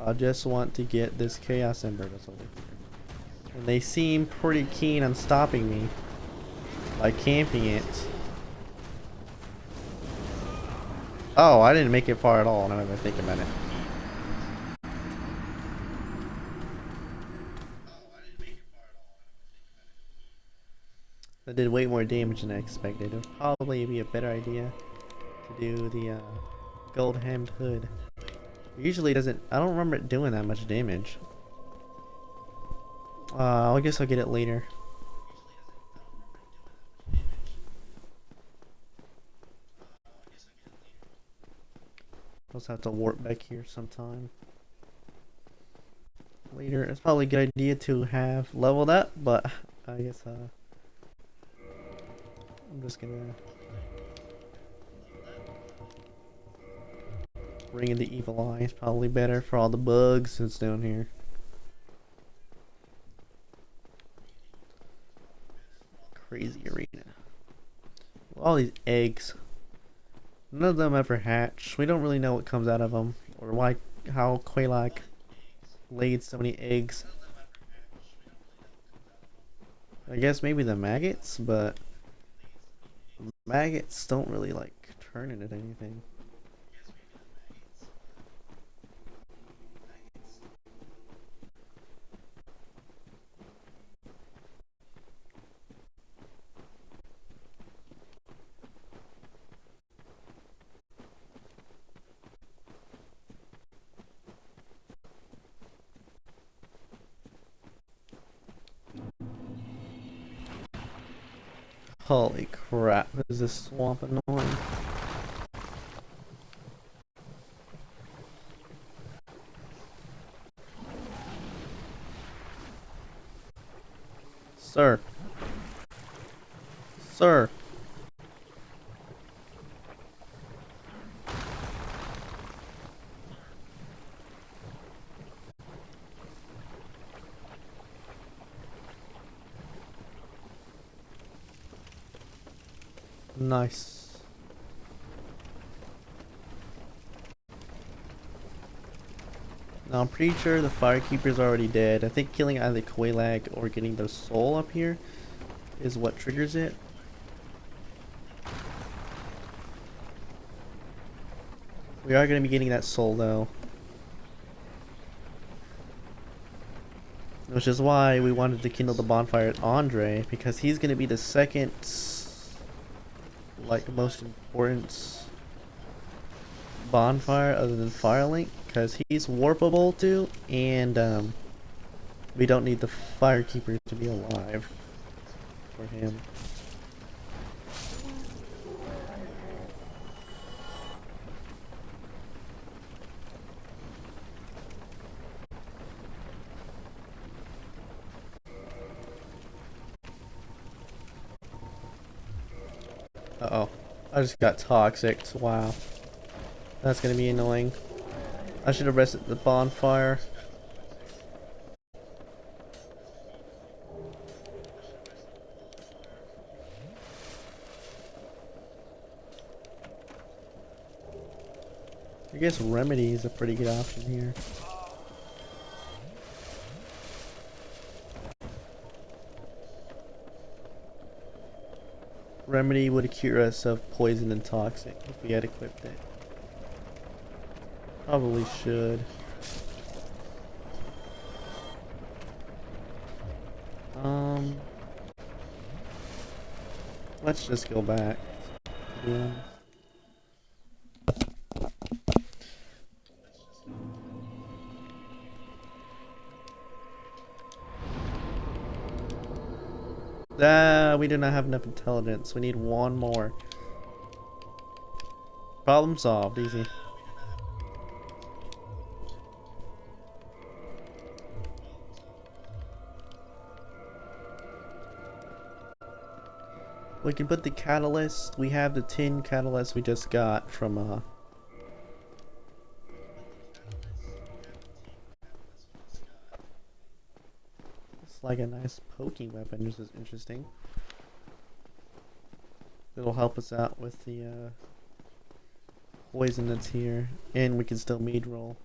I just want to get this Chaos Ember that's over here. And they seem pretty keen on stopping me by camping it. Oh, I didn't make it far at all, now that I think about it. That did way more damage than I expected. It would probably be a better idea to do the gold hemmed hood. It usually doesn't, I don't remember it doing that much damage. I guess I'll get it later. I'll also have to warp back here sometime later. It's probably a good idea to have leveled up, but I guess I'm just gonna bring in the evil eye. It's probably better for all the bugs that's down here. Crazy arena. All these eggs. None of them ever hatch. We don't really know what comes out of them, or why, how Quelaag laid so many eggs. I guess maybe the maggots, but maggots don't really like turn into anything. Holy crap, is this swamp annoying. Sir. Sir. Nice. Now I'm pretty sure the Firekeeper's already dead. I think killing either Quelaag or getting the soul up here is what triggers it. We are going to be getting that soul though. Which is why we wanted to kindle the bonfire at Andre, because he's going to be the second, like, most important bonfire other than Firelink, because he's warpable too, and we don't need the Firekeeper to be alive for him. Uh-oh. I just got toxic. Wow. That's gonna be annoying. I should have rested the bonfire. I guess Remedy is a pretty good option here. Remedy would cure us of poison and toxic if we had equipped it. Probably should. Let's just go back. Yeah. We do not have enough intelligence. We need one more. Problem solved. Easy. We can put the catalyst. We have the tin catalyst we just got from it's like a nice poking weapon, which is interesting. It'll help us out with the poison that's here, and we can still mead roll.